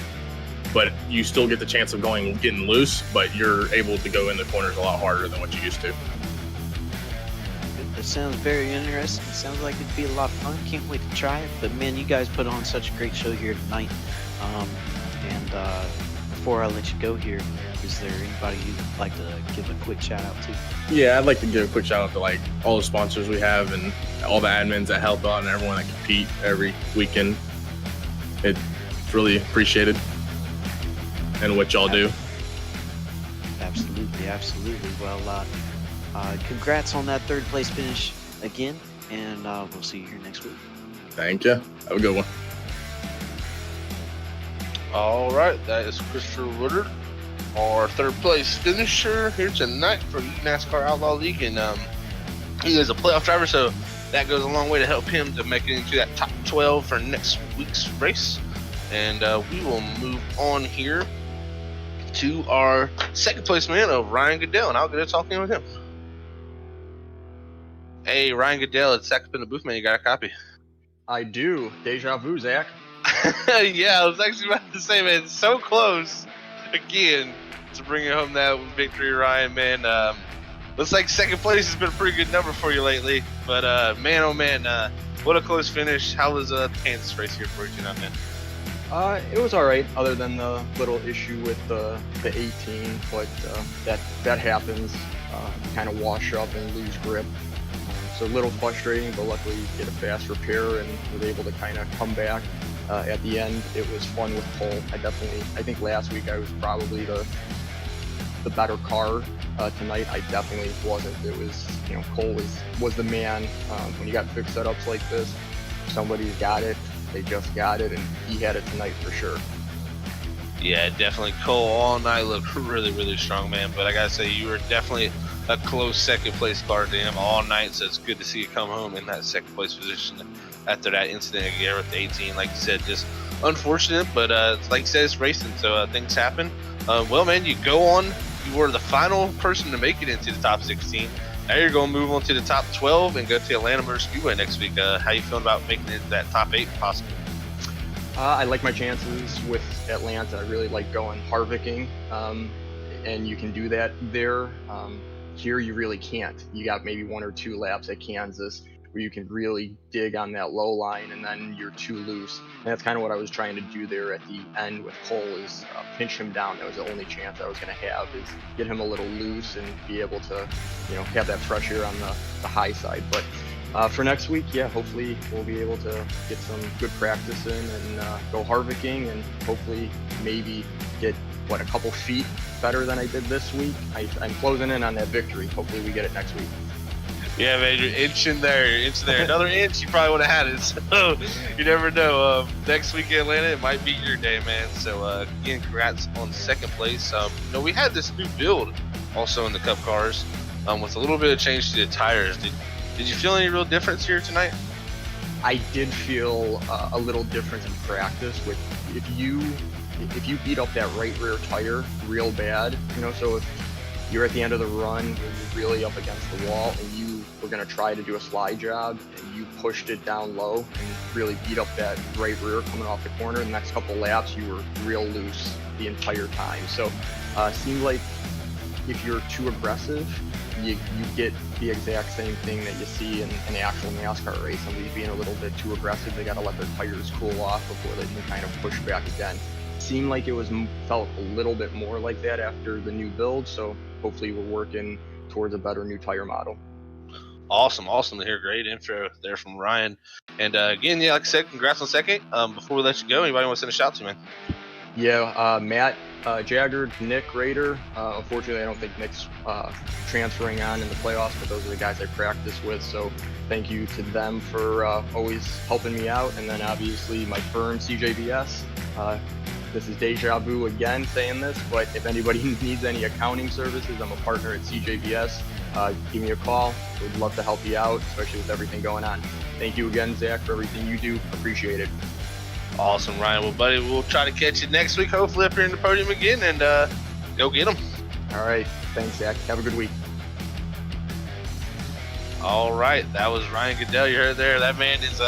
but you still get the chance of getting loose, but you're able to go in the corners a lot harder than what you used to. It sounds very interesting. It sounds like it'd be a lot of fun. Can't wait to try it. But man, you guys put on such a great show here tonight. And before I let you go here, is there anybody you'd like to give a quick shout out to? Yeah, I'd like to give a quick shout out to like all the sponsors we have and all the admins that help out and everyone that compete every weekend. It's really appreciated, and what y'all do. Absolutely. Well, congrats on that third place finish again, and we'll see you here next week. Thank you. Have a good one. All right, that is Christopher Woodard, our third place finisher here tonight for the eNascar Outlaw League, and he is a playoff driver, so that goes a long way to help him to make it into that top 12 for next week's race. And we will move on here to our second place man of Ryan Goodell, and I'll get to talking with him. Hey, Ryan Goodell, it's Zach up in the booth, man. You got a copy? I do. Deja vu, Zach. Yeah, I was actually about to say, man, so close again to bringing home that victory, Ryan, man. Looks like second place has been a pretty good number for you lately, but man, oh man, what a close finish. How was the Kansas race here for you tonight, man? It was all right, other than the little issue with the 18, but that happens. Kind of wash up and lose grip. So a little frustrating, but luckily you get a fast repair and was able to kind of come back. At the end, it was fun with Cole. I think last week I was probably the better car. Tonight I definitely wasn't. It was, you know, Cole was the man. When you got fixed setups like this, somebody's got it. They just got it, and he had it tonight for sure. Yeah, definitely. Cole all night looked really, really strong, man. But I gotta say, you were definitely a close second place car to him all night. So it's good to see you come home in that second place position after that incident again with the 18. Like you said, just unfortunate, but like you said, it's racing, so things happen. Well, man, you go on. You were the final person to make it into the top 16. Now you're going to move on to the top 12 and go to Atlanta Motor Speedway next week. How you feeling about making it to that top 8 possible? I like my chances with Atlanta. I really like going Harvicking, and you can do that there. Here you really can't. You got maybe 1 or 2 laps at Kansas where you can really dig on that low line, and then you're too loose. And that's kind of what I was trying to do there at the end with Cole, is pinch him down. That was the only chance I was going to have, is get him a little loose and be able to, you know, have that pressure on the high side. But For next week, yeah, hopefully we'll be able to get some good practice in and go Harvicking, and hopefully maybe get a couple feet better than I did this week. I'm closing in on that victory. Hopefully we get it next week. Yeah, man, you're inching there. Another inch, you probably would have had it. So you never know. Next week in Atlanta, it might be your day, man. So again, congrats on second place. We had this new build also in the Cup cars with a little bit of change to the tires. Did you feel any real difference here tonight? I did feel a little difference in practice with if you beat up that right rear tire real bad, so if you're at the end of the run where you're really up against the wall and you were going to try to do a slide job and you pushed it down low and really beat up that right rear coming off the corner, the next couple laps you were real loose the entire time. So seemed like if you're too aggressive, you get the exact same thing that you see in an actual NASCAR race. Somebody being a little bit too aggressive, they got to let their tires cool off before they can kind of push back again. Seemed like it felt a little bit more like that after the new build, so hopefully we're working towards a better new tire model. Awesome to hear. Great info there from Ryan. And again, yeah, like I said, congrats on second. Before we let you go, anybody want to send a shout to, man? Yeah, Matt Jagger, Nick Rader. Unfortunately, I don't think Nick's transferring on in the playoffs, but those are the guys I practice with. So thank you to them for always helping me out. And then obviously my firm, CJBS. This is deja vu again saying this, but if anybody needs any accounting services, I'm a partner at CJBS. Give me a call. Would love to help you out, especially with everything going on. Thank you again, Zach, for everything you do. Appreciate it. Awesome, Ryan. Well, buddy, we'll try to catch you next week, hopefully up here in the podium again, and go get them. All right. Thanks, Zach. Have a good week. All right. That was Ryan Goodell. You heard there. That man is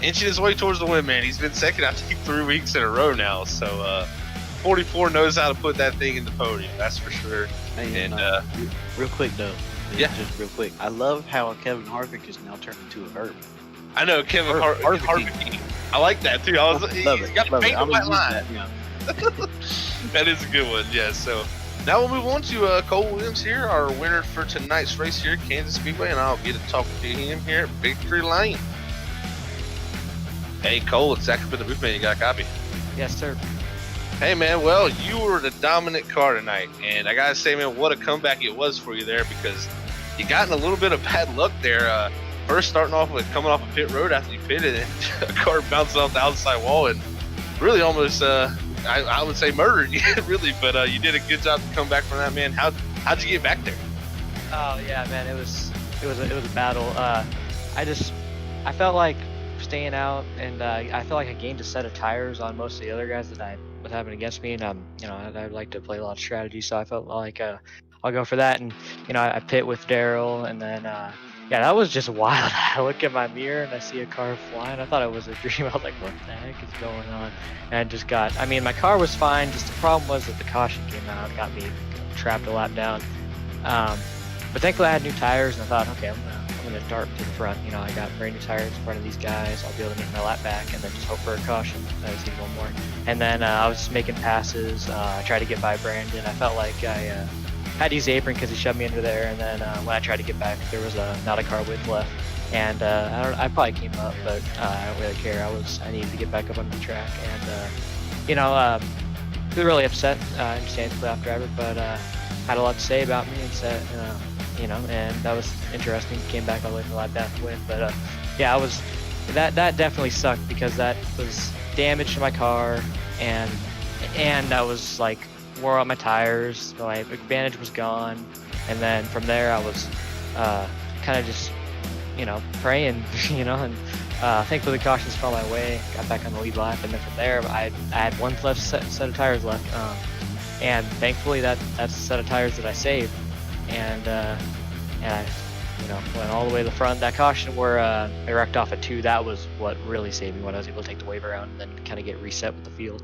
inching his way towards the win, man. He's been second, I think, 3 weeks in a row now. So 44 knows how to put that thing in the podium. That's for sure. Hey, and real quick, though. Yeah. Just real quick. I love how Kevin Harvick is now turned into a verb. I know Kevin Harvick. I like that too. He's got a paint white line. That is a good one. Yeah. So now we'll move on to Cole Williams here, our winner for tonight's race here at Kansas Speedway, and I'll get to talk to him here at Victory Lane. Hey Cole, it's Zach up in the booth, man. You got a copy? Yes, sir. Hey man, well, you were the dominant car tonight, and I gotta say, man, what a comeback it was for you there, because you got in a little bit of bad luck there. First starting off with coming off a pit road after you pitted, and a car bouncing off the outside wall and really almost, I would say murdered you, really, but you did a good job to come back from that, man. How'd you get back there? Oh yeah, man, it was a battle. I felt like staying out, and I felt like I gained a set of tires on most of the other guys that I was having against me, and I like to play a lot of strategy, so I felt like I'll go for that, and I pit with Daryl, and then yeah, that was just wild. I look at my mirror and I see a car flying. I thought it was a dream. I was like, what the heck is going on? And I mean, my car was fine. Just the problem was that the caution came out, got me trapped a lap down. But thankfully I had new tires, and I thought, okay, I'm gonna dart to the front. I got brand new tires in front of these guys. I'll be able to make my lap back, and then just hope for a caution. I just need one more. And then I was just making passes. I tried to get by Brandon. I felt like I had to use the apron because he shoved me into there, and then when I tried to get back, there was not a car width left, and I probably came up, but I don't really care. I needed to get back up on the track, and he was really upset, understandably, off driver, but had a lot to say about me and said, and that was interesting. Came back all the way to the lap down to win, but yeah, that definitely sucked because that was damage to my car, and I was like, wore out my tires, my advantage was gone, and then from there I was kind of just praying, and thankfully the cautions fell my way, got back on the lead lap, and then from there I had one left set of tires left, and thankfully that's the set of tires that I saved, and I went all the way to the front. That caution where I wrecked off at 2, that was what really saved me, when I was able to take the wave around and then kind of get reset with the field.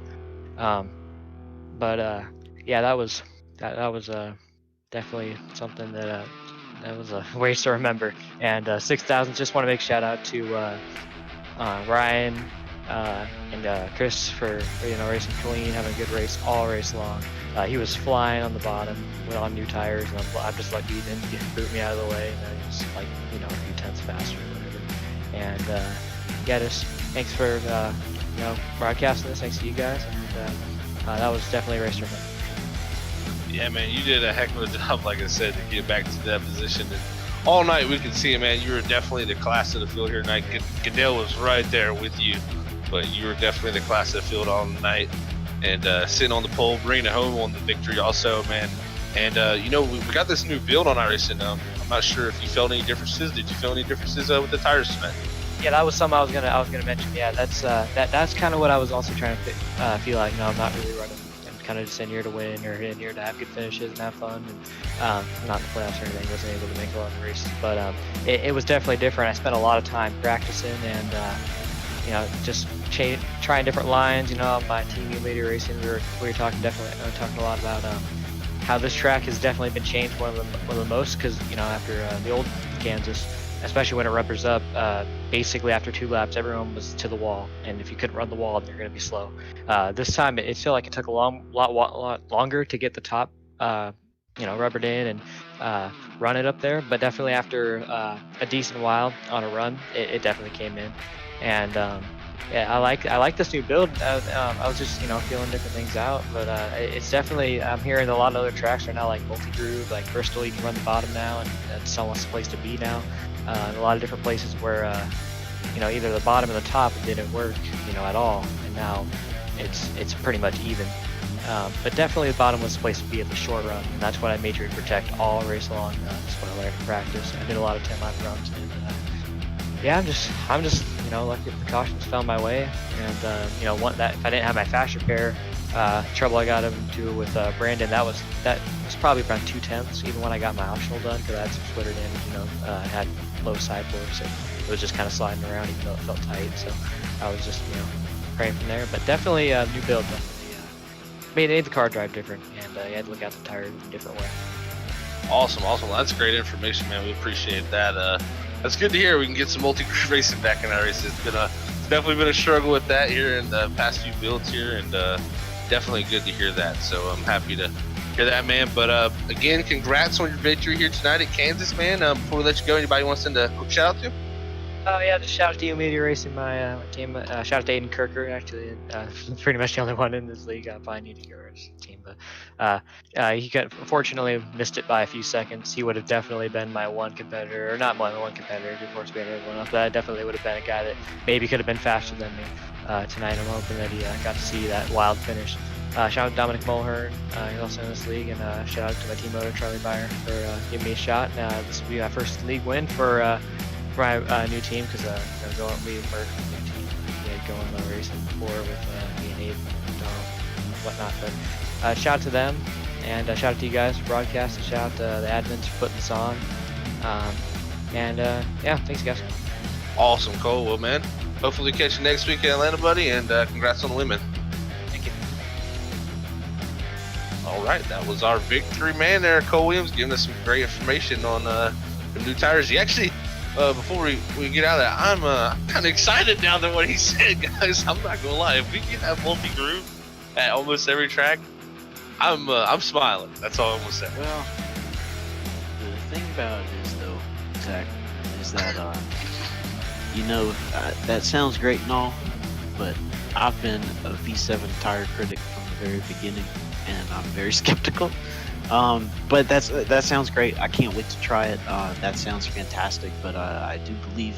But yeah, that was definitely something that was a race to remember. And 6,000, just want to make shout out to Ryan and Chris for racing clean, having a good race all race long. He was flying on the bottom, went on new tires, and I'm just lucky he didn't boot me out of the way, and then he was like a few tenths faster or whatever. And yeah, just thanks for broadcasting this. Thanks to you guys, and that was definitely a race for me. Yeah, man, you did a heck of a job, like I said, to get back to that position. And all night we could see it, man. You were definitely the class of the field here tonight. Goodell was right there with you, but you were definitely the class of the field all night. And sitting on the pole, bringing it home on the victory also, man. And we got this new build on iRacing. I'm not sure if you felt any differences. Did you feel any differences with the tires tonight? Yeah, that was something I was gonna mention. Yeah, that's kind of what I was also trying to feel like. I'm not really running. I'm kind of just in here to win or in here to have good finishes and have fun. And not in the playoffs or anything. Wasn't able to make a lot of races, but it was definitely different. I spent a lot of time practicing and just trying different lines. On my team media racing, we were talking a lot about how this track has definitely been changed one of the most, because after the old Kansas, especially when it rubbers up, basically after 2 laps everyone was to the wall, and if you couldn't run the wall, then you're going to be slow. This time it felt like it took a lot longer to get the top rubbered in and run it up there, but definitely after a decent while on a run, it definitely came in. And yeah, I like this new build. I was just feeling different things out, but it's definitely, I'm hearing a lot of other tracks are now like multi-groove, like Bristol you can run the bottom now, and that's almost the place to be now. And a lot of different places where either the bottom or the top didn't work at all, and now it's pretty much even. But definitely the bottom was the place to be at the short run, and that's what I majored to protect all race long. That's what I learned in practice. I did a lot of 10-lap runs, and yeah, I'm just lucky the cautions found my way, and if I didn't have my faster pair, trouble I got into with Brandon, that was probably around 2/10 even when I got my optional done, because I had some splitter damage. I had low side force, so it was just kind of sliding around even though it felt tight. So I was just praying from there. But definitely new build definitely made the car drive different, and you had to look at the tires in a different way. Awesome. Well, that's great information, man. We appreciate that. That's good to hear. We can get some multi-groove racing back in our races. It's definitely been a struggle with that here in the past few builds here, and definitely good to hear that. So I'm happy to hear that, man. But again, congrats on your victory here tonight at Kansas, man. Before we let you go, anybody want to send a quick shout out to? Yeah, just shout out to Media Racing, my team. Shout out to Aiden Kirker, actually. Pretty much the only one in this league behind you to your team. But he unfortunately missed it by a few seconds. He would have definitely been my one competitor, or not my one competitor, of course, being everyone else, but I definitely would have been a guy that maybe could have been faster than me tonight. I'm hoping that he got to see that wild finish. Shout out to Dominic Mulhern, he's also in this league, and shout out to my team owner, Charlie Byer, for giving me a shot. This will be my first league win for my new team, because we merged with a new team. We had going racing before with me and Abe and Dom and whatnot. But shout out to them, and shout out to you guys for broadcasting. Shout out to the admins for putting this on. Yeah, thanks guys. Awesome, Cole. Well, man, hopefully catch you next week in Atlanta, buddy, and congrats on the win. Thank you. All right, that was our victory man there, Cole Williams, giving us some great information on the new tires. He actually, before we get out of that, I'm kind of excited now than what he said, guys. I'm not gonna lie. If we can have multi-groove at almost every track, I'm smiling. That's all I'm gonna say. Well, the thing about it is, though, Zach, is that that sounds great and all, but I've been a V7 tire critic from the very beginning, and I'm very skeptical. But that sounds great. I can't wait to try it. That sounds fantastic. But I do believe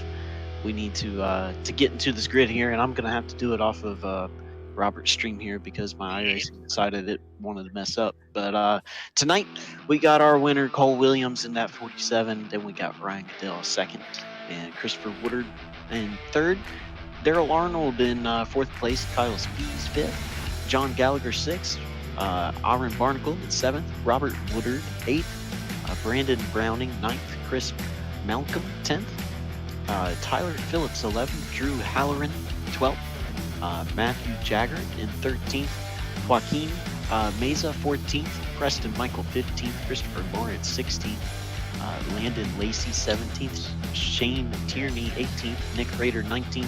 we need to get into this grid here, and I'm gonna have to do it off of Robert's stream here, because my iRacing decided it wanted to mess up. But tonight we got our winner Cole Williams in that 47. Then we got Ryan Goodell second, and Christopher Woodard in third. Daryl Arnold in fourth place. Kyle Spees fifth. John Gallagher sixth. Aaron Barnacle in seventh. Robert Woodard eighth. Brandon Browning ninth. Chris Malcolm 10th. Tyler Phillips 11th. Drew Halloran 12th. Matthew Jagger in 13th. Joaquin Meza 14th. Preston Michael 15th. Christopher Lawrence 16th. Landon Lacey 17th. Shane Tierney 18th. Nick Rader 19th.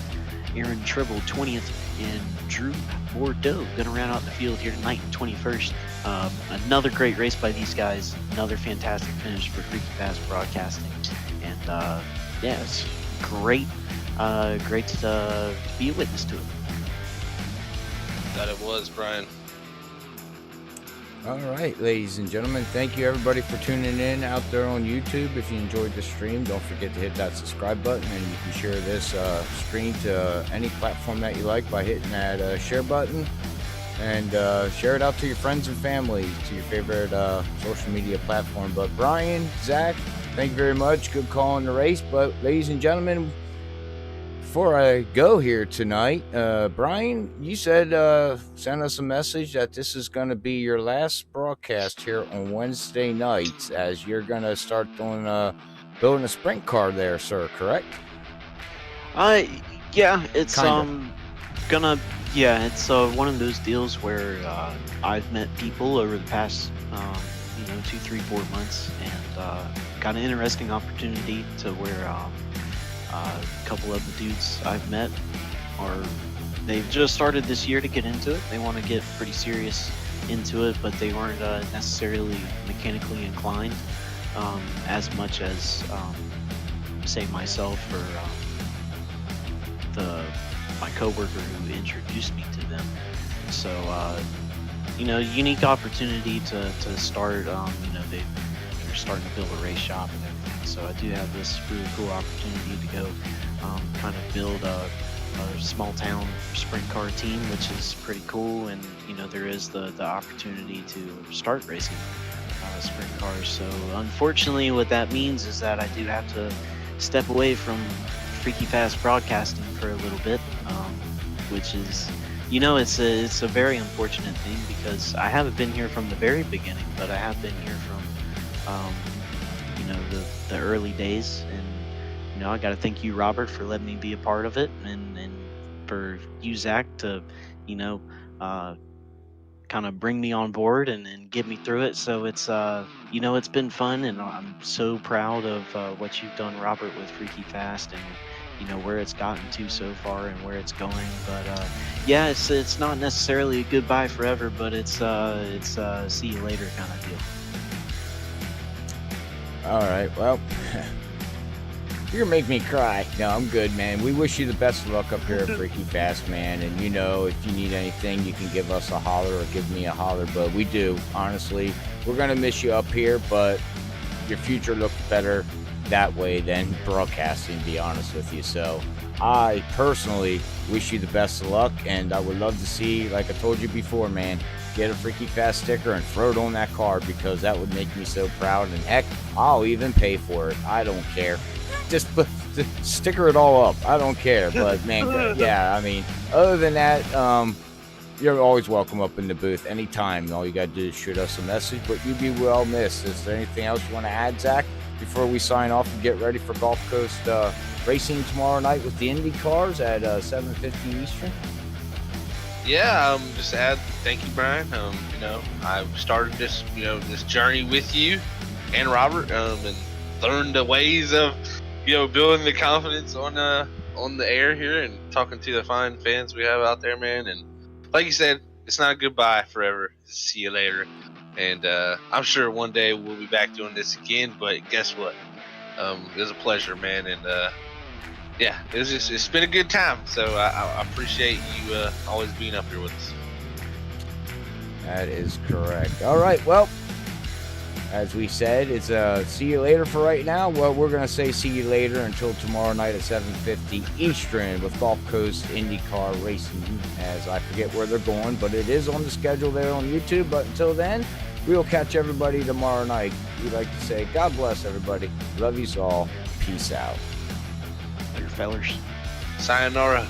Aaron Tribble 20th. And Drew Bordeaux gonna round out the field here tonight in 21st. Another great race by these guys. Another fantastic finish for Freaky Fast Broadcasting. And yeah, it's great great to be a witness to it. That it was, Brian. All right, ladies and gentlemen, thank you everybody for tuning in out there on YouTube. If you enjoyed the stream, don't forget to hit that subscribe button, and you can share this stream to any platform that you like by hitting that share button, and share it out to your friends and family, to your favorite social media platform. But Brian, Zach, thank you very much. Good call in the race. But ladies and gentlemen, before I go here tonight, Brian, you said send us a message that this is going to be your last broadcast here on Wednesday nights, as you're going to start doing building a sprint car there, sir. Correct? Yeah, it's Kinda. it's one of those deals where I've met people over the past 2, 3, 4 months, and got an interesting opportunity to where a couple of the dudes I've met they've just started this year to get into it. They want to get pretty serious into it, but they weren't necessarily mechanically inclined as much as say myself or my coworker who introduced me to them. So unique opportunity to start. They're starting to build a race shop and everything. So I do have this really cool opportunity to go kind of build a small town sprint car team, which is pretty cool. And there is the opportunity to start racing sprint cars. So unfortunately, what that means is that I do have to step away from Freaky Fast broadcasting for a little bit, which is it's a very unfortunate thing, because I haven't been here from the very beginning, but I have been here from the early days. And I got to thank you, Robert, for letting me be a part of it, and for you, Zach, to kind of bring me on board and get me through it. So it's it's been fun, and I'm so proud of what you've done, Robert, with Freaky Fast, and where it's gotten to so far and where it's going. But yeah, it's not necessarily a goodbye forever, but it's see you later kind of deal. All right, well, you're gonna make me cry. No, I'm good, man. We wish you the best of luck up here at Freaky Fast, man. And if you need anything, you can give us a holler or give me a holler. But we do, honestly, we're gonna miss you up here, but your future looks better that way than broadcasting, to be honest with you. So I personally wish you the best of luck, and I would love to see, like I told you before, man, get a Freaky Fast sticker and throw it on that car, because that would make me so proud. And heck, I'll even pay for it. I don't care. Just sticker it all up. I don't care. But man, yeah, I mean, other than that, you're always welcome up in the booth anytime. All you gotta do is shoot us a message, but you'd be well missed. Is there anything else you want to add, Zach, before we sign off and get ready for Gulf Coast racing tomorrow night with the Indy cars at 7:50 Eastern? Yeah, just add thank you, Brian. I started this this journey with you and Robert, and learned the ways of building the confidence on the air here and talking to the fine fans we have out there, man. And like you said, it's not a goodbye forever. See you later. And I'm sure one day we'll be back doing this again. But guess what? It was a pleasure, man. And yeah, it's been a good time. So I appreciate you always being up here with us. That is correct. All right, well, as we said, it's see you later for right now. Well, we're going to say see you later until tomorrow night at 7:50 Eastern with Gulf Coast IndyCar Racing, as I forget where they're going, but it is on the schedule there on YouTube. But until then, we'll catch everybody tomorrow night. We'd like to say God bless everybody. Love you all. Peace out. Later, fellers. Sayonara.